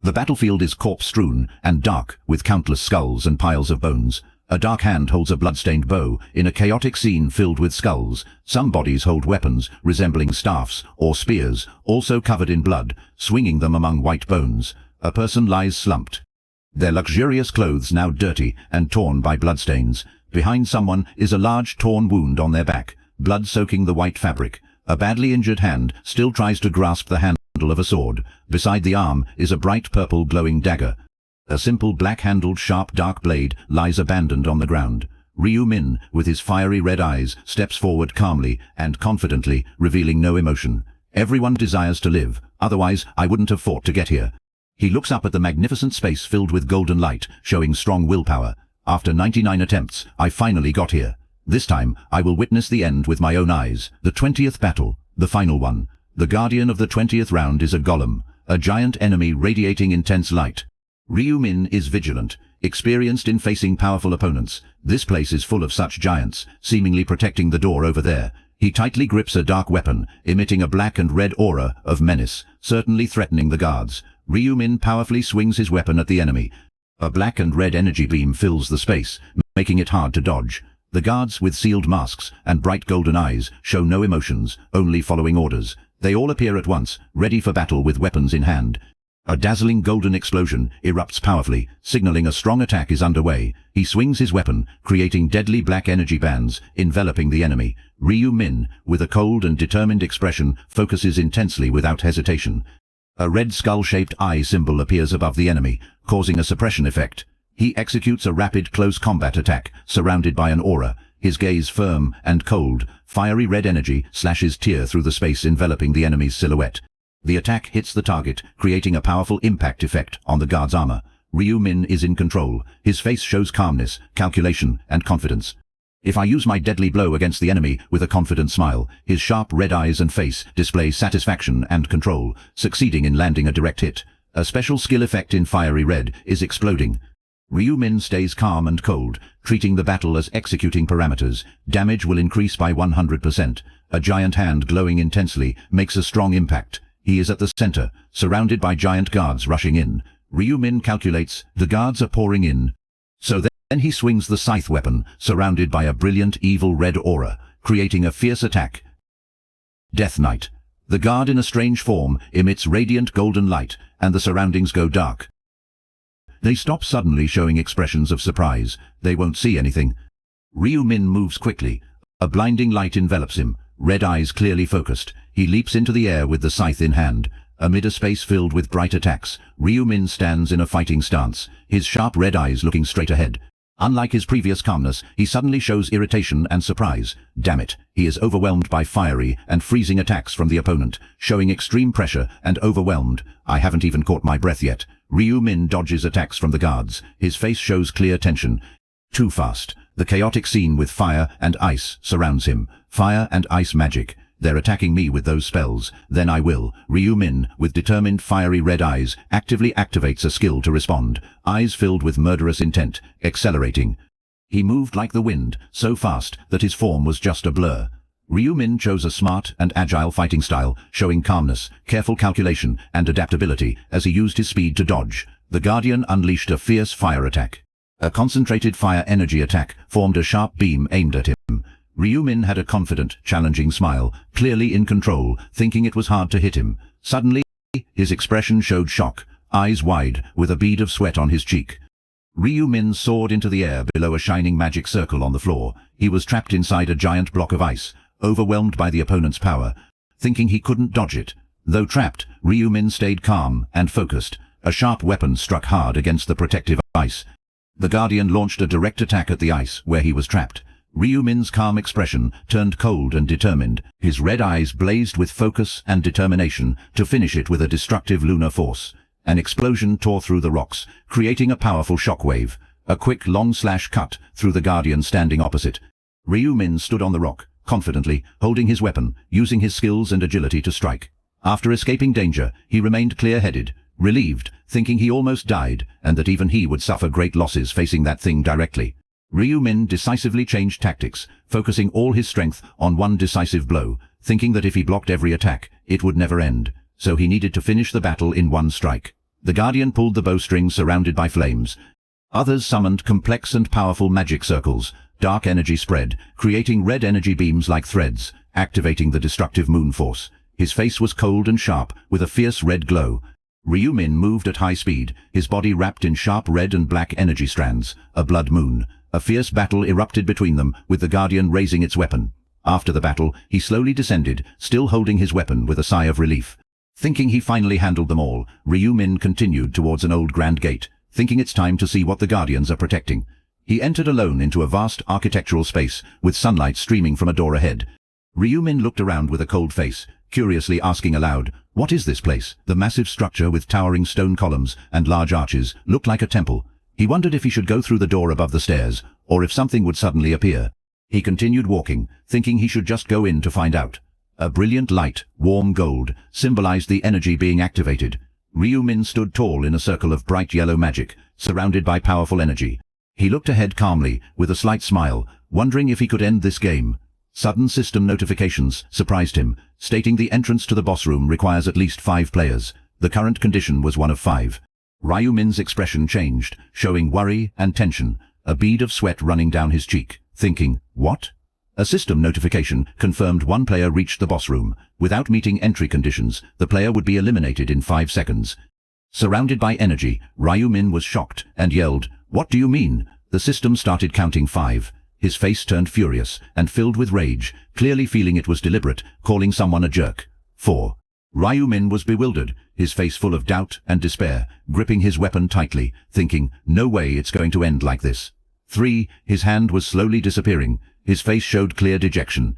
The battlefield is corpse-strewn and dark, with countless skulls and piles of bones. A dark hand holds a blood-stained bow in a chaotic scene filled with skulls. Some bodies hold weapons resembling staffs or spears, also covered in blood, swinging them among white bones. A person lies slumped, their luxurious clothes now dirty and torn by bloodstains. Behind someone is a large torn wound on their back, blood soaking the white fabric. A badly injured hand still tries to grasp the handle of a sword. Beside the arm is a bright purple glowing dagger. A simple black-handled sharp dark blade lies abandoned on the ground. Ryu Min, with his fiery red eyes, steps forward calmly and confidently, revealing no emotion. Everyone desires to live, otherwise I wouldn't have fought to get here. He looks up at the magnificent space filled with golden light, showing strong willpower. After 99 attempts, I finally got here. This time, I will witness the end with my own eyes. The 20th battle, the final one. The guardian of the 20th round is a golem, a giant enemy radiating intense light. Ryu Min is vigilant, experienced in facing powerful opponents. This place is full of such giants, seemingly protecting the door over there. He tightly grips a dark weapon, emitting a black and red aura of menace, certainly threatening the guards. Ryu Min powerfully swings his weapon at the enemy. A black and red energy beam fills the space, making it hard to dodge. The guards, with sealed masks and bright golden eyes, show no emotions, only following orders. They all appear at once, ready for battle with weapons in hand. A dazzling golden explosion erupts powerfully, signaling a strong attack is underway. He swings his weapon, creating deadly black energy bands, enveloping the enemy. Ryu Min, with a cold and determined expression, focuses intensely without hesitation. A red skull-shaped eye symbol appears above the enemy, causing a suppression effect. He executes a rapid close combat attack, surrounded by an aura. His gaze firm and cold, fiery red energy slashes tear through the space enveloping the enemy's silhouette. The attack hits the target, creating a powerful impact effect on the guard's armor. Ryu Min is in control. His face shows calmness, calculation, and confidence. If I use my deadly blow against the enemy with a confident smile, his sharp red eyes and face display satisfaction and control, succeeding in landing a direct hit. A special skill effect in fiery red is exploding. Ryu Min stays calm and cold, treating the battle as executing parameters. Damage will increase by 100%. A giant hand glowing intensely makes a strong impact. He is at the center, surrounded by giant guards rushing in. Ryu Min calculates, the guards are pouring in. So then he swings the scythe weapon, surrounded by a brilliant evil red aura, creating a fierce attack. Death Knight. The guard in a strange form emits radiant golden light, and the surroundings go dark. They stop suddenly, showing expressions of surprise. They won't see anything. Ryu Min moves quickly. A blinding light envelops him, red eyes clearly focused. He leaps into the air with the scythe in hand. Amid a space filled with bright attacks, Ryu Min stands in a fighting stance, his sharp red eyes looking straight ahead. Unlike his previous calmness, he suddenly shows irritation and surprise. Damn it, he is overwhelmed by fiery and freezing attacks from the opponent, showing extreme pressure and overwhelmed. I haven't even caught my breath yet. Ryu Min dodges attacks from the guards. His face shows clear tension. Too fast. The chaotic scene with fire and ice surrounds him. Fire and ice magic. They're attacking me with those spells. Then I will. Ryu Min, with determined fiery red eyes, actively activates a skill to respond. Eyes filled with murderous intent, accelerating. He moved like the wind, so fast that his form was just a blur. Ryu Min chose a smart and agile fighting style, showing calmness, careful calculation, and adaptability as he used his speed to dodge. The Guardian unleashed a fierce fire attack. A concentrated fire energy attack formed a sharp beam aimed at him. Ryu Min had a confident, challenging smile, clearly in control, thinking it was hard to hit him. Suddenly, his expression showed shock, eyes wide, with a bead of sweat on his cheek. Ryu Min soared into the air below a shining magic circle on the floor. He was trapped inside a giant block of ice, overwhelmed by the opponent's power, thinking he couldn't dodge it. Though trapped, Ryu Min stayed calm and focused. A sharp weapon struck hard against the protective ice. The Guardian launched a direct attack at the ice where he was trapped. Ryu Min's calm expression turned cold and determined. His red eyes blazed with focus and determination to finish it with a destructive lunar force. An explosion tore through the rocks, creating a powerful shockwave. A quick, long slash cut through the Guardian standing opposite. Ryu Min stood on the rock, confidently, holding his weapon, using his skills and agility to strike. After escaping danger, he remained clear-headed, relieved, thinking he almost died, and that even he would suffer great losses facing that thing directly. Ryu Min decisively changed tactics, focusing all his strength on one decisive blow, thinking that if he blocked every attack, it would never end. So he needed to finish the battle in one strike. The Guardian pulled the bowstring surrounded by flames. Others summoned complex and powerful magic circles. Dark energy spread, creating red energy beams like threads, activating the destructive moon force. His face was cold and sharp, with a fierce red glow. Ryu Min moved at high speed, his body wrapped in sharp red and black energy strands. A blood moon. A fierce battle erupted between them, with the Guardian raising its weapon. After the battle, he slowly descended, still holding his weapon with a sigh of relief. Thinking he finally handled them all, Ryu Min continued towards an old grand gate, thinking it's time to see what the Guardians are protecting. He entered alone into a vast architectural space, with sunlight streaming from a door ahead. Ryu Min looked around with a cold face, curiously asking aloud, "What is this place?" The massive structure with towering stone columns and large arches looked like a temple. He wondered if he should go through the door above the stairs, or if something would suddenly appear. He continued walking, thinking he should just go in to find out. A brilliant light, warm gold, symbolized the energy being activated. Ryu Min stood tall in a circle of bright yellow magic, surrounded by powerful energy. He looked ahead calmly, with a slight smile, wondering if he could end this game. Sudden system notifications surprised him, stating the entrance to the boss room requires at least 5 players. The current condition was one of 5. Ryu Min's expression changed, showing worry and tension, a bead of sweat running down his cheek, thinking, what? A system notification confirmed 1 player reached the boss room. Without meeting entry conditions, the player would be eliminated in 5 seconds. Surrounded by energy, Ryu Min was shocked and yelled, "What do you mean?" The system started counting 5. His face turned furious and filled with rage, clearly feeling it was deliberate, calling someone a jerk. 4. Ryu Min was bewildered, his face full of doubt and despair, gripping his weapon tightly, thinking, no way it's going to end like this. 3. His hand was slowly disappearing. His face showed clear dejection.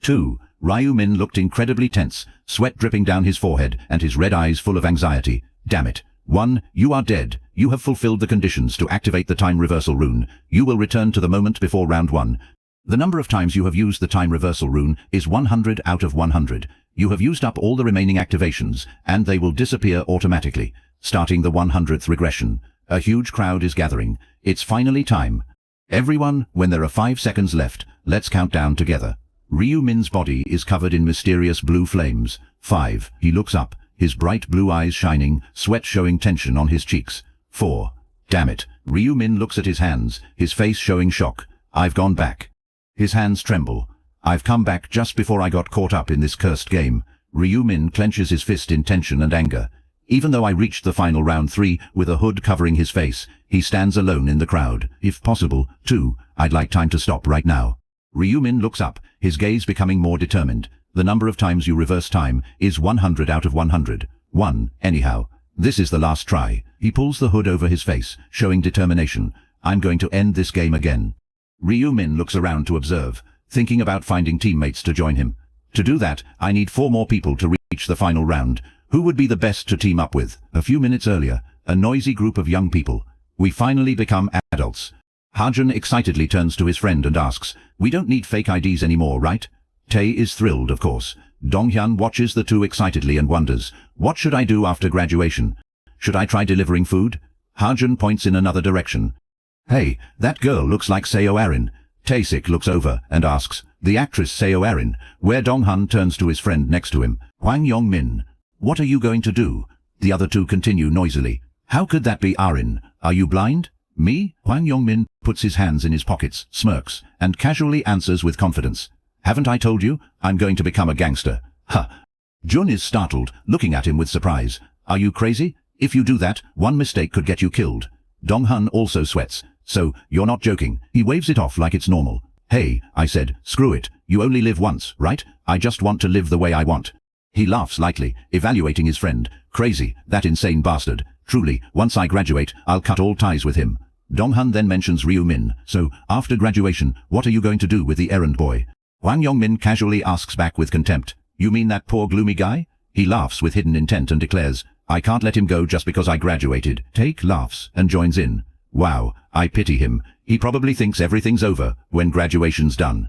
2. Ryu Min looked incredibly tense, sweat dripping down his forehead and his red eyes full of anxiety. Damn it. 1. You are dead. You have fulfilled the conditions to activate the time reversal rune. You will return to the moment before round 1. The number of times you have used the time reversal rune is 100 out of 100. You have used up all the remaining activations, and they will disappear automatically. Starting the 100th regression. A huge crowd is gathering. It's finally time. Everyone, when there are 5 seconds left, let's count down together. Ryu Min's body is covered in mysterious blue flames. 5. He looks up, his bright blue eyes shining, sweat showing tension on his cheeks. 4. Damn it. Ryu Min looks at his hands, his face showing shock. I've gone back. His hands tremble. I've come back just before I got caught up in this cursed game. Ryu Min clenches his fist in tension and anger. Even though I reached the final round 3 with a hood covering his face, he stands alone in the crowd. If possible, 2, I'd like time to stop right now. Ryu Min looks up, his gaze becoming more determined. The number of times you reverse time is 100 out of 100. 1, anyhow. This is the last try. He pulls the hood over his face, showing determination. I'm going to end this game again. Ryu Min looks around to observe, thinking about finding teammates to join him. To do that, I need 4 more people to reach the final round. Who would be the best to team up with? A few minutes earlier, a noisy group of young people. We finally become adults. Hajun excitedly turns to his friend and asks, we don't need fake IDs anymore, right? Tae is thrilled, of course. Donghyun watches the two excitedly and wonders, what should I do after graduation? Should I try delivering food? Hajun points in another direction. Hey, that girl looks like Seo Arin. Taesik looks over and asks, the actress Seo Arin, where Donghyun turns to his friend next to him. Hwang Yong-min. What are you going to do? The other two continue noisily. How could that be Arin? Are you blind? Me? Hwang Yong-min puts his hands in his pockets, smirks, and casually answers with confidence. Haven't I told you? I'm going to become a gangster. Huh. Jun is startled, looking at him with surprise. Are you crazy? If you do that, one mistake could get you killed. Donghyun also sweats. So, you're not joking. He waves it off like it's normal. Hey, I said, screw it. You only live once, right? I just want to live the way I want. He laughs lightly, evaluating his friend. Crazy, that insane bastard. Truly, once I graduate, I'll cut all ties with him. Donghyun then mentions Ryu Min. So, after graduation, what are you going to do with the errand boy? Hwang Yong-min casually asks back with contempt. You mean that poor gloomy guy? He laughs with hidden intent and declares, I can't let him go just because I graduated. Tae laughs and joins in. Wow, I pity him. He probably thinks everything's over when graduation's done.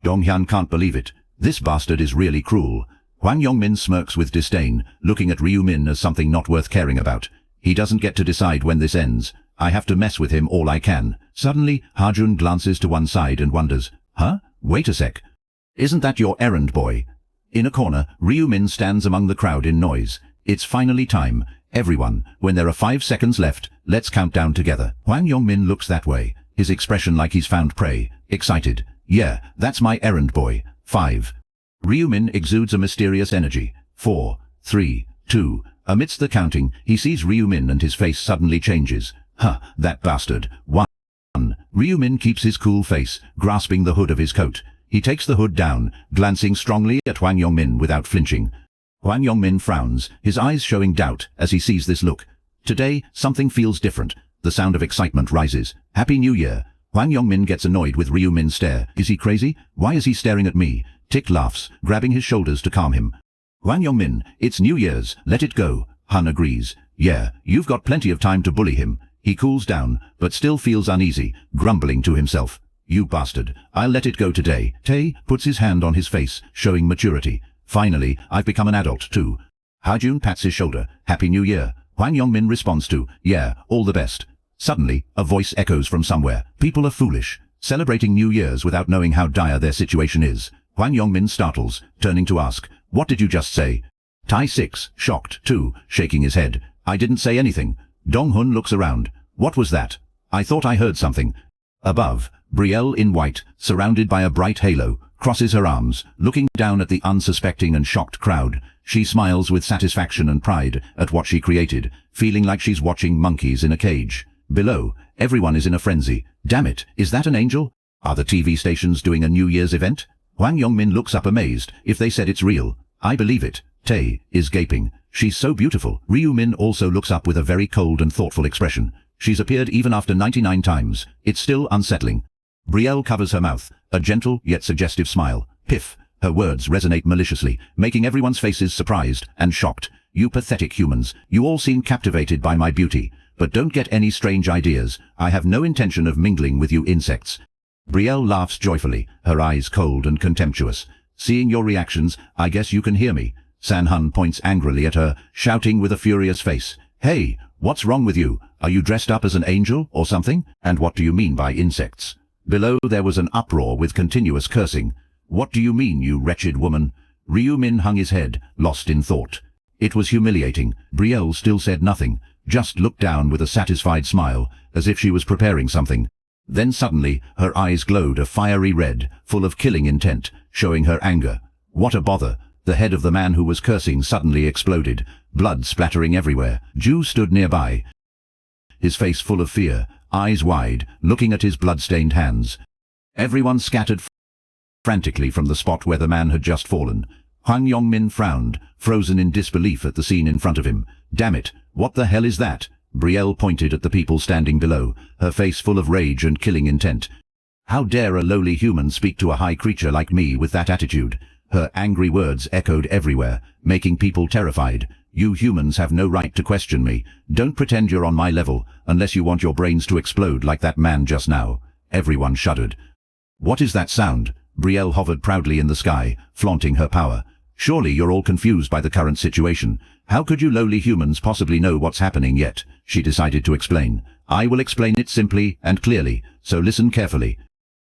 Donghyun can't believe it. This bastard is really cruel. Hwang Yong-min smirks with disdain, looking at Ryu Min as something not worth caring about. He doesn't get to decide when this ends. I have to mess with him all I can. Suddenly, Hajun glances to one side and wonders, huh? Wait a sec. Isn't that your errand boy? In a corner, Ryu Min stands among the crowd in noise. It's finally time. Everyone, when there are 5 seconds left, let's count down together. Hwang Yongmin looks that way, his expression like he's found prey, excited. Yeah, that's my errand boy. 5. Ryu Min exudes a mysterious energy. 4, 3, 2. Amidst the counting, he sees Ryu Min and his face suddenly changes. Huh, that bastard. 1. Ryu Min keeps his cool face, grasping the hood of his coat. He takes the hood down, glancing strongly at Hwang Yongmin without flinching. Hwang Yongmin frowns, his eyes showing doubt as he sees this look. Today, something feels different. The sound of excitement rises. Happy New Year. Hwang Yongmin gets annoyed with Ryu Min's stare. Is he crazy? Why is he staring at me? Tick laughs, grabbing his shoulders to calm him. Hwang Yongmin, it's New Year's, let it go. Han agrees. Yeah, you've got plenty of time to bully him. He cools down, but still feels uneasy, grumbling to himself. You bastard, I'll let it go today. Tae puts his hand on his face, showing maturity. Finally, I've become an adult too. Ha-jun pats his shoulder. Happy New Year. Hwang Yongmin responds to, yeah, all the best. Suddenly, a voice echoes from somewhere. People are foolish, celebrating New Year's without knowing how dire their situation is. Hwang Yongmin startles, turning to ask, what did you just say? Tai 6, shocked too, shaking his head. I didn't say anything. Dong-hun looks around. What was that? I thought I heard something. Above, Brielle in white, surrounded by a bright halo, crosses her arms, looking down at the unsuspecting and shocked crowd. She smiles with satisfaction and pride at what she created, feeling like she's watching monkeys in a cage. Below, everyone is in a frenzy. Damn it, is that an angel? Are the TV stations doing a New Year's event? Hwang Yongmin looks up amazed. If they said it's real, I believe it. Tae is gaping. She's so beautiful. Ryu Min also looks up with a very cold and thoughtful expression. She's appeared even after 99 times. It's still unsettling. Brielle covers her mouth, a gentle yet suggestive smile. Piff. Her words resonate maliciously, making everyone's faces surprised and shocked. You pathetic humans, you all seem captivated by my beauty. But don't get any strange ideas. I have no intention of mingling with you insects. Brielle laughs joyfully, her eyes cold and contemptuous. Seeing your reactions, I guess you can hear me. San-hun points angrily at her, shouting with a furious face. Hey, what's wrong with you? Are you dressed up as an angel or something? And what do you mean by insects? Below there was an uproar with continuous cursing. What do you mean, you wretched woman? Ryu Min hung his head, lost in thought. It was humiliating. Brielle still said nothing, just looked down with a satisfied smile, as if she was preparing something. Then suddenly, her eyes glowed a fiery red, full of killing intent, showing her anger. What a bother! The head of the man who was cursing suddenly exploded, blood splattering everywhere. Ju stood nearby, his face full of fear, eyes wide, looking at his blood-stained hands. Everyone scattered frantically from the spot where the man had just fallen. Hwang Yongmin frowned, frozen in disbelief at the scene in front of him. Damn it, what the hell is that? Brielle pointed at the people standing below, her face full of rage and killing intent. How dare a lowly human speak to a high creature like me with that attitude? Her angry words echoed everywhere, making people terrified. You humans have no right to question me. Don't pretend you're on my level, unless you want your brains to explode like that man just now. Everyone shuddered. What is that sound? Brielle hovered proudly in the sky, flaunting her power. Surely you're all confused by the current situation. How could you lowly humans possibly know what's happening yet? She decided to explain. I will explain it simply and clearly, so listen carefully.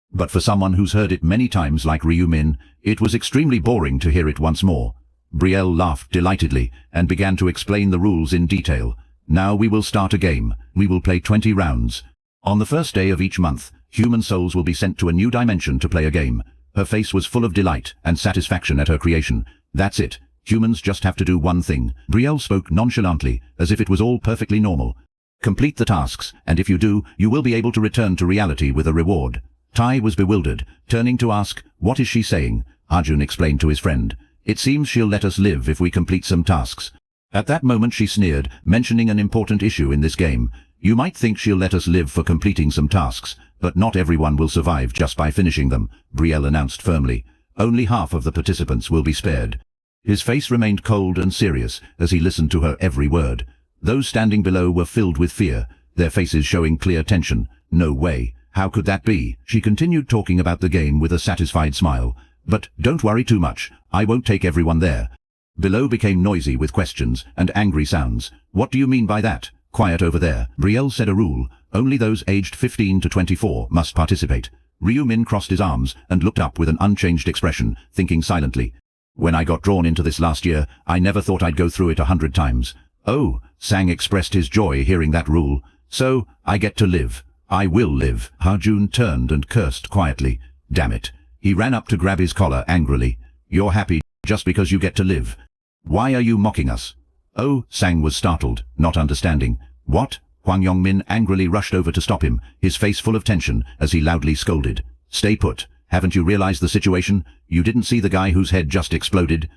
But for someone who's heard it many times like Ryu Min, it was extremely boring to hear it once more. Brielle laughed delightedly and began to explain the rules in detail. Now we will start a game. We will play 20 rounds. On the first day of each month, human souls will be sent to a new dimension to play a game. Her face was full of delight and satisfaction at her creation. That's it. Humans just have to do one thing. Brielle spoke nonchalantly, as if it was all perfectly normal. Complete the tasks, and if you do, you will be able to return to reality with a reward. Tai was bewildered, turning to ask, what is she saying? Arjun explained to his friend. It seems she'll let us live if we complete some tasks. At that moment she sneered, mentioning an important issue in this game. You might think she'll let us live for completing some tasks, but not everyone will survive just by finishing them, Brielle announced firmly. Only half of the participants will be spared. His face remained cold and serious as he listened to her every word. Those standing below were filled with fear, their faces showing clear tension. No way. How could that be? She continued talking about the game with a satisfied smile. But don't worry too much. I won't take everyone there. Below became noisy with questions and angry sounds. What do you mean by that? Quiet over there. Brielle said a rule. Only those aged 15 to 24 must participate. Ryu Min crossed his arms and looked up with an unchanged expression, thinking silently. When I got drawn into this last year, I never thought I'd go through it 100 times. Oh, Sang expressed his joy hearing that rule. So, I get to live. I will live. Harjun turned and cursed quietly. Damn it. He ran up to grab his collar angrily. You're happy just because you get to live. Why are you mocking us? Oh, Sang was startled, not understanding. What? Hwang Min angrily rushed over to stop him, his face full of tension as he loudly scolded. Stay put. Haven't you realized the situation? You didn't see the guy whose head just exploded?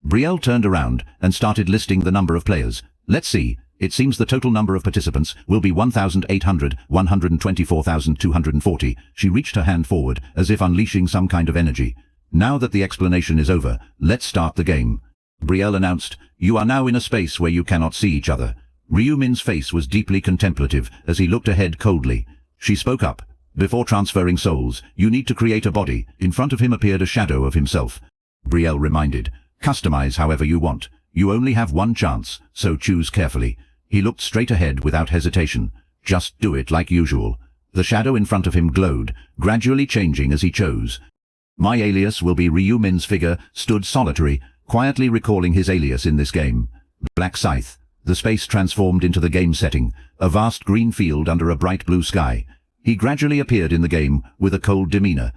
Brielle turned around and started listing the number of players. Let's see. It seems the total number of participants will be 1,800, 124,240. She reached her hand forward, as if unleashing some kind of energy. Now that the explanation is over, let's start the game. Brielle announced, you are now in a space where you cannot see each other. Ryu Min's face was deeply contemplative as he looked ahead coldly. She spoke up. Before transferring souls, you need to create a body. In front of him appeared a shadow of himself. Brielle reminded, customize however you want. You only have one chance, so choose carefully. He looked straight ahead without hesitation. Just do it like usual. The shadow in front of him glowed, gradually changing as he chose. My alias will be Ryu Min's figure stood solitary, quietly recalling his alias in this game. Black Scythe. The space transformed into the game setting, a vast green field under a bright blue sky. He gradually appeared in the game with a cold demeanor.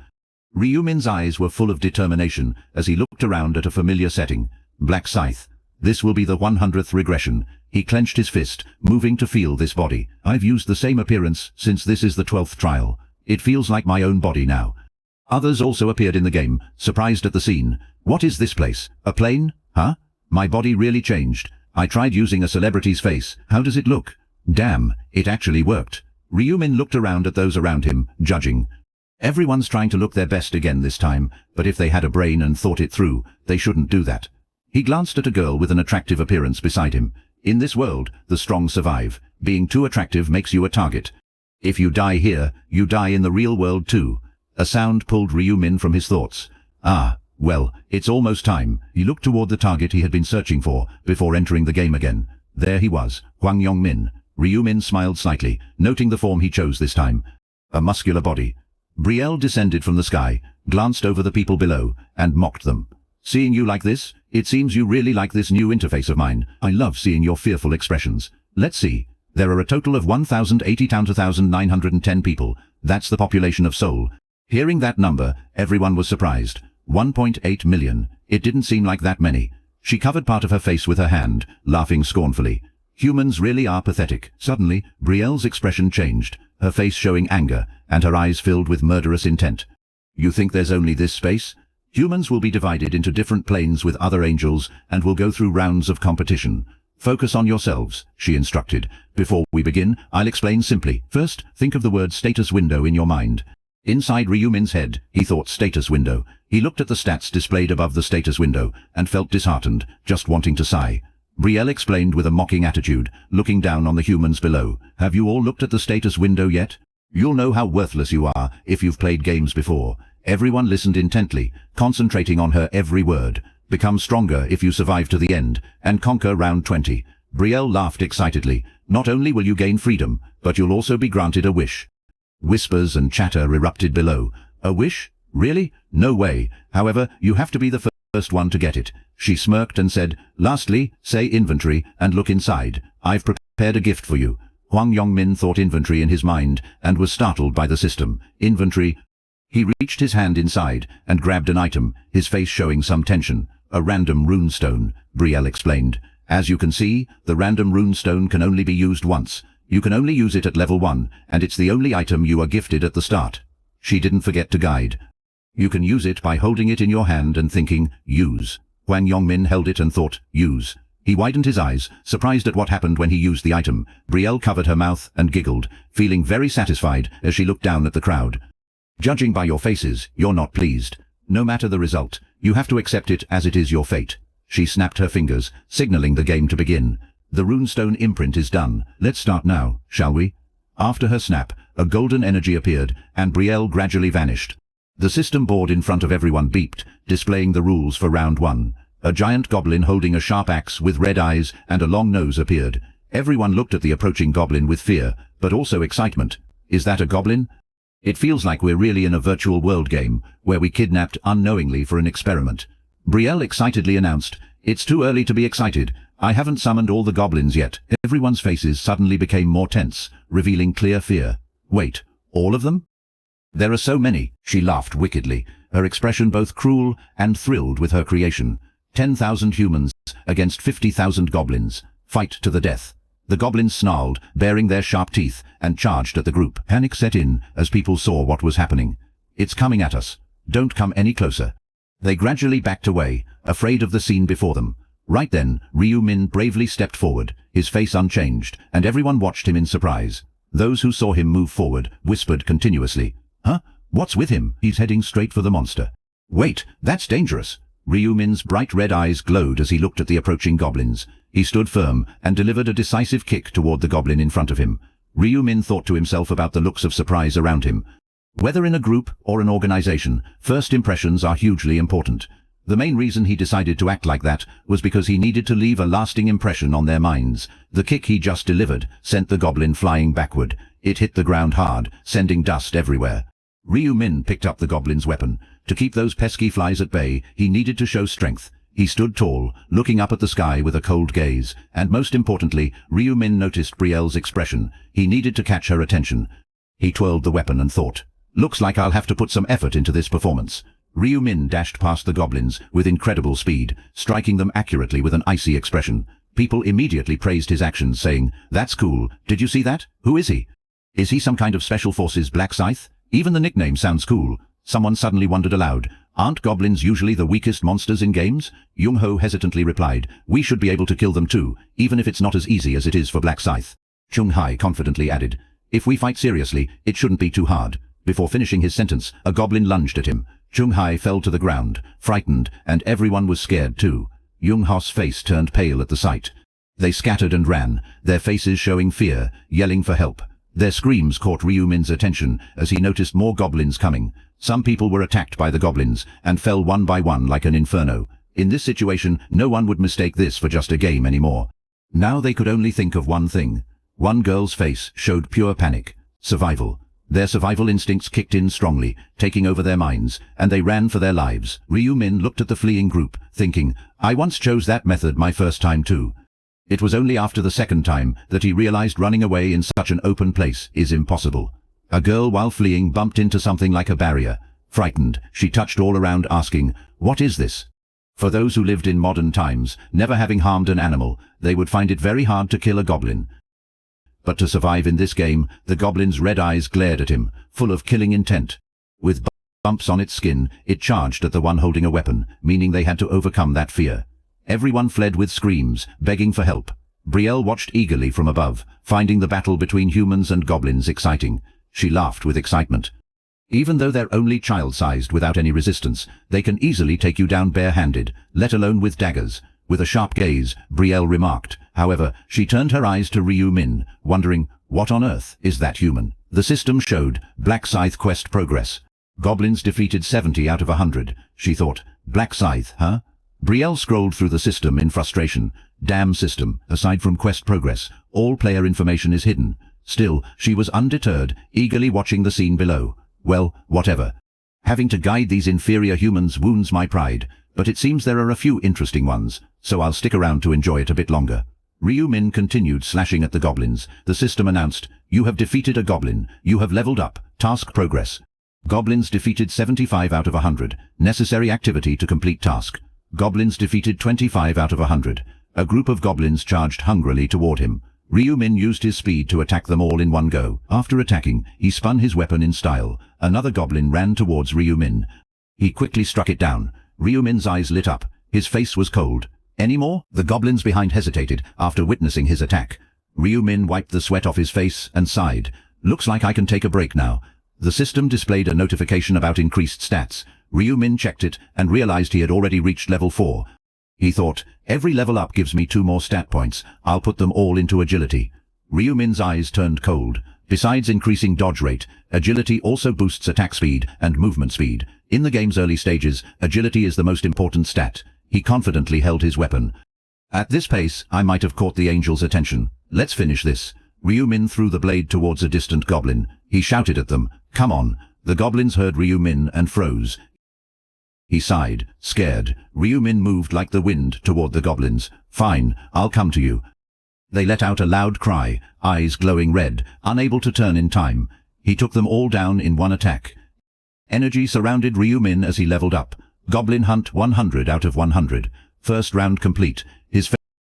Ryu Min's eyes were full of determination as he looked around at a familiar setting. Black Scythe. This will be the 100th regression. He clenched his fist, moving to feel this body. I've used the same appearance since this is the 12th trial. It feels like my own body now. Others also appeared in the game, surprised at the scene. What is this place? A plane? Huh? My body really changed. I tried using a celebrity's face. How does it look? Damn, it actually worked. Ryu Min looked around at those around him, judging. Everyone's trying to look their best again this time, but if they had a brain and thought it through, they shouldn't do that. He glanced at a girl with an attractive appearance beside him. In this world, the strong survive. Being too attractive makes you a target. If you die here, you die in the real world too. A sound pulled Ryu Min from his thoughts. Ah, well, it's almost time. He looked toward the target he had been searching for before entering the game again. There he was, Hwang Min. Ryu Min smiled slightly, noting the form he chose this time. A muscular body. Brielle descended from the sky, glanced over the people below, and mocked them. Seeing you like this, it seems you really like this new interface of mine. I love seeing your fearful expressions. Let's see. There are a total of 1,080,910 people. That's the population of Seoul. Hearing that number, everyone was surprised. 1.8 million. It didn't seem like that many. She covered part of her face with her hand, laughing scornfully. Humans really are pathetic. Suddenly, Brielle's expression changed, her face showing anger, and her eyes filled with murderous intent. You think there's only this space? Humans will be divided into different planes with other angels and will go through rounds of competition. Focus on yourselves, she instructed. Before we begin, I'll explain simply. First, think of the word status window in your mind. Inside Ryu Min's head, he thought status window. He looked at the stats displayed above the status window and felt disheartened, just wanting to sigh. Brielle explained with a mocking attitude, looking down on the humans below. Have you all looked at the status window yet? You'll know how worthless you are if you've played games before. Everyone listened intently, concentrating on her every word. Become stronger if you survive to the end, and conquer round 20. Brielle laughed excitedly. Not only will you gain freedom, but you'll also be granted a wish. Whispers and chatter erupted below. A wish? Really? No way. However, you have to be the first one to get it. She smirked and said, lastly, say inventory and look inside. I've prepared a gift for you. Hwang Min thought inventory in his mind and was startled by the system. Inventory. He reached his hand inside and grabbed an item, his face showing some tension. A random runestone, Brielle explained. As you can see, the random runestone can only be used once. You can only use it at level 1, and it's the only item you are gifted at the start. She didn't forget to guide. You can use it by holding it in your hand and thinking, use. Hwang Min held it and thought, use. He widened his eyes, surprised at what happened when he used the item. Brielle covered her mouth and giggled, feeling very satisfied as she looked down at the crowd. Judging by your faces, you're not pleased. No matter the result, you have to accept it as it is your fate. She snapped her fingers, signaling the game to begin. The runestone imprint is done. Let's start now, shall we? After her snap, a golden energy appeared, and Brielle gradually vanished. The system board in front of everyone beeped, displaying the rules for round 1. A giant goblin holding a sharp axe with red eyes and a long nose appeared. Everyone looked at the approaching goblin with fear, but also excitement. Is that a goblin? It feels like we're really in a virtual world game, where we kidnapped unknowingly for an experiment. Brielle excitedly announced, it's too early to be excited. I haven't summoned all the goblins yet. Everyone's faces suddenly became more tense, revealing clear fear. Wait, all of them? There are so many, she laughed wickedly, her expression both cruel and thrilled with her creation. 10,000 humans against 50,000 goblins. Fight to the death. The goblins snarled, baring their sharp teeth, and charged at the group. Panic set in as people saw what was happening. It's coming at us. Don't come any closer. They gradually backed away, afraid of the scene before them. Right then, Ryu Min bravely stepped forward, his face unchanged, and everyone watched him in surprise. Those who saw him move forward whispered continuously, "Huh? What's with him? He's heading straight for the monster." "Wait, that's dangerous." Ryu Min's bright red eyes glowed as he looked at the approaching goblins. He stood firm and delivered a decisive kick toward the goblin in front of him. Ryu Min thought to himself about the looks of surprise around him. Whether in a group or an organization, first impressions are hugely important. The main reason he decided to act like that was because he needed to leave a lasting impression on their minds. The kick he just delivered sent the goblin flying backward. It hit the ground hard, sending dust everywhere. Ryu Min picked up the goblin's weapon. To keep those pesky flies at bay, he needed to show strength. He stood tall, looking up at the sky with a cold gaze, and most importantly, Ryu Min noticed Brielle's expression. He needed to catch her attention. He twirled the weapon and thought, "Looks like I'll have to put some effort into this performance." Ryu Min dashed past the goblins with incredible speed, striking them accurately with an icy expression. People immediately praised his actions, saying, "That's cool. Did you see that? Who is he? Is he some kind of Special Forces Black Scythe? Even the nickname sounds cool." Someone suddenly wondered aloud, "Aren't goblins usually the weakest monsters in games?" Jung-ho hesitantly replied, "We should be able to kill them too, even if it's not as easy as it is for Black Scythe." Chung-hai confidently added, "If we fight seriously, it shouldn't be too hard." Before finishing his sentence, a goblin lunged at him. Chung-hai fell to the ground, frightened, and everyone was scared too. Jung-ho's face turned pale at the sight. They scattered and ran, their faces showing fear, yelling for help. Their screams caught Ryu Min's attention as he noticed more goblins coming. Some people were attacked by the goblins and fell one by one like an inferno. In this situation, no one would mistake this for just a game anymore. Now they could only think of one thing. One girl's face showed pure panic. Survival. Their survival instincts kicked in strongly, taking over their minds, and they ran for their lives. Ryu Min looked at the fleeing group, thinking, "I once chose that method my first time too." It was only after the second time that he realized running away in such an open place is impossible. A girl, while fleeing, bumped into something like a barrier. Frightened, she touched all around, asking, "What is this?" For those who lived in modern times, never having harmed an animal, they would find it very hard to kill a goblin. But to survive in this game, the goblin's red eyes glared at him, full of killing intent. With bumps on its skin, it charged at the one holding a weapon, meaning they had to overcome that fear. Everyone fled with screams, begging for help. Brielle watched eagerly from above, finding the battle between humans and goblins exciting. She laughed with excitement. Even though they're only child-sized without any resistance, they can easily take you down bare-handed, let alone with daggers. With a sharp gaze, Brielle remarked. However, she turned her eyes to Ryu Min, wondering, what on earth is that human? The system showed Black Scythe quest progress. Goblins defeated 70 out of 100. She thought, Black Scythe, huh? Brielle scrolled through the system in frustration. Damn system, aside from quest progress, all player information is hidden. Still, she was undeterred, eagerly watching the scene below. Well, whatever. Having to guide these inferior humans wounds my pride, but it seems there are a few interesting ones, so I'll stick around to enjoy it a bit longer. Ryu Min continued slashing at the goblins. The system announced, "You have defeated a goblin. You have leveled up. Task progress." Goblins defeated 75 out of 100. Necessary activity to complete task. Goblins defeated 25 out of 100. A group of goblins charged hungrily toward him. Ryu Min used his speed to attack them all in one go. After attacking, he spun his weapon in style. Another goblin ran towards Ryu Min. He quickly struck it down. Ryu Min's eyes lit up. His face was cold. Any more? The goblins behind hesitated after witnessing his attack. Ryu Min wiped the sweat off his face and sighed. Looks like I can take a break now. The system displayed a notification about increased stats. Ryu Min checked it and realized he had already reached level 4. He thought, every level up gives me 2 more stat points. I'll put them all into agility. Ryu Min's eyes turned cold. Besides increasing dodge rate, agility also boosts attack speed and movement speed. In the game's early stages, agility is the most important stat. He confidently held his weapon. At this pace, I might have caught the angel's attention. Let's finish this. Ryu Min threw the blade towards a distant goblin. He shouted at them, "Come on." The goblins heard Ryu Min and froze. He sighed, scared. Ryu Min moved like the wind toward the goblins. "Fine, I'll come to you." They let out a loud cry, eyes glowing red, unable to turn in time. He took them all down in one attack. Energy surrounded Ryu Min as he leveled up. Goblin Hunt 100 out of 100. First round complete. His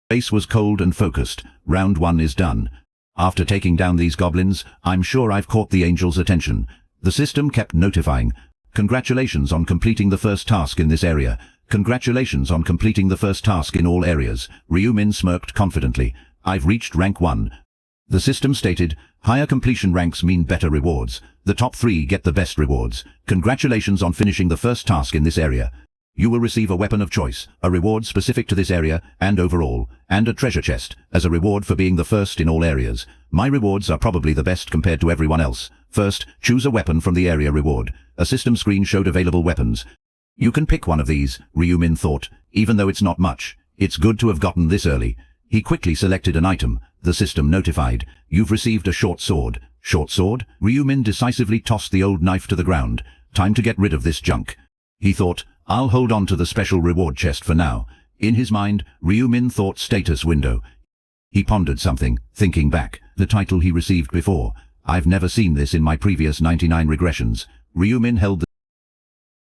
face was cold and focused. Round 1 is done. After taking down these goblins, I'm sure I've caught the angel's attention. The system kept notifying. Congratulations on completing the first task in this area. Congratulations on completing the first task in all areas. Ryu Min smirked confidently. I've reached rank 1. The system stated, higher completion ranks mean better rewards. The top 3 get the best rewards. Congratulations on finishing the first task in this area. You will receive a weapon of choice, a reward specific to this area and overall, and a treasure chest, as a reward for being the first in all areas. My rewards are probably the best compared to everyone else. First, choose a weapon from the area reward. A system screen showed available weapons. You can pick one of these, Ryu Min thought, even though it's not much. It's good to have gotten this early. He quickly selected an item. The system notified, you've received a short sword. Short sword? Ryu Min decisively tossed the old knife to the ground. Time to get rid of this junk. He thought, I'll hold on to the special reward chest for now. In his mind, Ryu Min thought status window. He pondered something, thinking back, the title he received before. I've never seen this in my previous 99 regressions. Ryu Min held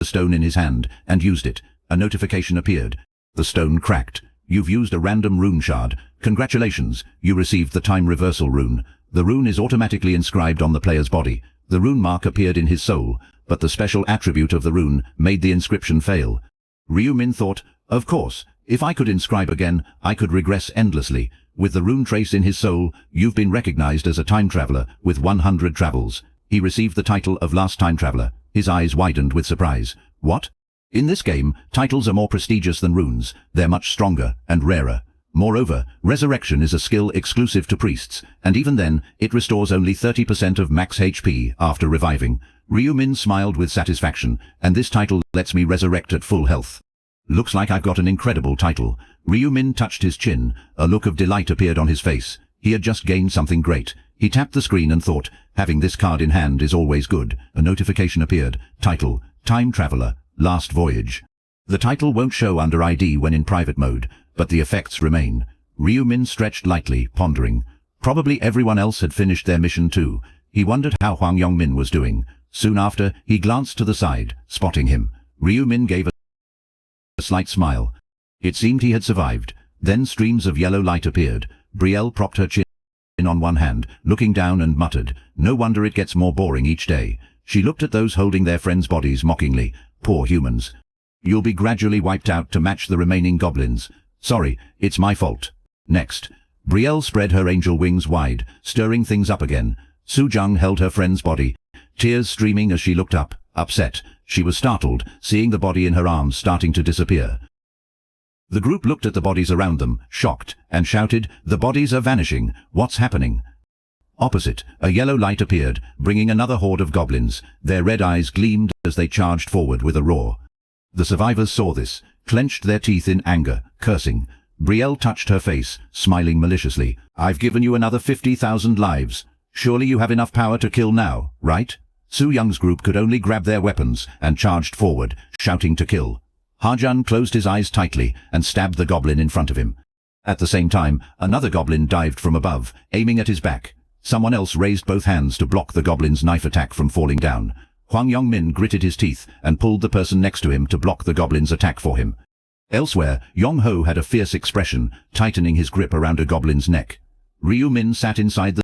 the stone in his hand and used it. A notification appeared. The stone cracked. You've used a random rune shard. Congratulations, you received the time reversal rune. The rune is automatically inscribed on the player's body. The rune mark appeared in his soul, but the special attribute of the rune made the inscription fail. Ryu Min thought, of course, if I could inscribe again, I could regress endlessly. With the rune trace in his soul, you've been recognized as a time traveler with 100 travels. He received the title of Last Time Traveler. His eyes widened with surprise. What? In this game, titles are more prestigious than runes. They're much stronger and rarer. Moreover, Resurrection is a skill exclusive to priests, and even then, it restores only 30% of max HP after reviving. Ryu Min smiled with satisfaction, and this title lets me resurrect at full health. Looks like I've got an incredible title. Ryu Min touched his chin. A look of delight appeared on his face. He had just gained something great. He tapped the screen and thought, having this card in hand is always good. A notification appeared. Title, Time Traveler, Last Voyage. The title won't show under ID when in private mode, but the effects remain. Ryu Min stretched lightly, pondering. Probably everyone else had finished their mission too. He wondered how Hwang Yongmin was doing. Soon after, he glanced to the side, spotting him. Ryu Min gave a slight smile. It seemed he had survived. Then streams of yellow light appeared. Brielle propped her chin on one hand, looking down and muttered, no wonder it gets more boring each day. She looked at those holding their friends' bodies mockingly. Poor humans. You'll be gradually wiped out to match the remaining goblins. Sorry, it's my fault. Next. Brielle spread her angel wings wide, stirring things up again. Su Jung held her friend's body, tears streaming as she looked up, upset. She was startled, seeing the body in her arms starting to disappear. The group looked at the bodies around them, shocked, and shouted, the bodies are vanishing. What's happening? Opposite, a yellow light appeared, bringing another horde of goblins. Their red eyes gleamed as they charged forward with a roar. The survivors saw this, clenched their teeth in anger, cursing. Brielle touched her face, smiling maliciously. I've given you another 50,000 lives. Surely you have enough power to kill now, right? Su Young's group could only grab their weapons and charged forward, shouting to kill. Harjan closed his eyes tightly and stabbed the goblin in front of him. At the same time, another goblin dived from above, aiming at his back. Someone else raised both hands to block the goblin's knife attack from falling down. Hwang Yongmin gritted his teeth and pulled the person next to him to block the goblin's attack for him. Elsewhere, Yong-ho had a fierce expression, tightening his grip around a goblin's neck. Ryu Min sat inside the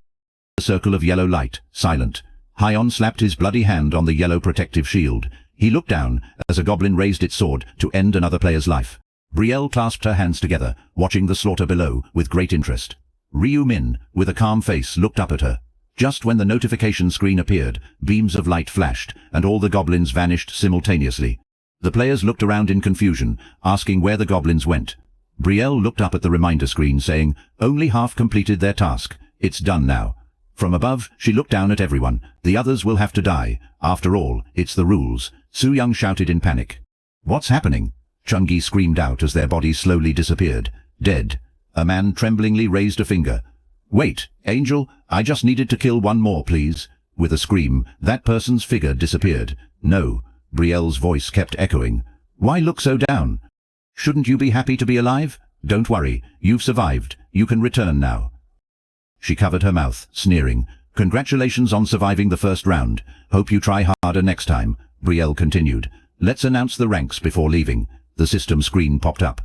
circle of yellow light, silent. Hyon slapped his bloody hand on the yellow protective shield. He looked down as a goblin raised its sword to end another player's life. Brielle clasped her hands together, watching the slaughter below with great interest. Ryu Min, with a calm face, looked up at her. Just when the notification screen appeared, beams of light flashed, and all the goblins vanished simultaneously. The players looked around in confusion, asking where the goblins went. Brielle looked up at the reminder screen, saying, only half completed their task. It's done now. From above, she looked down at everyone. The others will have to die. After all, it's the rules. Su Young shouted in panic. What's happening? Chungi screamed out as their bodies slowly disappeared. Dead. A man tremblingly raised a finger. Wait, Angel, I just needed to kill one more, please. With a scream, that person's figure disappeared. No. Brielle's voice kept echoing. Why look so down? Shouldn't you be happy to be alive? Don't worry, you've survived. You can return now. She covered her mouth, sneering. Congratulations on surviving the first round. Hope you try harder next time, Brielle continued. Let's announce the ranks before leaving. The system screen popped up.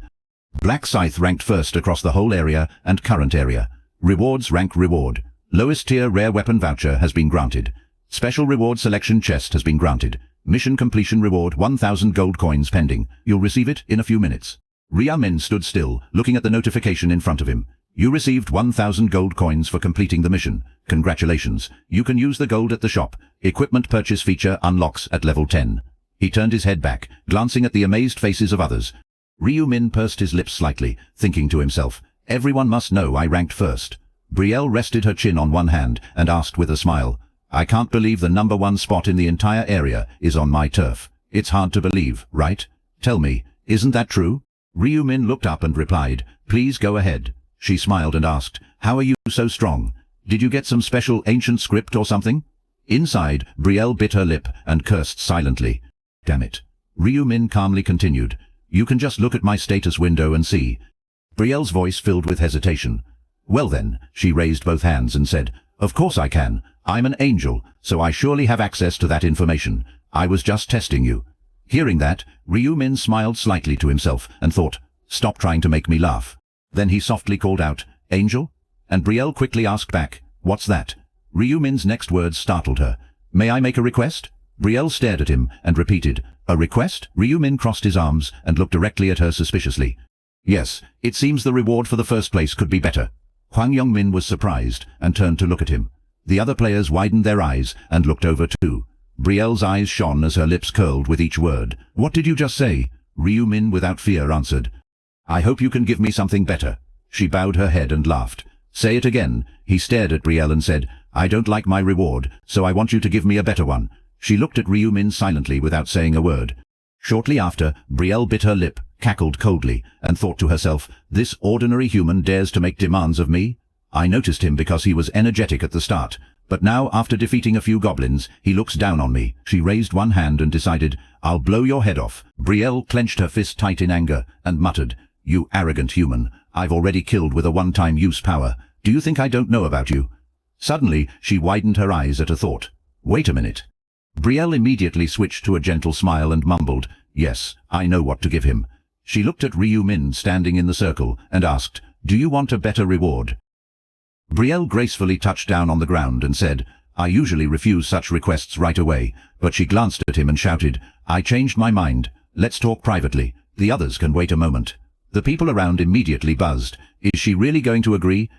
Black Scythe ranked first across the whole area and current area. Rewards rank reward. Lowest tier rare weapon voucher has been granted. Special reward selection chest has been granted. Mission completion reward 1,000 gold coins pending. You'll receive it in a few minutes. Ryu Min stood still, looking at the notification in front of him. You received 1,000 gold coins for completing the mission. Congratulations. You can use the gold at the shop. Equipment purchase feature unlocks at level 10. He turned his head back, glancing at the amazed faces of others. Ryu Min pursed his lips slightly, thinking to himself, everyone must know I ranked first. Brielle rested her chin on one hand and asked with a smile, I can't believe the #1 spot in the entire area is on my turf. It's hard to believe, right? Tell me, isn't that true? Ryu Min looked up and replied, please go ahead. She smiled and asked, how are you so strong? Did you get some special ancient script or something? Inside, Brielle bit her lip and cursed silently. Damn it. Ryu Min calmly continued, you can just look at my status window and see. Brielle's voice filled with hesitation. Well then, she raised both hands and said, of course I can. I'm an angel, so I surely have access to that information. I was just testing you. Hearing that, Ryu Min smiled slightly to himself and thought, stop trying to make me laugh. Then he softly called out, Angel? And Brielle quickly asked back, what's that? Ryu Min's next words startled her. May I make a request? Brielle stared at him and repeated, a request? Ryu Min crossed his arms and looked directly at her suspiciously. Yes, it seems the reward for the first place could be better. Hwang Yongmin was surprised and turned to look at him. The other players widened their eyes and looked over too. Brielle's eyes shone as her lips curled with each word. What did you just say? Ryu Min without fear answered. I hope you can give me something better. She bowed her head and laughed. Say it again. He stared at Brielle and said, I don't like my reward, so I want you to give me a better one. She looked at Ryu Min silently without saying a word. Shortly after, Brielle bit her lip, cackled coldly, and thought to herself, this ordinary human dares to make demands of me? I noticed him because he was energetic at the start, but now after defeating a few goblins, he looks down on me. She raised one hand and decided, I'll blow your head off. Brielle clenched her fist tight in anger and muttered, you arrogant human, I've already killed with a one-time use power. Do you think I don't know about you? Suddenly, she widened her eyes at a thought. Wait a minute. Brielle immediately switched to a gentle smile and mumbled, yes, I know what to give him. She looked at Ryu Min standing in the circle and asked, do you want a better reward? Brielle gracefully touched down on the ground and said, I usually refuse such requests right away, but she glanced at him and shouted, I changed my mind. Let's talk privately. The others can wait a moment. The people around immediately buzzed. Is she really going to agree?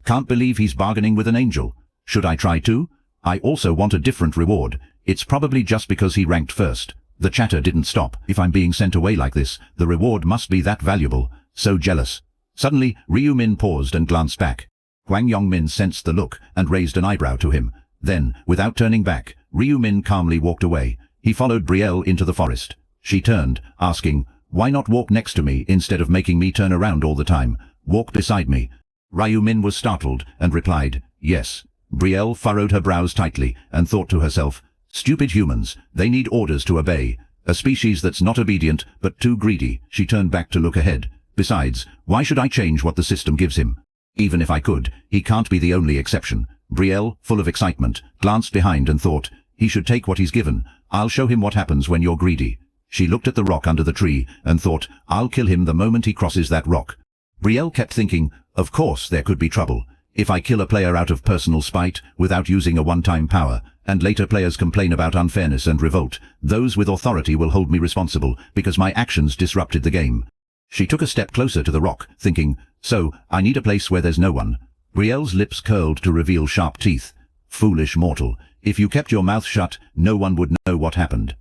Can't believe he's bargaining with an angel. Should I try too? I also want a different reward. It's probably just because he ranked first. The chatter didn't stop. If I'm being sent away like this, the reward must be that valuable. So jealous. Suddenly, Ryu Min paused and glanced back. Hwang Yongmin sensed the look and raised an eyebrow to him. Then, without turning back, Ryu Min calmly walked away. He followed Brielle into the forest. She turned, asking, why not walk next to me instead of making me turn around all the time? Walk beside me. Ryu Min was startled and replied, yes. Brielle furrowed her brows tightly and thought to herself, stupid humans, they need orders to obey. A species that's not obedient but too greedy. She turned back to look ahead. Besides, why should I change what the system gives him? Even if I could, he can't be the only exception. Brielle, full of excitement, glanced behind and thought, he should take what he's given. I'll show him what happens when you're greedy. She looked at the rock under the tree and thought, I'll kill him the moment he crosses that rock. Brielle kept thinking, of course there could be trouble. If I kill a player out of personal spite, without using a one-time power, and later players complain about unfairness and revolt, those with authority will hold me responsible because my actions disrupted the game. She took a step closer to the rock, thinking, so, I need a place where there's no one. Brielle's lips curled to reveal sharp teeth. Foolish mortal, if you kept your mouth shut, no one would know what happened.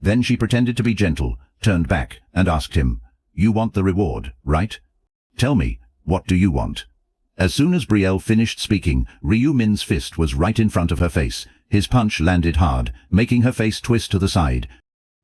Then she pretended to be gentle, turned back, and asked him, you want the reward, right? Tell me, what do you want? As soon as Brielle finished speaking, Ryu Min's fist was right in front of her face. His punch landed hard, making her face twist to the side.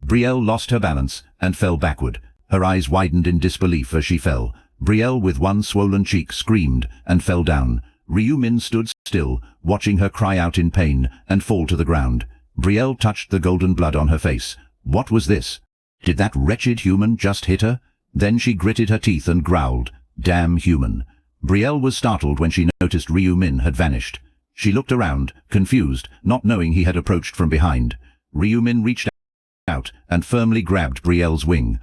Brielle lost her balance and fell backward. Her eyes widened in disbelief as she fell. Brielle, with one swollen cheek, screamed and fell down. Ryu Min stood still, watching her cry out in pain and fall to the ground. Brielle touched the golden blood on her face. What was this? Did that wretched human just hit her? Then she gritted her teeth and growled, "Damn human." Brielle was startled when she noticed Ryu Min had vanished. She looked around, confused, not knowing he had approached from behind. Ryu Min reached out and firmly grabbed Brielle's wing.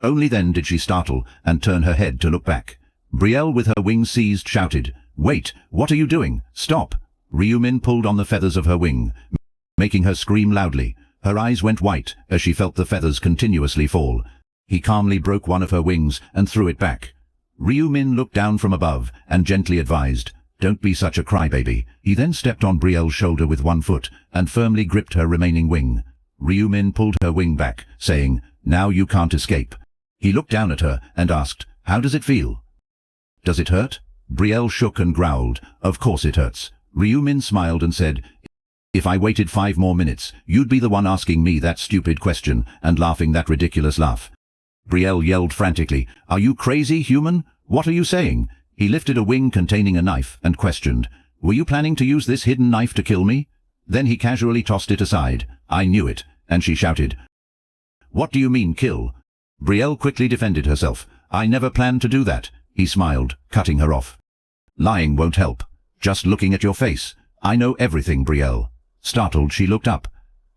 Only then did she startle and turn her head to look back. Brielle, with her wing seized, shouted, "Wait, what are you doing? Stop!" Ryu Min pulled on the feathers of her wing, making her scream loudly. Her eyes went white as she felt the feathers continuously fall. He calmly broke one of her wings and threw it back. Ryu Min looked down from above and gently advised, "Don't be such a crybaby." He then stepped on Brielle's shoulder with one foot and firmly gripped her remaining wing. Ryu Min pulled her wing back, saying, "Now you can't escape." He looked down at her and asked, "How does it feel?" "Does it hurt?" Brielle shook and growled, "Of course it hurts." Ryu Min smiled and said, "If I waited 5 more minutes, you'd be the one asking me that stupid question and laughing that ridiculous laugh." Brielle yelled frantically, "Are you crazy, human? What are you saying?" He lifted a wing containing a knife and questioned, "Were you planning to use this hidden knife to kill me?" Then he casually tossed it aside. "I knew it," and she shouted, "What do you mean, kill?" Brielle quickly defended herself. "I never planned to do that." He smiled, cutting her off. "Lying won't help. Just looking at your face. I know everything, Brielle." Startled, she looked up.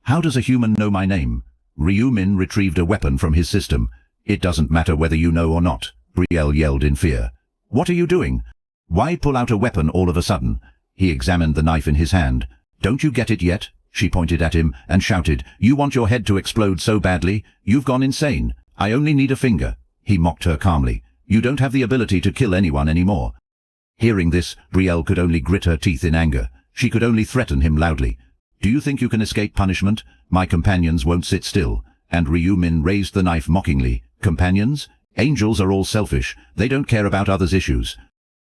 "How does a human know my name?" Ryu Min retrieved a weapon from his system. "It doesn't matter whether you know or not," Brielle yelled in fear. "What are you doing? Why pull out a weapon all of a sudden?" He examined the knife in his hand. "Don't you get it yet?" She pointed at him and shouted, "You want your head to explode so badly? You've gone insane. I only need a finger." He mocked her calmly. "You don't have the ability to kill anyone anymore." Hearing this, Brielle could only grit her teeth in anger. She could only threaten him loudly. "Do you think you can escape punishment? My companions won't sit still." And Ryu Min raised the knife mockingly. "Companions? Angels are all selfish. They don't care about others' issues.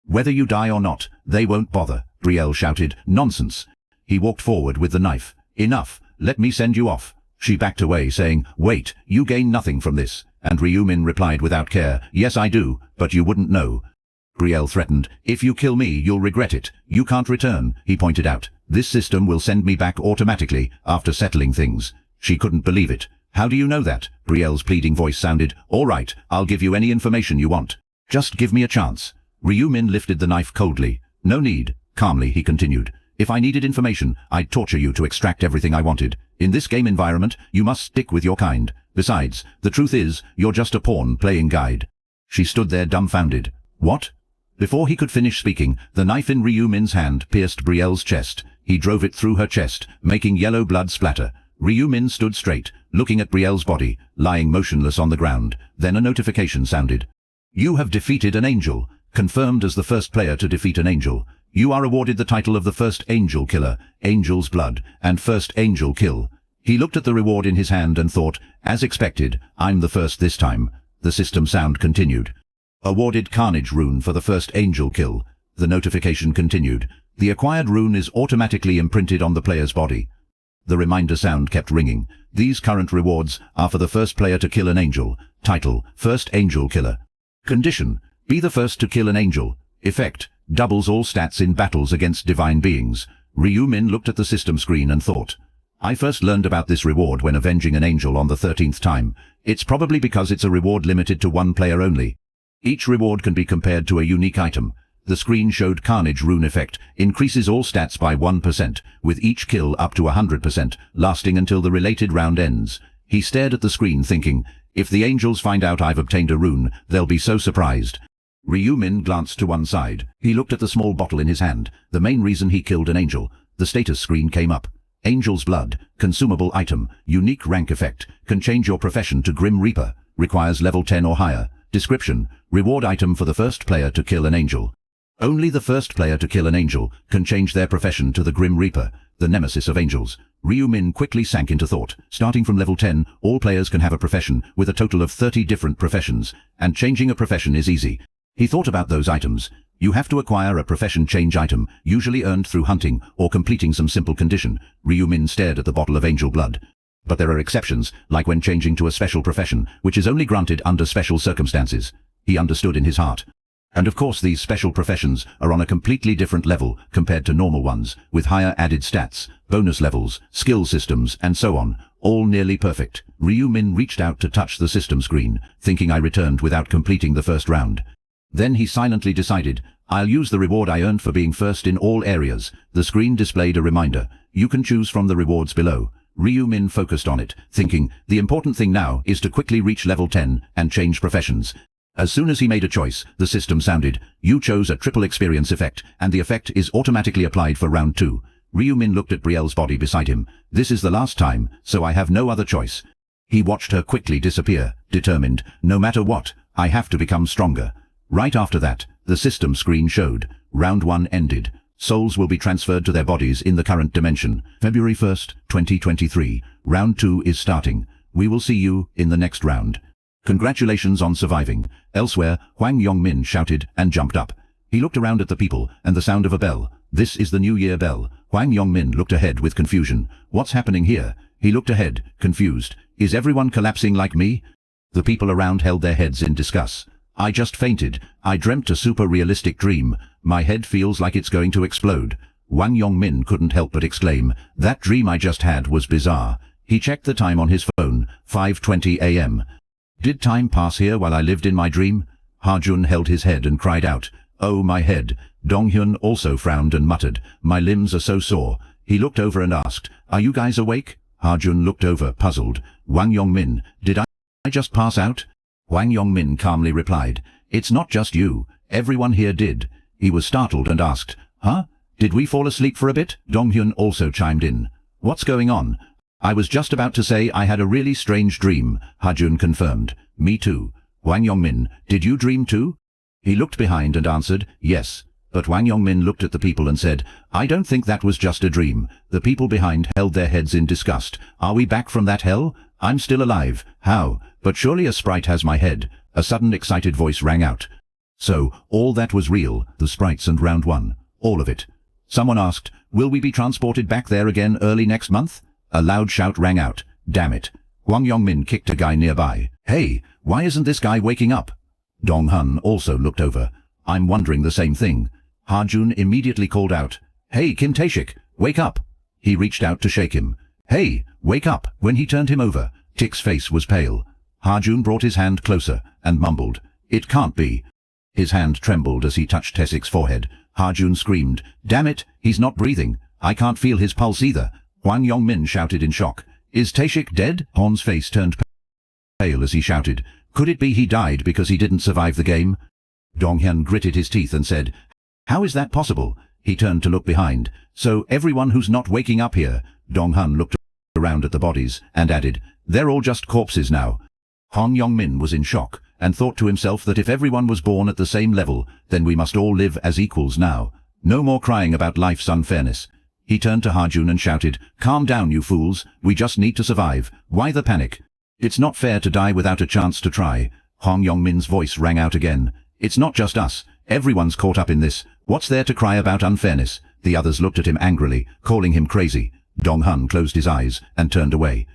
Whether you die or not, they won't bother." Brielle shouted, "Nonsense." He walked forward with the knife. "Enough. Let me send you off." She backed away, saying, "Wait, you gain nothing from this." And Ryu Min replied without care, "Yes, I do, but you wouldn't know." Brielle threatened, "If you kill me, you'll regret it. You can't return," he pointed out. "This system will send me back automatically after settling things." She couldn't believe it. "How do you know that?" Brielle's pleading voice sounded. "All right, I'll give you any information you want. Just give me a chance." Ryu Min lifted the knife coldly. "No need." Calmly, he continued. "If I needed information, I'd torture you to extract everything I wanted. In this game environment, you must stick with your kind. Besides, the truth is, you're just a pawn playing guide." She stood there dumbfounded. "What?" Before he could finish speaking, the knife in Ryu Min's hand pierced Brielle's chest. He drove it through her chest, making yellow blood splatter. Ryu Min stood straight, looking at Brielle's body, lying motionless on the ground. Then a notification sounded. "You have defeated an angel. Confirmed as the first player to defeat an angel. You are awarded the title of the first angel killer, Angel's Blood, and first angel kill." He looked at the reward in his hand and thought, "As expected, I'm the first this time." The system sound continued. "Awarded Carnage rune for the first angel kill." The notification continued. "The acquired rune is automatically imprinted on the player's body." The reminder sound kept ringing. "These current rewards are for the first player to kill an angel. Title, First Angel Killer. Condition, be the first to kill an angel. Effect, doubles all stats in battles against divine beings." Ryu Min looked at the system screen and thought, "I first learned about this reward when avenging an angel on the 13th time. It's probably because it's a reward limited to one player only. Each reward can be compared to a unique item. The screen showed Carnage rune effect, increases all stats by 1%, with each kill up to 100%, lasting until the related round ends." He stared at the screen thinking, "If the angels find out I've obtained a rune, they'll be so surprised." Ryu Min glanced to one side. He looked at the small bottle in his hand, the main reason he killed an angel. The status screen came up. Angel's Blood, consumable item, unique rank effect, can change your profession to Grim Reaper, requires level 10 or higher. Description, reward item for the first player to kill an angel. Only the first player to kill an angel can change their profession to the Grim Reaper, the nemesis of angels. Ryu Min quickly sank into thought. Starting from level 10, all players can have a profession with a total of 30 different professions, and changing a profession is easy. He thought about those items. You have to acquire a profession change item, usually earned through hunting or completing some simple condition. Ryu Min stared at the bottle of angel blood. But there are exceptions, like when changing to a special profession, which is only granted under special circumstances. He understood in his heart. And of course these special professions are on a completely different level compared to normal ones, with higher added stats, bonus levels, skill systems, and so on. all nearly perfect. Ryu Min reached out to touch the system screen, thinking I returned without completing the first round. Then he silently decided, I'll use the reward I earned for being first in all areas. The screen displayed a reminder. You can choose from the rewards below. Ryu Min focused on it, thinking, the important thing now is to quickly reach level 10 and change professions. As soon as he made a choice, the system sounded, you chose a triple experience effect, and the effect is automatically applied for round 2. Ryu Min looked at Brielle's body beside him. This is the last time, so I have no other choice. He watched her quickly disappear, determined, no matter what, I have to become stronger. Right after that, the system screen showed. Round 1 ended. Souls will be transferred to their bodies in the current dimension. February 1st, 2023. Round 2 is starting. We will see you in the next round. Congratulations on surviving. Elsewhere, Hwang Yong-min shouted and jumped up. He looked around at the people and the sound of a bell. This is the New Year bell. Hwang Yong-min looked ahead with confusion. What's happening here? He looked ahead, confused. Is everyone collapsing like me? The people around held their heads in disgust. I just fainted. I dreamt a super realistic dream. My head feels like it's going to explode. Hwang Yong-min couldn't help but exclaim, that dream I just had was bizarre. He checked the time on his phone, 5:20 a.m. Did time pass here while I lived in my dream? Ha-jun held his head and cried out, oh my head. Dong-hyun also frowned and muttered, my limbs are so sore. He looked over and asked, are you guys awake? Ha-jun looked over, puzzled. Hwang Yong-min, did I just pass out? Hwang Yong-min calmly replied, it's not just you, everyone here did. He was startled and asked, huh? Did we fall asleep for a bit? Dong-hyun also chimed in. What's going on? I was just about to say I had a really strange dream, Ha-jun confirmed. Me too. Hwang Yong-min, did you dream too? He looked behind and answered, yes. But Hwang Yong-min looked at the people and said, I don't think that was just a dream. The people behind held their heads in disgust. Are we back from that hell? I'm still alive. How? But surely a sprite has my head. A sudden excited voice rang out. So, all that was real, the sprites and round 1. All of it. Someone asked, will we be transported back there again early next month? A loud shout rang out. Damn it. Hwang Yong-min kicked a guy nearby. Hey, why isn't this guy waking up? Dong-hun also looked over. I'm wondering the same thing. Ha-jun immediately called out, hey Kim Tae-shik, wake up. He reached out to shake him. Hey, wake up. When he turned him over, Tik's face was pale. Ha-jun brought his hand closer and mumbled, it can't be. His hand trembled as he touched Tae-shik's forehead. Ha-jun screamed, damn it, he's not breathing. I can't feel his pulse either. Hwang Yong-min shouted in shock. Is Tae-shik dead? Hon's face turned pale as he shouted. Could it be he died because he didn't survive the game? Dong-hyun gritted his teeth and said, how is that possible? He turned to look behind. So everyone who's not waking up here. Dong-hun looked around at the bodies and added, they're all just corpses now. Hwang Yong-min was in shock and thought to himself that if everyone was born at the same level, then we must all live as equals now. No more crying about life's unfairness. He turned to Ha-jun and shouted, calm down you fools, we just need to survive. Why the panic? It's not fair to die without a chance to try. Hwang Yong-min's voice rang out again. It's not just us, everyone's caught up in this. What's there to cry about unfairness? The others looked at him angrily, calling him crazy. Dong-hun closed his eyes and turned away.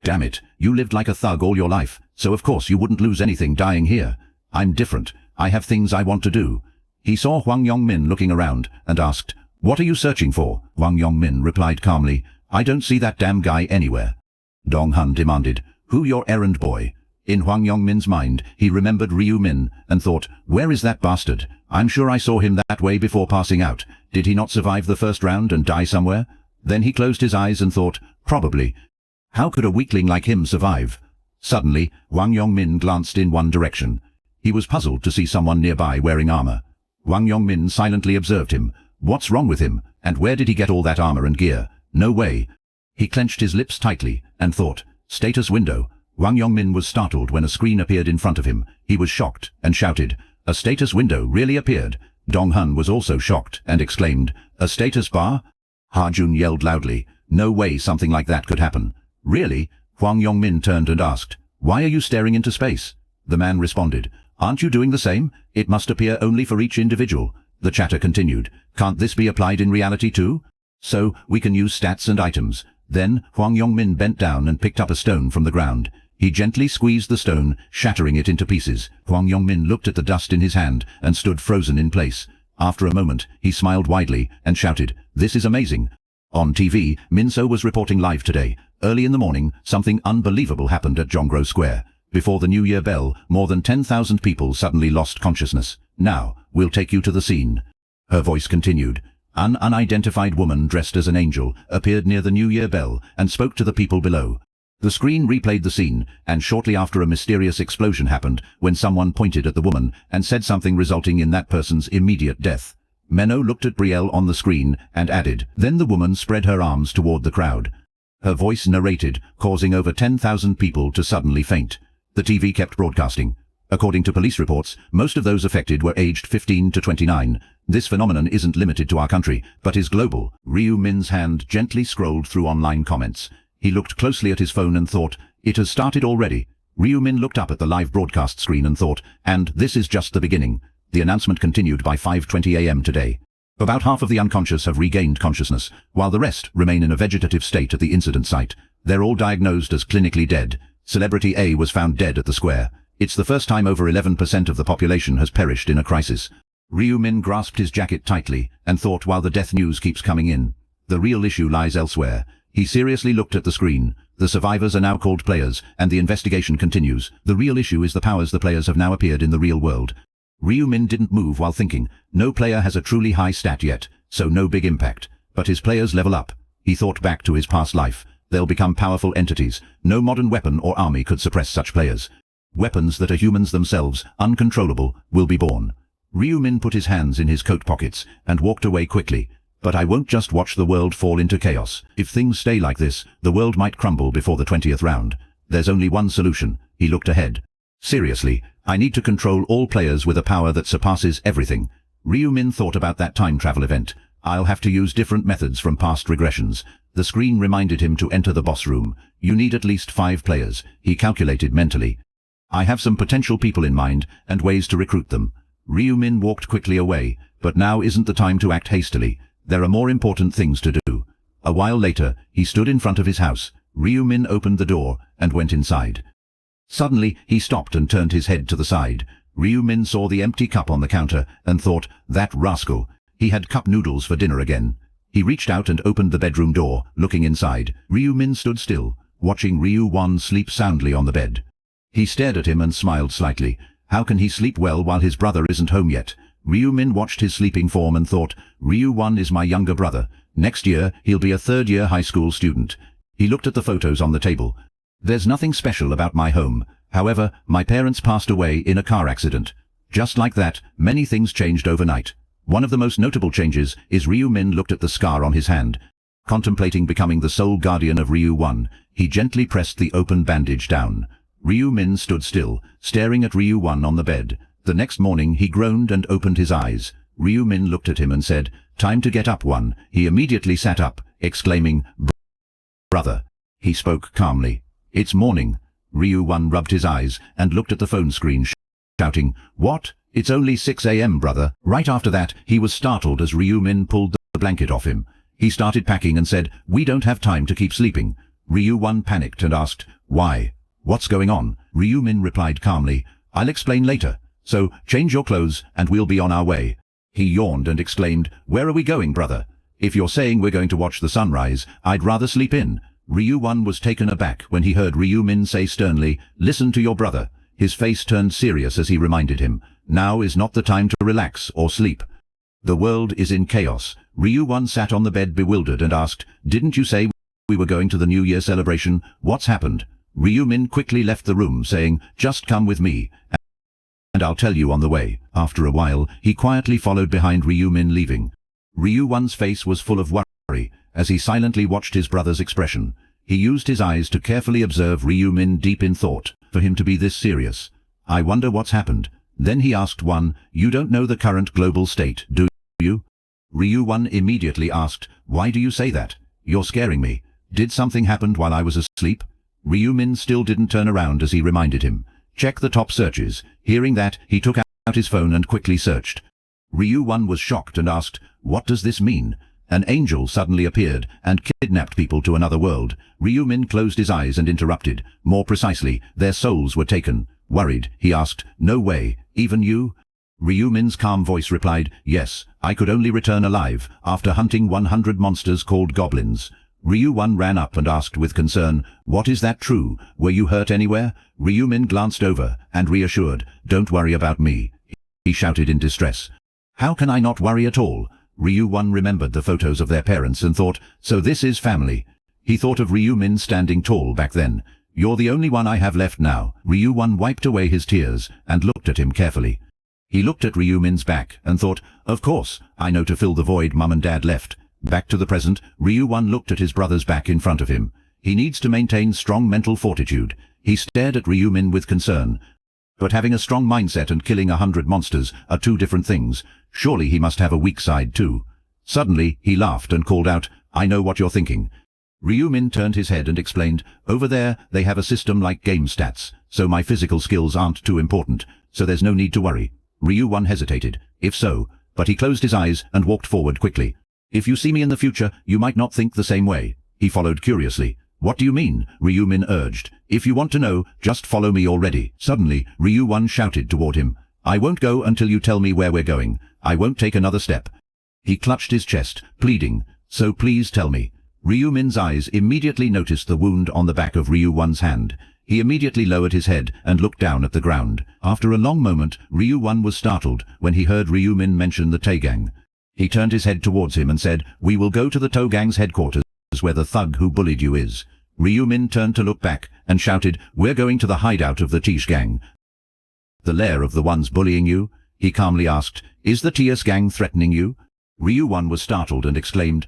Damn it, you lived like a thug all your life, so of course you wouldn't lose anything dying here. I'm different, I have things I want to do. He saw Hwang Yong-min looking around and asked, what are you searching for? Hwang Yong-min replied calmly, I don't see that damn guy anywhere. Dong-hun demanded, who your errand boy? In Hwang Yong-min's mind, he remembered Ryu Min and thought, where is that bastard? I'm sure I saw him that way before passing out. Did he not survive the first round and die somewhere? Then he closed his eyes and thought, probably. How could a weakling like him survive? Suddenly, Hwang Yong-min glanced in one direction. He was puzzled to see someone nearby wearing armor. Hwang Yong-min silently observed him. What's wrong with him, and where did he get all that armor and gear? No way. He clenched his lips tightly and thought, status window. Hwang Yong-min was startled when a screen appeared in front of him. He was shocked and shouted, a status window really appeared. Dong-hun was also shocked and exclaimed, a status bar? Ha-jun yelled loudly, no way something like that could happen. Really? Hwang Yong-min turned and asked, why are you staring into space? The man responded, aren't you doing the same? It must appear only for each individual. The chatter continued, can't this be applied in reality too? So, we can use stats and items. Then, Hwang Yong-min bent down and picked up a stone from the ground. He gently squeezed the stone, shattering it into pieces. Hwang Yong-min looked at the dust in his hand and stood frozen in place. After a moment, he smiled widely and shouted, this is amazing. On TV, Minso was reporting live today. Early in the morning, something unbelievable happened at Jongro Square. Before the New Year bell, more than 10,000 people suddenly lost consciousness. Now, we'll take you to the scene. Her voice continued. An unidentified woman dressed as an angel appeared near the New Year bell and spoke to the people below. The screen replayed the scene, and shortly after a mysterious explosion happened when someone pointed at the woman and said something resulting in that person's immediate death. Menno looked at Brielle on the screen and added, then the woman spread her arms toward the crowd. Her voice narrated, causing over 10,000 people to suddenly faint. The TV kept broadcasting. According to police reports, most of those affected were aged 15 to 29. This phenomenon isn't limited to our country, but is global. Ryu Min's hand gently scrolled through online comments. He looked closely at his phone and thought, it has started already. Ryu Min looked up at the live broadcast screen and thought, and this is just the beginning. The announcement continued by 5:20 a.m. today. About half of the unconscious have regained consciousness, while the rest remain in a vegetative state at the incident site. They're all diagnosed as clinically dead. Celebrity A was found dead at the square. It's the first time over 11% of the population has perished in a crisis. Ryu Min grasped his jacket tightly and thought while the death news keeps coming in. The real issue lies elsewhere. He seriously looked at the screen. The survivors are now called players, and the investigation continues. The real issue is the powers the players have now appeared in the real world. Ryu Min didn't move while thinking. No player has a truly high stat yet, so no big impact. But his players level up. He thought back to his past life. They'll become powerful entities. No modern weapon or army could suppress such players. Weapons that are humans themselves, uncontrollable, will be born. Ryu Min put his hands in his coat pockets and walked away quickly. But I won't just watch the world fall into chaos. If things stay like this, the world might crumble before the 20th round. There's only one solution. He looked ahead. Seriously, I need to control all players with a power that surpasses everything. Ryu Min thought about that time travel event. I'll have to use different methods from past regressions. The screen reminded him to enter the boss room. You need at least 5 players, he calculated mentally. I have some potential people in mind and ways to recruit them. Ryu Min walked quickly away, but now isn't the time to act hastily. There are more important things to do. A while later, he stood in front of his house. Ryu Min opened the door and went inside. Suddenly, he stopped and turned his head to the side. Ryu Min saw the empty cup on the counter and thought, that rascal. He had cup noodles for dinner again. He reached out and opened the bedroom door, looking inside. Ryu Min stood still, watching Ryu Won sleep soundly on the bed. He stared at him and smiled slightly. How can he sleep well while his brother isn't home yet? Ryu Min watched his sleeping form and thought, Ryu Won is my younger brother. Next year, he'll be a third-year high school student. He looked at the photos on the table. There's nothing special about my home. However, my parents passed away in a car accident. Just like that, many things changed overnight. One of the most notable changes is Ryu Min looked at the scar on his hand. Contemplating becoming the sole guardian of Ryu Won, he gently pressed the open bandage down. Ryu Min stood still, staring at Ryu Won on the bed. The next morning he groaned and opened his eyes. Ryu Min looked at him and said, time to get up, Won. He immediately sat up, exclaiming, brother. He spoke calmly. It's morning. Ryu Won rubbed his eyes and looked at the phone screen, shouting, what? It's only 6 a.m., brother. Right after that, he was startled as Ryu Min pulled the blanket off him. He started packing and said, we don't have time to keep sleeping. Ryu Won panicked and asked, why? What's going on? Ryu Min replied calmly, I'll explain later. So, change your clothes and we'll be on our way. He yawned and exclaimed, where are we going, brother? If you're saying we're going to watch the sunrise, I'd rather sleep in. Ryu Won was taken aback when he heard Ryu Min say sternly, listen to your brother. His face turned serious as he reminded him, now is not the time to relax or sleep. The world is in chaos. Ryu Won sat on the bed bewildered and asked, didn't you say we were going to the New Year celebration? What's happened? Ryu Min quickly left the room saying, just come with me, and I'll tell you on the way. After a while, he quietly followed behind Ryu Min leaving. Ryu Won's face was full of worry as he silently watched his brother's expression. He used his eyes to carefully observe Ryu Min deep in thought, for him to be this serious. I wonder what's happened. Then he asked Won, you don't know the current global state, do you? Ryu Won immediately asked, why do you say that? You're scaring me. Did something happen while I was asleep? Ryu Min still didn't turn around as he reminded him. Check the top searches. Hearing that, he took out his phone and quickly searched. Ryu Won was shocked and asked, what does this mean? An angel suddenly appeared and kidnapped people to another world. Ryu Min closed his eyes and interrupted. More precisely, their souls were taken. Worried, he asked, no way, even you? Ryu Min's calm voice replied, yes, I could only return alive after hunting 100 monsters called goblins. Ryu Min ran up and asked with concern, "What is that true? Were you hurt anywhere?" Ryu Min glanced over and reassured, "Don't worry about me," he shouted in distress. "How can I not worry at all?" Ryu Min remembered the photos of their parents and thought, so this is family. He thought of Ryu Min standing tall back then. "You're the only one I have left now." Ryu Min wiped away his tears and looked at him carefully. He looked at Ryu Min's back and thought, of course, I know to fill the void Mum and Dad left. Back to the present, Ryu Min looked at his brother's back in front of him. He needs to maintain strong mental fortitude. He stared at Ryu Min with concern. But having a strong mindset and killing 100 monsters are two different things. Surely he must have a weak side too. Suddenly, he laughed and called out, "I know what you're thinking." Ryu Min turned his head and explained, "Over there, they have a system like game stats, so my physical skills aren't too important, so there's no need to worry." Ryu Min hesitated, if so, but he closed his eyes and walked forward quickly. "If you see me in the future, you might not think the same way." He followed curiously. "What do you mean?" Ryu Min urged. "If you want to know, just follow me already." Suddenly, Ryu Min shouted toward him, "I won't go until you tell me where we're going. I won't take another step." He clutched his chest, pleading, "So please tell me." Ryu Min's eyes immediately noticed the wound on the back of Ryu Min's hand. He immediately lowered his head and looked down at the ground. After a long moment, Ryu Min was startled when he heard Ryu Min mention the Taegang. He turned his head towards him and said, "We will go to the Taegang's headquarters where the thug who bullied you is." Ryu Min turned to look back and shouted, "We're going to the hideout of the Tish gang." "The lair of the ones bullying you?" He calmly asked, "Is the Tish gang threatening you?" Ryu Min was startled and exclaimed,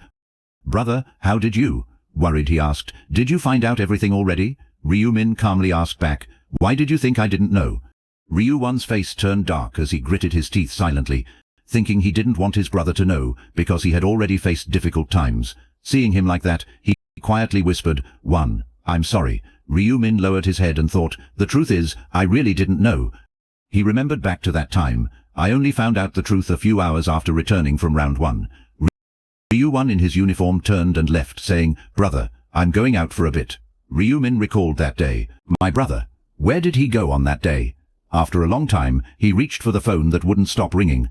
"Brother, how did you?" Worried, he asked, "Did you find out everything already?" Ryu Min calmly asked back, "Why did you think I didn't know?" Ryu Min's face turned dark as he gritted his teeth silently, thinking he didn't want his brother to know because he had already faced difficult times. Seeing him like that, he quietly whispered, I'm sorry." Ryu Min lowered his head and thought, "The truth is, I really didn't know." He remembered back to that time. "I only found out the truth a few hours after returning from round 1. Ryu Min in his uniform turned and left, saying, "Brother, I'm going out for a bit." Ryu Min recalled that day. My brother. Where did he go on that day? After a long time, he reached for the phone that wouldn't stop ringing.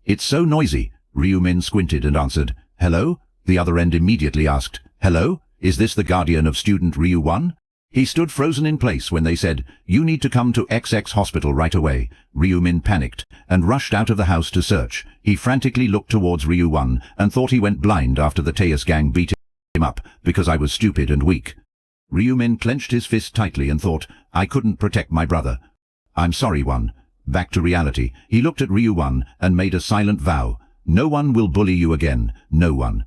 "It's so noisy." Ryu Min squinted and answered, "Hello?" The other end immediately asked, "Hello? Is this the guardian of student Ryu Min?" He stood frozen in place when they said, "You need to come to XX hospital right away." Ryu Min panicked and rushed out of the house to search. He frantically looked towards Ryu Min and thought he went blind after the Taeus gang beat him up because I was stupid and weak. Ryu Min clenched his fist tightly and thought, "I couldn't protect my brother. I'm sorry, One." Back to reality, he looked at Ryu Min and made a silent vow. "No one will bully you again. No one."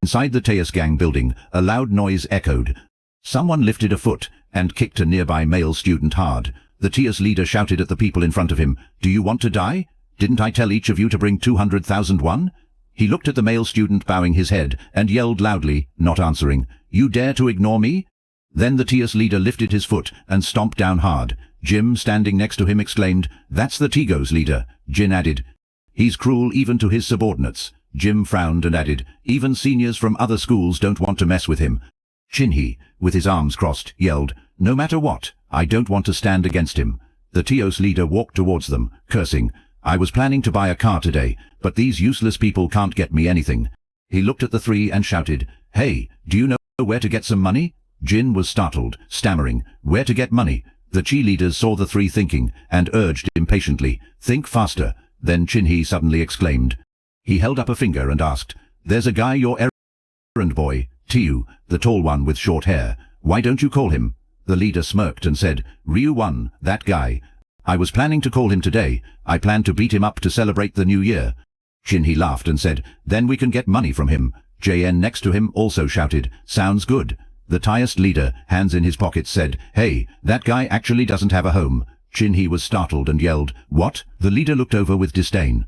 Inside the Taeus gang building, a loud noise echoed. Someone lifted a foot and kicked a nearby male student hard. The Taeus leader shouted at the people in front of him, "Do you want to die? Didn't I tell each of you to bring 200,000 won?" He looked at the male student bowing his head and yelled loudly, not answering, "You dare to ignore me?" Then the Taeus leader lifted his foot and stomped down hard. Jim, standing next to him, exclaimed, "That's the Tigo's leader." Jin added, "He's cruel even to his subordinates." Jim frowned and added, "Even seniors from other schools don't want to mess with him." Shinhee, with his arms crossed, yelled, "No matter what, I don't want to stand against him." The Tios leader walked towards them, cursing, "I was planning to buy a car today, but these useless people can't get me anything." He looked at the three and shouted, "Hey, do you know where to get some money?" Jin was startled, stammering, "Where to get money?" The cheerleaders saw the three thinking and urged impatiently, "Think faster." Then Shinhee suddenly exclaimed. He held up a finger and asked, "There's a guy your errand boy, Tiu, the tall one with short hair. Why don't you call him?" The leader smirked and said, "Ryu Min, that guy. I was planning to call him today. I planned to beat him up to celebrate the new year." Shinhee laughed and said, "Then we can get money from him." JN next to him also shouted, "Sounds good." The Taoist leader, hands in his pockets, said, "Hey, that guy actually doesn't have a home." Shinhee was startled and yelled, "What?" The leader looked over with disdain.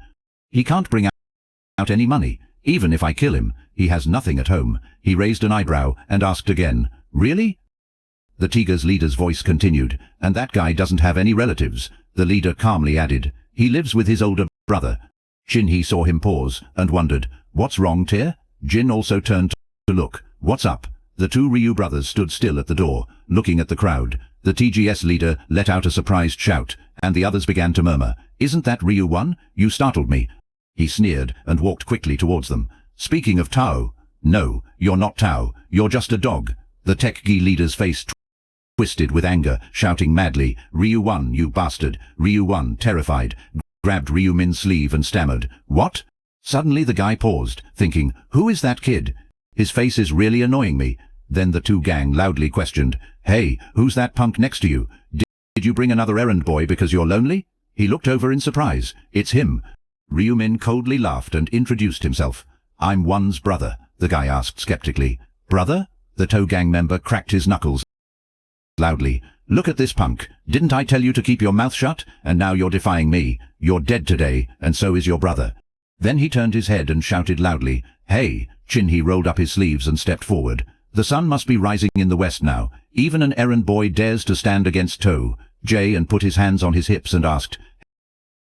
"He can't bring out any money. Even if I kill him, he has nothing at home." He raised an eyebrow and asked again, "Really?" The Tiger's leader's voice continued, "And that guy doesn't have any relatives." The leader calmly added, "He lives with his older brother." Shinhee saw him pause and wondered, "What's wrong, Tear?" Jin also turned to look. "What's up?" The two Ryu brothers stood still at the door, looking at the crowd. The TGS leader let out a surprised shout, and the others began to murmur, "Isn't that Ryu Min? You startled me." He sneered and walked quickly towards them. "Speaking of Tao," No, you're not Tao, you're just a dog. The Tech Gi leader's face twisted with anger, shouting madly, Ryu 1, you bastard. Ryu 1, terrified, grabbed Ryu Min's sleeve and stammered, what? Suddenly the guy paused, thinking, who is that kid? His face is really annoying me. Then the two gang loudly questioned, hey, who's that punk next to you? Did you bring another errand boy because you're lonely? He looked over in surprise. It's him. Ryu Min coldly laughed and introduced himself. I'm One's brother, the guy asked skeptically. Brother? The Toe gang member cracked his knuckles loudly. Look at this punk. Didn't I tell you to keep your mouth shut? And now you're defying me. You're dead today, and so is your brother. Then he turned his head and shouted loudly, hey, Chin-He rolled up his sleeves and stepped forward. The sun must be rising in the west now. Even an errand boy dares to stand against Toe. Jay and put his hands on his hips and asked,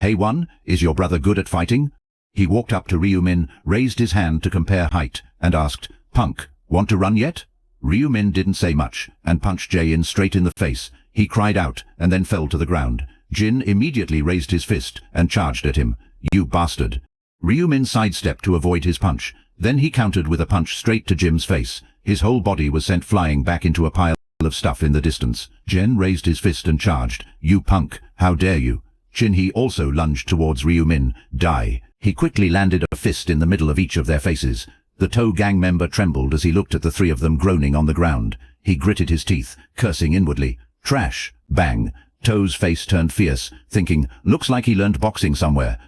hey One, is your brother good at fighting? He walked up to Ryu Min, raised his hand to compare height, and asked, punk, want to run yet? Ryu Min didn't say much, and punched Jay straight in the face. He cried out, and then fell to the ground. Jin immediately raised his fist, and charged at him. You bastard. Ryu Min sidestepped to avoid his punch. Then he countered with a punch straight to Jim's face. His whole body was sent flying back into a pile of stuff in the distance. Jin raised his fist and charged. You punk, how dare you? Chin-He also lunged towards Ryu Min. Die. He quickly landed a fist in the middle of each of their faces. The Toe gang member trembled as he looked at the three of them groaning on the ground. He gritted his teeth, cursing inwardly. Trash. Bang. Toe's face turned fierce, thinking, looks like he learned boxing somewhere.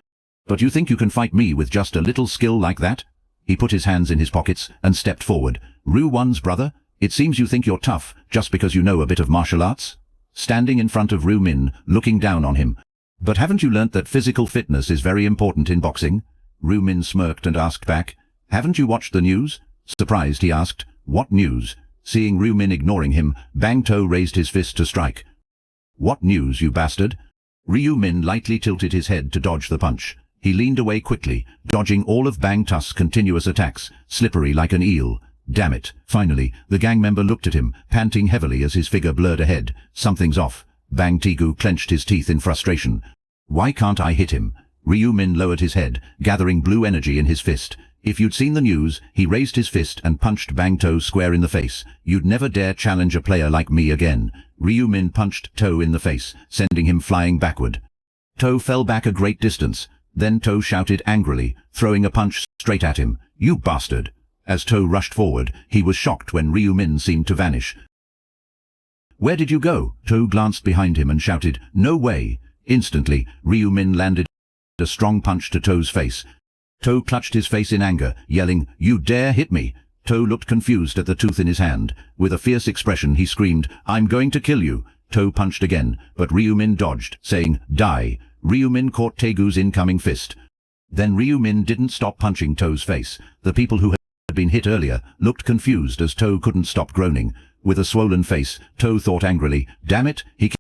But you think you can fight me with just a little skill like that? He put his hands in his pockets and stepped forward. Ryu One's brother? It seems you think you're tough just because you know a bit of martial arts? Standing in front of Ryu Min, looking down on him. But haven't you learnt that physical fitness is very important in boxing? Ryu Min smirked and asked back. Haven't you watched the news? Surprised, he asked. What news? Seeing Ryu Min ignoring him, Bang Toe raised his fist to strike. What news, you bastard? Ryu Min lightly tilted his head to dodge the punch. He leaned away quickly, dodging all of Bang Tusk's continuous attacks, slippery like an eel. Damn it. Finally, the gang member looked at him, panting heavily as his figure blurred ahead. Something's off. Bang Tigu clenched his teeth in frustration. Why can't I hit him? Ryu Min lowered his head, gathering blue energy in his fist. If you'd seen the news, he raised his fist and punched Bang Toe square in the face. You'd never dare challenge a player like me again. Ryu Min punched Toe in the face, sending him flying backward. Toe fell back a great distance. Then Toe shouted angrily, throwing a punch straight at him. You bastard! As Toe rushed forward, he was shocked when Ryu Min seemed to vanish. Where did you go? Toe glanced behind him and shouted, no way. Instantly, Ryu Min landed a strong punch to Toe's face. Toe clutched his face in anger, yelling, you dare hit me? Toe looked confused at the tooth in his hand. With a fierce expression he screamed, I'm going to kill you. Toe punched again, but Ryu Min dodged, saying, die. Ryu Min caught Tegu's incoming fist. Then Ryu Min didn't stop punching Toe's face. The people who had been hit earlier looked confused as Toe couldn't stop groaning. With a swollen face, Toe thought angrily, damn it, he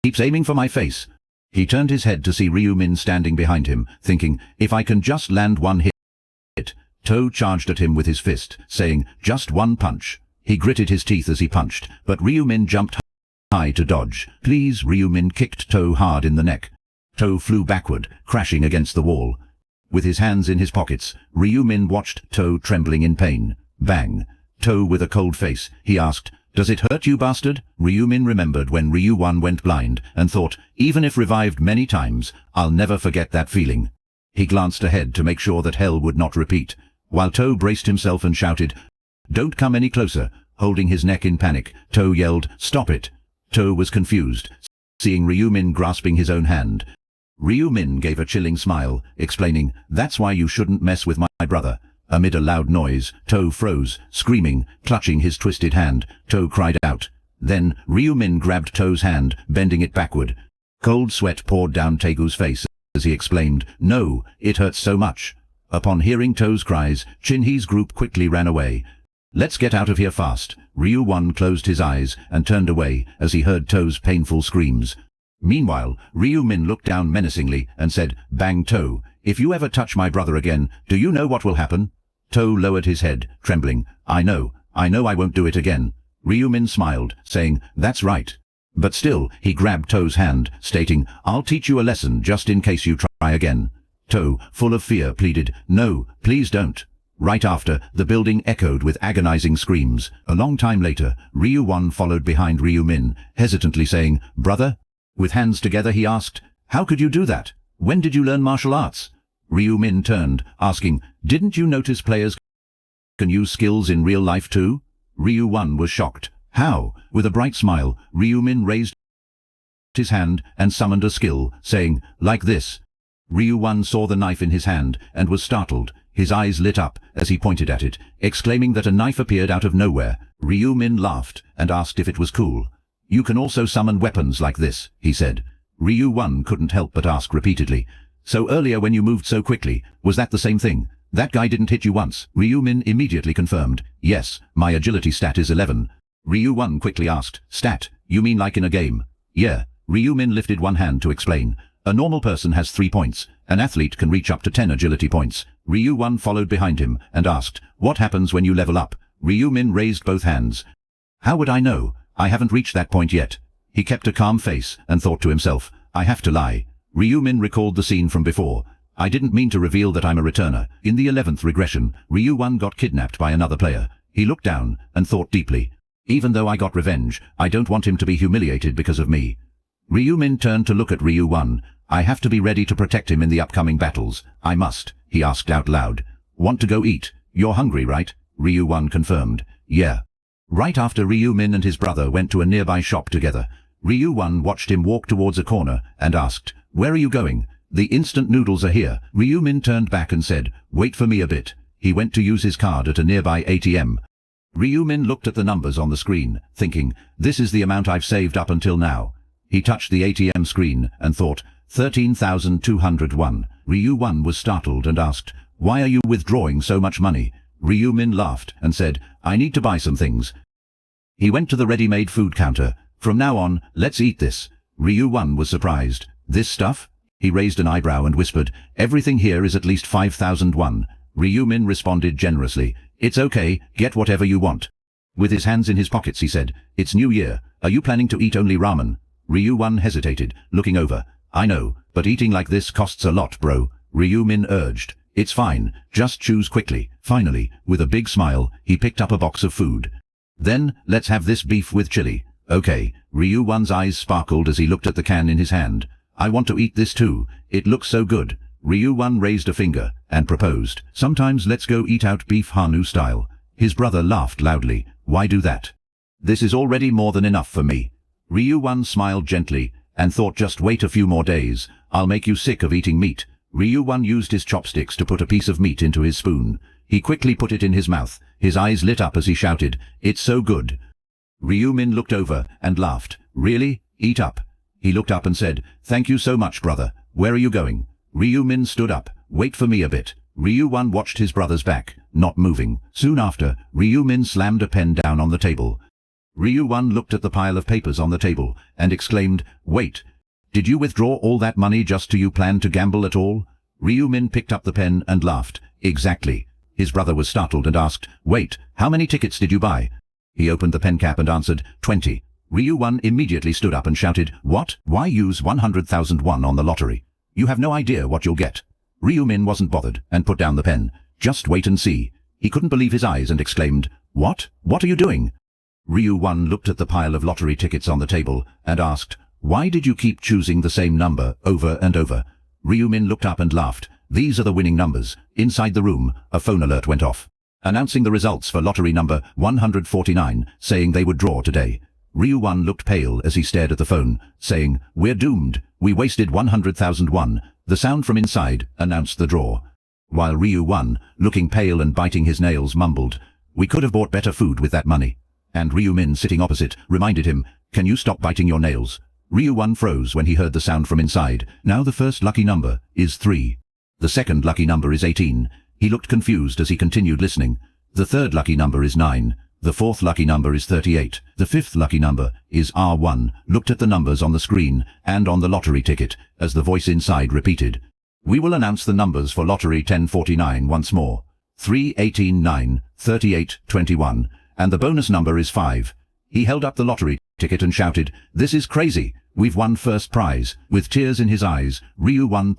keeps aiming for my face. He turned his head to see Ryu Min standing behind him, thinking, if I can just land one hit. Toe charged at him with his fist, saying, just one punch. He gritted his teeth as he punched, but Ryu Min jumped high to dodge. Please, Ryu Min kicked Toe hard in the neck. Toe flew backward, crashing against the wall. With his hands in his pockets, Ryu Min watched Toe trembling in pain. Bang. Toe with a cold face, he asked, does it hurt you, bastard? Ryu Min remembered when Ryu 1 went blind, and thought, even if revived many times, I'll never forget that feeling. He glanced ahead to make sure that hell would not repeat, while Toe braced himself and shouted, don't come any closer. Holding his neck in panic, Toe yelled, stop it. Toe was confused, seeing Ryu Min grasping his own hand. Ryu Min gave a chilling smile, explaining, that's why you shouldn't mess with my brother. Amid a loud noise, Toe froze, screaming, clutching his twisted hand. Toe cried out. Then, Ryu Min grabbed Toe's hand, bending it backward. Cold sweat poured down Tegu's face as he exclaimed, no, it hurts so much. Upon hearing Toe's cries, Chin-He's group quickly ran away. Let's get out of here fast. Ryu 1 closed his eyes and turned away as he heard Toe's painful screams. Meanwhile, Ryu Min looked down menacingly and said, Bang Toe, if you ever touch my brother again, do you know what will happen? Toe lowered his head, trembling. I know I won't do it again. Ryu Min smiled, saying, that's right. But still, he grabbed Toe's hand, stating, I'll teach you a lesson just in case you try again. Toe, full of fear, pleaded, no, please don't. Right after, the building echoed with agonizing screams. A long time later, Ryu Min followed behind Ryu Min, hesitantly saying, "Brother?" With hands together he asked, "How could you do that? When did you learn martial arts?" Ryu Min turned, asking, "Didn't you notice players can use skills in real life too?" Ryu Min was shocked. "How?" With a bright smile, Ryu Min raised his hand and summoned a skill, saying, "Like this." Ryu Min saw the knife in his hand and was startled. His eyes lit up as he pointed at it, exclaiming that a knife appeared out of nowhere. Ryu Min laughed and asked if it was cool. "You can also summon weapons like this," he said. Ryu Min couldn't help but ask repeatedly, "So earlier when you moved so quickly, was that the same thing? That guy didn't hit you once?" Ryu Min immediately confirmed, "Yes, my agility stat is 11. Ryu Min quickly asked, "Stat? You mean like in a game?" "Yeah." Ryu Min lifted one hand to explain. "A normal person has 3 points. An athlete can reach up to 10 agility points." Ryu Min followed behind him and asked, "What happens when you level up?" Ryu Min raised both hands. "How would I know? I haven't reached that point yet." He kept a calm face and thought to himself, "I have to lie." Ryu Min recalled the scene from before. "I didn't mean to reveal that I'm a returner." In the 11th regression, Ryu Min got kidnapped by another player. He looked down and thought deeply. "Even though I got revenge, I don't want him to be humiliated because of me." Ryu Min turned to look at Ryu Min. "I have to be ready to protect him in the upcoming battles. I must," he asked out loud. "Want to go eat? You're hungry, right?" Ryu Min confirmed. "Yeah." Right after Ryu Min and his brother went to a nearby shop together, Ryu Min watched him walk towards a corner and asked, "Where are you going?" "The instant noodles are here." Ryu Min turned back and said, "Wait for me a bit." He went to use his card at a nearby ATM. Ryu Min looked at the numbers on the screen, thinking, "This is the amount I've saved up until now." He touched the ATM screen and thought, 13,201. Ryu Min was startled and asked, "Why are you withdrawing so much money?" Ryu Min laughed and said, "I need to buy some things." He went to the ready-made food counter. "From now on, let's eat this." Ryu Min was surprised. "This stuff?" He raised an eyebrow and whispered, "Everything here is at least 5,001. Ryu Min responded generously, "It's okay, get whatever you want." With his hands in his pockets he said, "It's New Year. Are you planning to eat only ramen?" Ryu Min hesitated, looking over. "I know, but eating like this costs a lot, bro." Ryu Min urged. "It's fine, just choose quickly." Finally, with a big smile, he picked up a box of food. "Then, let's have this beef with chili." "Okay." Ryu Min's eyes sparkled as he looked at the can in his hand. "I want to eat this too. It looks so good." Ryu Min raised a finger and proposed, "Sometimes let's go eat out beef Hanu style." His brother laughed loudly. "Why do that? This is already more than enough for me." Ryu Min smiled gently and thought, "Just wait a few more days. I'll make you sick of eating meat." Ryu Min used his chopsticks to put a piece of meat into his spoon. He quickly put it in his mouth. His eyes lit up as he shouted, "It's so good." Ryu Min looked over and laughed. "Really? Eat up." He looked up and said, "Thank you so much, brother. Where are you going?" Ryu Min stood up. "Wait for me a bit." Ryu Min watched his brother's back, not moving. Soon after, Ryu Min slammed a pen down on the table. Ryu Min looked at the pile of papers on the table and exclaimed, "Wait, did you withdraw all that money just to you plan to gamble at all?" Ryu Min picked up the pen and laughed. "Exactly." His brother was startled and asked, "Wait, how many tickets did you buy?" He opened the pen cap and answered, 20. Ryu Min immediately stood up and shouted, "What? Why use 100,000 won on the lottery? You have no idea what you'll get." Ryu Min wasn't bothered and put down the pen. "Just wait and see." He couldn't believe his eyes and exclaimed, "What? What are you doing?" Ryu Min looked at the pile of lottery tickets on the table and asked, "Why did you keep choosing the same number over and over?" Ryu Min looked up and laughed. "These are the winning numbers." Inside the room, a phone alert went off, announcing the results for lottery number 149, saying they would draw today. Ryu Min looked pale as he stared at the phone, saying, "We're doomed. We wasted 100,000 won." The sound from inside announced the draw. While Ryu Min, looking pale and biting his nails, mumbled, "We could have bought better food with that money." And Ryu Min, sitting opposite, reminded him, "Can you stop biting your nails?" Ryu Min froze when he heard the sound from inside. Now the first lucky number is 3. The second lucky number is 18. He looked confused as he continued listening. The third lucky number is 9. The fourth lucky number is 38. The fifth lucky number is R1. Looked at the numbers on the screen and on the lottery ticket as the voice inside repeated, "We will announce the numbers for lottery 1049 once more. 3, 18, 9, 38, 21. And the bonus number is 5. He held up the lottery ticket and shouted, "This is crazy. We've won first prize." With tears in his eyes, Ryu Min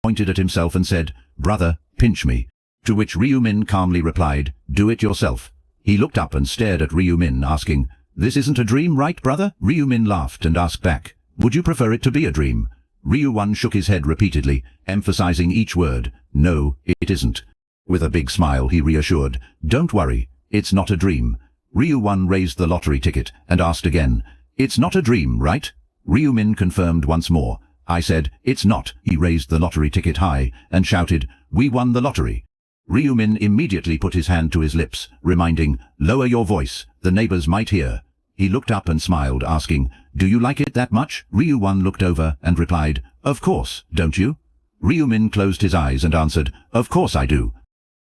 pointed at himself and said, "Brother, pinch me." To which Ryu Min calmly replied, "Do it yourself." He looked up and stared at Ryu Min, asking, "This isn't a dream, right, brother?" Ryu Min laughed and asked back, "Would you prefer it to be a dream?" Ryu Won shook his head repeatedly, emphasizing each word. "No, it isn't." With a big smile, he reassured, "Don't worry, it's not a dream." Ryu Won raised the lottery ticket and asked again, "It's not a dream, right?" Ryu Min confirmed once more. "I said, it's not." He raised the lottery ticket high and shouted, "We won the lottery." Ryu Min immediately put his hand to his lips, reminding, "Lower your voice, the neighbors might hear." He looked up and smiled, asking, "Do you like it that much?" Ryu Won looked over and replied, "Of course, don't you?" Ryu Min closed his eyes and answered, "Of course I do."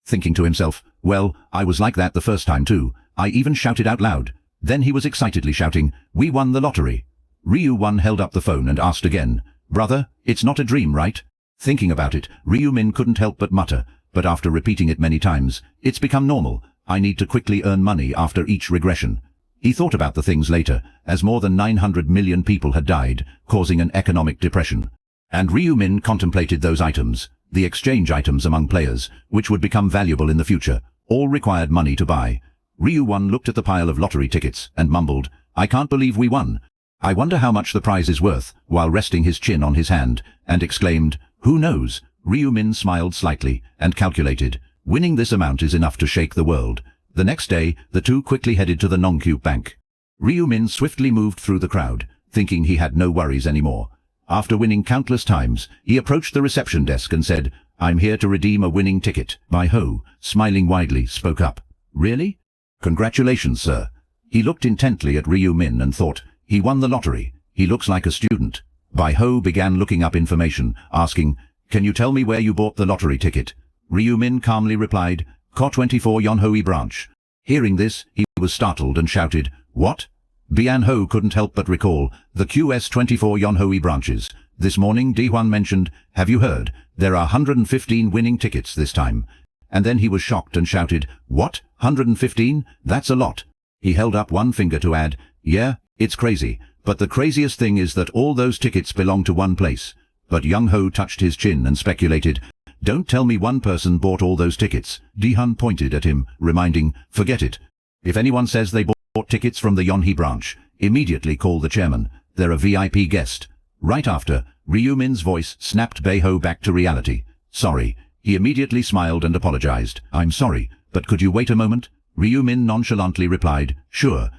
Thinking to himself, "Well, I was like that the first time too. I even shouted out loud." Then he was excitedly shouting, "We won the lottery." Ryu Won held up the phone and asked again, "Brother, it's not a dream, right?" Thinking about it, Ryu Min couldn't help but mutter, but after repeating it many times, "It's become normal. I need to quickly earn money after each regression." He thought about the things later, as more than 900 million people had died, causing an economic depression. And Ryu Min contemplated those items, the exchange items among players, which would become valuable in the future, all required money to buy. Ryu Won looked at the pile of lottery tickets and mumbled, "I can't believe we won. I wonder how much the prize is worth," while resting his chin on his hand, and exclaimed, "Who knows?" Ryu Min smiled slightly and calculated, "Winning this amount is enough to shake the world." The next day, the two quickly headed to the Nongkyup Bank. Ryu Min swiftly moved through the crowd, thinking he had no worries anymore. After winning countless times, he approached the reception desk and said, "I'm here to redeem a winning ticket." Bai Ho, smiling widely, spoke up, "Really? Congratulations, sir." He looked intently at Ryu Min and thought, "He won the lottery. He looks like a student." Bai Ho began looking up information, asking, "Can you tell me where you bought the lottery ticket?" Ryu Min calmly replied, "Ko-24 Yonhoi branch." Hearing this, he was startled and shouted, "What?" Bian Ho couldn't help but recall the QS-24 Yonhoi branches. This morning Dihwan mentioned, "Have you heard? There are 115 winning tickets this time." And then he was shocked and shouted, "What? 115? That's a lot." He held up one finger to add, "Yeah, it's crazy, but the craziest thing is that all those tickets belong to one place." But Young Ho touched his chin and speculated, "Don't tell me one person bought all those tickets." Dihun pointed at him, reminding, "Forget it. If anyone says they bought tickets from the Yonhee branch, immediately call the chairman. They're a VIP guest." Right after, Ryu Min's voice snapped Bai Ho back to reality. "Sorry." He immediately smiled and apologized. "I'm sorry, but could you wait a moment?" Ryu Min nonchalantly replied, "Sure."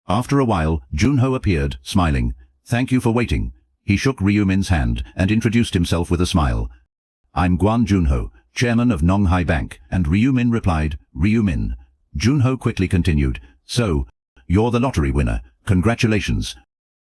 After a while, Junho appeared, smiling. "Thank you for waiting." He shook Ryu Min's hand and introduced himself with a smile. "I'm Guan Junho, chairman of Nonghai Bank," and Ryu Min replied, "Ryu Min." Junho quickly continued, "So, you're the lottery winner. Congratulations."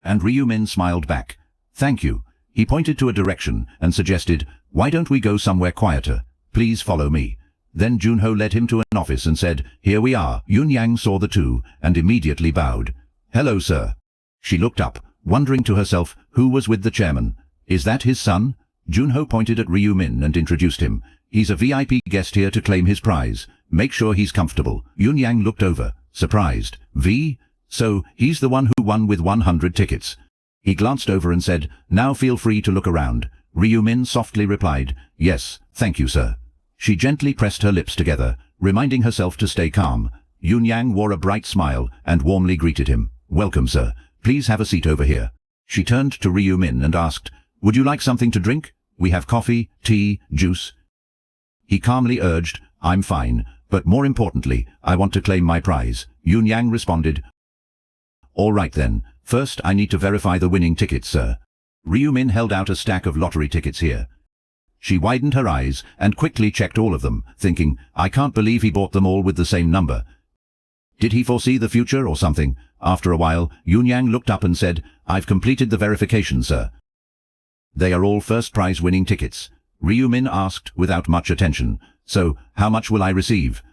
And Ryu Min smiled back. "Thank you." He pointed to a direction and suggested, "Why don't we go somewhere quieter? Please follow me." Then Junho led him to an office and said, "Here we are." Yun Yang saw the two and immediately bowed. "Hello, sir." She looked up, wondering to herself who was with the chairman. "Is that his son?" Junho pointed at Ryu Min and introduced him. "He's a VIP guest here to claim his prize. Make sure he's comfortable." Yun Yang looked over, surprised. "V? So, he's the one who won with 100 tickets." He glanced over and said, "Now feel free to look around." Ryu Min softly replied, "Yes, thank you, sir." She gently pressed her lips together, reminding herself to stay calm. Yun Yang wore a bright smile and warmly greeted him. "Welcome, sir. Please have a seat over here." She turned to Ryu Min and asked, "Would you like something to drink? We have coffee, tea, juice." He calmly urged, "I'm fine, but more importantly, I want to claim my prize." Yun Yang responded, "All right then. First, I need to verify the winning tickets, sir." Ryu Min held out a stack of lottery tickets here. She widened her eyes and quickly checked all of them, thinking, "I can't believe he bought them all with the same number. Did he foresee the future or something?" After a while, Yun Yang looked up and said, "I've completed the verification, sir. They are all first prize winning tickets." Ryu Min asked without much attention, "So, how much will I receive?"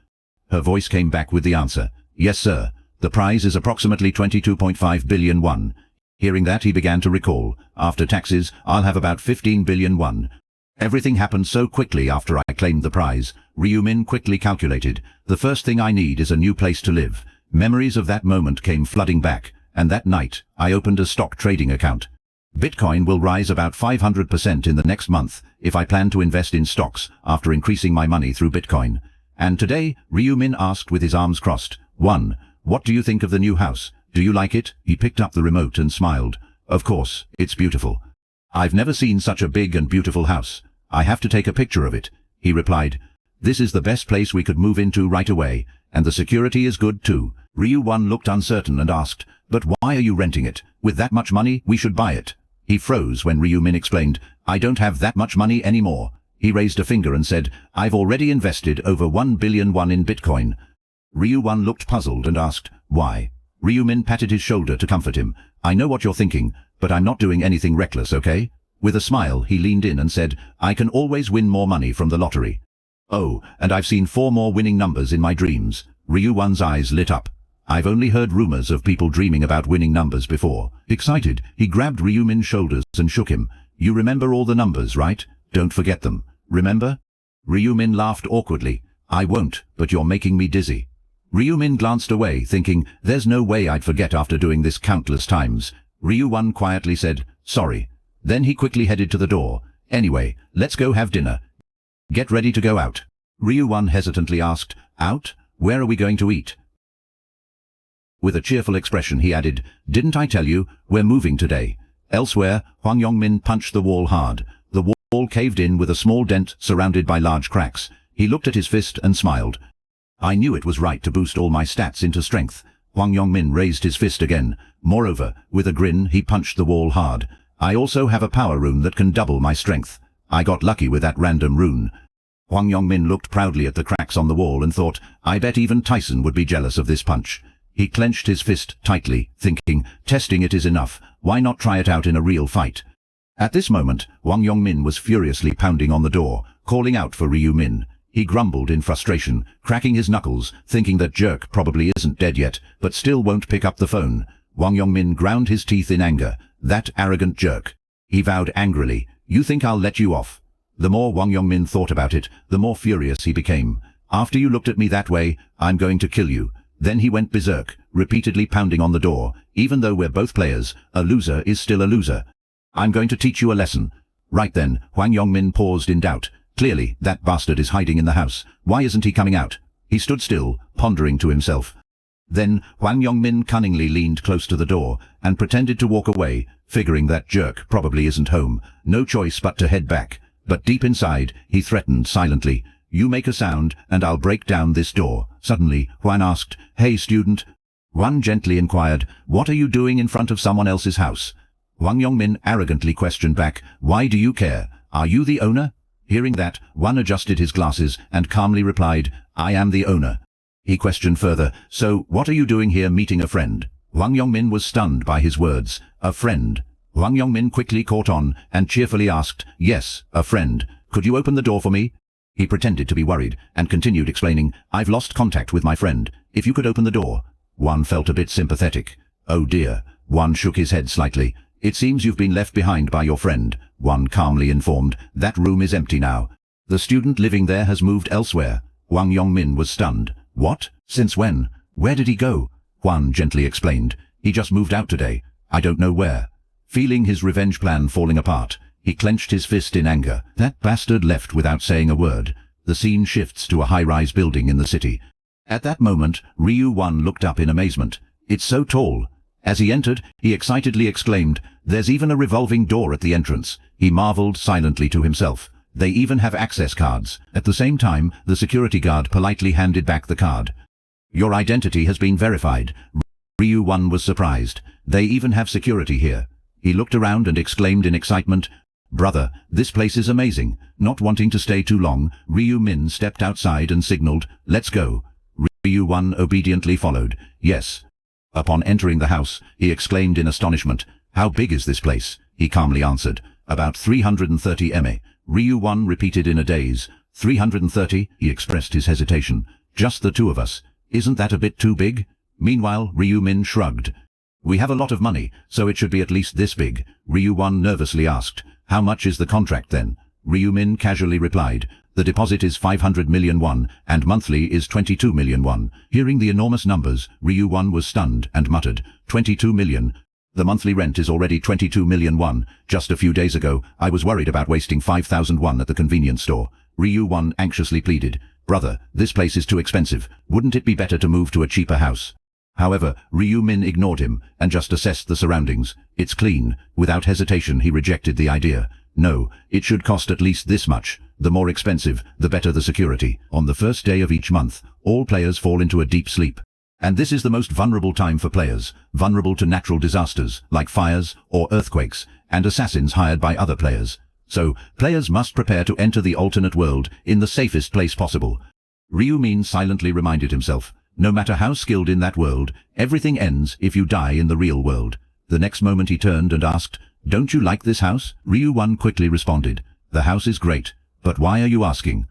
Her voice came back with the answer, "Yes, sir. The prize is approximately 22.5 billion won." Hearing that, he began to recall, "After taxes, I'll have about 15 billion won." Everything happened so quickly after I claimed the prize. Ryu Min quickly calculated, "The first thing I need is a new place to live." Memories of that moment came flooding back, and that night, I opened a stock trading account. Bitcoin will rise about 500% in the next month if I plan to invest in stocks after increasing my money through Bitcoin. And today, Ryu Min asked with his arms crossed. 1. What do you think of the new house? Do you like it? He picked up the remote and smiled. Of course, it's beautiful. I've never seen such a big and beautiful house. I have to take a picture of it. He replied. This is the best place we could move into right away, and the security is good too. Ryu Min looked uncertain and asked, but why are you renting it? With that much money, we should buy it. He froze when Ryu Min explained, I don't have that much money anymore. He raised a finger and said, I've already invested over 1 billion won in Bitcoin. Ryu Min looked puzzled and asked, why? Ryu Min patted his shoulder to comfort him. I know what you're thinking, but I'm not doing anything reckless, okay? With a smile, he leaned in and said, I can always win more money from the lottery. Oh, and I've seen 4 more winning numbers in my dreams. Ryu Min's eyes lit up. I've only heard rumors of people dreaming about winning numbers before. Excited, he grabbed Ryu Min's shoulders and shook him. You remember all the numbers, right? Don't forget them. Remember? Ryu Min laughed awkwardly. I won't, but you're making me dizzy. Ryu Min glanced away, thinking, there's no way I'd forget after doing this countless times. Ryu Min quietly said, sorry. Then he quickly headed to the door. Anyway, let's go have dinner. Get ready to go out. Ryu Min hesitantly asked, out? Where are we going to eat? With a cheerful expression he added, didn't I tell you, we're moving today. Elsewhere, Hwang Yongmin punched the wall hard. The wall caved in with a small dent surrounded by large cracks. He looked at his fist and smiled. I knew it was right to boost all my stats into strength. Hwang Yongmin raised his fist again. Moreover, with a grin, he punched the wall hard. I also have a power rune that can double my strength. I got lucky with that random rune. Hwang Yongmin looked proudly at the cracks on the wall and thought, I bet even Tyson would be jealous of this punch. He clenched his fist tightly, thinking, testing it is enough, why not try it out in a real fight? At this moment, Hwang Yongmin was furiously pounding on the door, calling out for Ryu Min. He grumbled in frustration, cracking his knuckles, thinking that jerk probably isn't dead yet, but still won't pick up the phone. Hwang Yongmin ground his teeth in anger. That arrogant jerk. He vowed angrily, you think I'll let you off? The more Hwang Yongmin thought about it, the more furious he became. After you looked at me that way, I'm going to kill you. Then he went berserk, repeatedly pounding on the door. Even though we're both players, a loser is still a loser. I'm going to teach you a lesson. Right then, Hwang Yongmin paused in doubt. Clearly, that bastard is hiding in the house. Why isn't he coming out? He stood still, pondering to himself. Then, Hwang Yongmin cunningly leaned close to the door, and pretended to walk away, figuring that jerk probably isn't home. No choice but to head back. But deep inside, he threatened silently, you make a sound, and I'll break down this door. Suddenly, Hwang asked, hey student. Hwang gently inquired, what are you doing in front of someone else's house? Hwang Yongmin arrogantly questioned back, why do you care? Are you the owner? Hearing that, Hwang adjusted his glasses and calmly replied, I am the owner. He questioned further, so what are you doing here meeting a friend? Hwang Yongmin was stunned by his words, a friend. Hwang Yongmin quickly caught on and cheerfully asked, yes, a friend. Could you open the door for me? He pretended to be worried and continued explaining, I've lost contact with my friend. If you could open the door. Hwang felt a bit sympathetic. Oh dear. Hwang shook his head slightly. It seems you've been left behind by your friend. Hwang calmly informed, that room is empty now. The student living there has moved elsewhere. Hwang Yongmin was stunned. What? Since when? Where did he go? Hwang gently explained. He just moved out today. I don't know where. Feeling his revenge plan falling apart, he clenched his fist in anger. That bastard left without saying a word. The scene shifts to a high-rise building in the city. At that moment, Ryu Min looked up in amazement. It's so tall. As he entered, he excitedly exclaimed, there's even a revolving door at the entrance. He marveled silently to himself. They even have access cards. At the same time, the security guard politely handed back the card. Your identity has been verified. Ryu Min was surprised. They even have security here. He looked around and exclaimed in excitement, brother, this place is amazing. Not wanting to stay too long, Ryu Min stepped outside and signaled, let's go. Ryu Min obediently followed. Yes. Upon entering the house, he exclaimed in astonishment, how big is this place? He calmly answered, about 330 eme. Ryu Min repeated in a daze. 330, he expressed his hesitation. Just the two of us. Isn't that a bit too big? Meanwhile, Ryu Min shrugged. We have a lot of money, so it should be at least this big. Ryu Min nervously asked, how much is the contract then? Ryu Min casually replied, the deposit is 500 million won, and monthly is 22 million won. Hearing the enormous numbers, Ryu Min was stunned and muttered, 22 million. The monthly rent is already 22 million won. Just a few days ago, I was worried about wasting 5,000 won at the convenience store. Ryu Min anxiously pleaded, Brother, this place is too expensive. Wouldn't it be better to move to a cheaper house? However, Ryu Min ignored him and just assessed the surroundings. It's clean. Without hesitation, he rejected the idea. No, it should cost at least this much. The more expensive, the better the security. On the first day of each month, all players fall into a deep sleep. And this is the most vulnerable time for players, vulnerable to natural disasters, like fires or earthquakes, and assassins hired by other players. So, players must prepare to enter the alternate world in the safest place possible. Ryu Min silently reminded himself, no matter how skilled in that world, everything ends if you die in the real world. The next moment he turned and asked, "Don't you like this house?" Ryu Min quickly responded, "The house is great, but why are you asking?"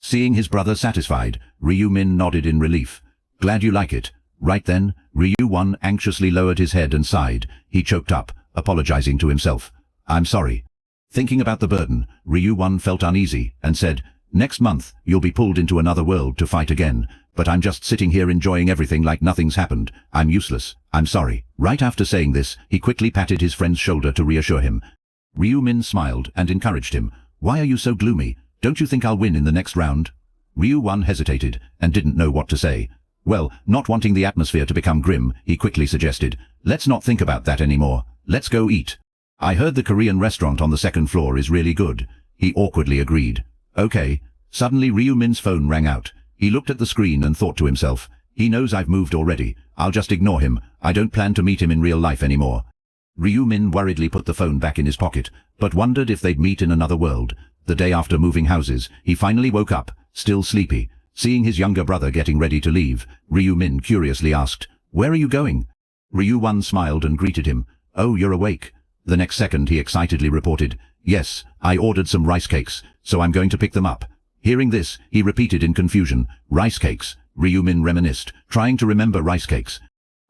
Seeing his brother satisfied, Ryu Min nodded in relief. "Glad you like it." Right then, Ryu Min anxiously lowered his head and sighed. He choked up, apologizing to himself. "I'm sorry." Thinking about the burden, Ryu Min felt uneasy and said, "Next month, you'll be pulled into another world to fight again, but I'm just sitting here enjoying everything like nothing's happened. I'm useless. I'm sorry." Right after saying this, he quickly patted his friend's shoulder to reassure him. Ryu Min smiled and encouraged him. "Why are you so gloomy? Don't you think I'll win in the next round?" Ryu Min hesitated and didn't know what to say. Well, not wanting the atmosphere to become grim, he quickly suggested, "Let's not think about that anymore. Let's go eat. I heard the Korean restaurant on the second floor is really good." He awkwardly agreed. "Okay." Suddenly Ryu Min's phone rang out. He looked at the screen and thought to himself, "He knows I've moved already. I'll just ignore him. I don't plan to meet him in real life anymore." Ryu Min worriedly put the phone back in his pocket, but wondered if they'd meet in another world. The day after moving houses, he finally woke up, still sleepy. Seeing his younger brother getting ready to leave, Ryu Min curiously asked, "Where are you going?" Ryu Min smiled and greeted him. "Oh, you're awake." The next second he excitedly reported, "Yes, I ordered some rice cakes, so I'm going to pick them up." Hearing this, he repeated in confusion, "Rice cakes?" Ryu Min reminisced, trying to remember rice cakes.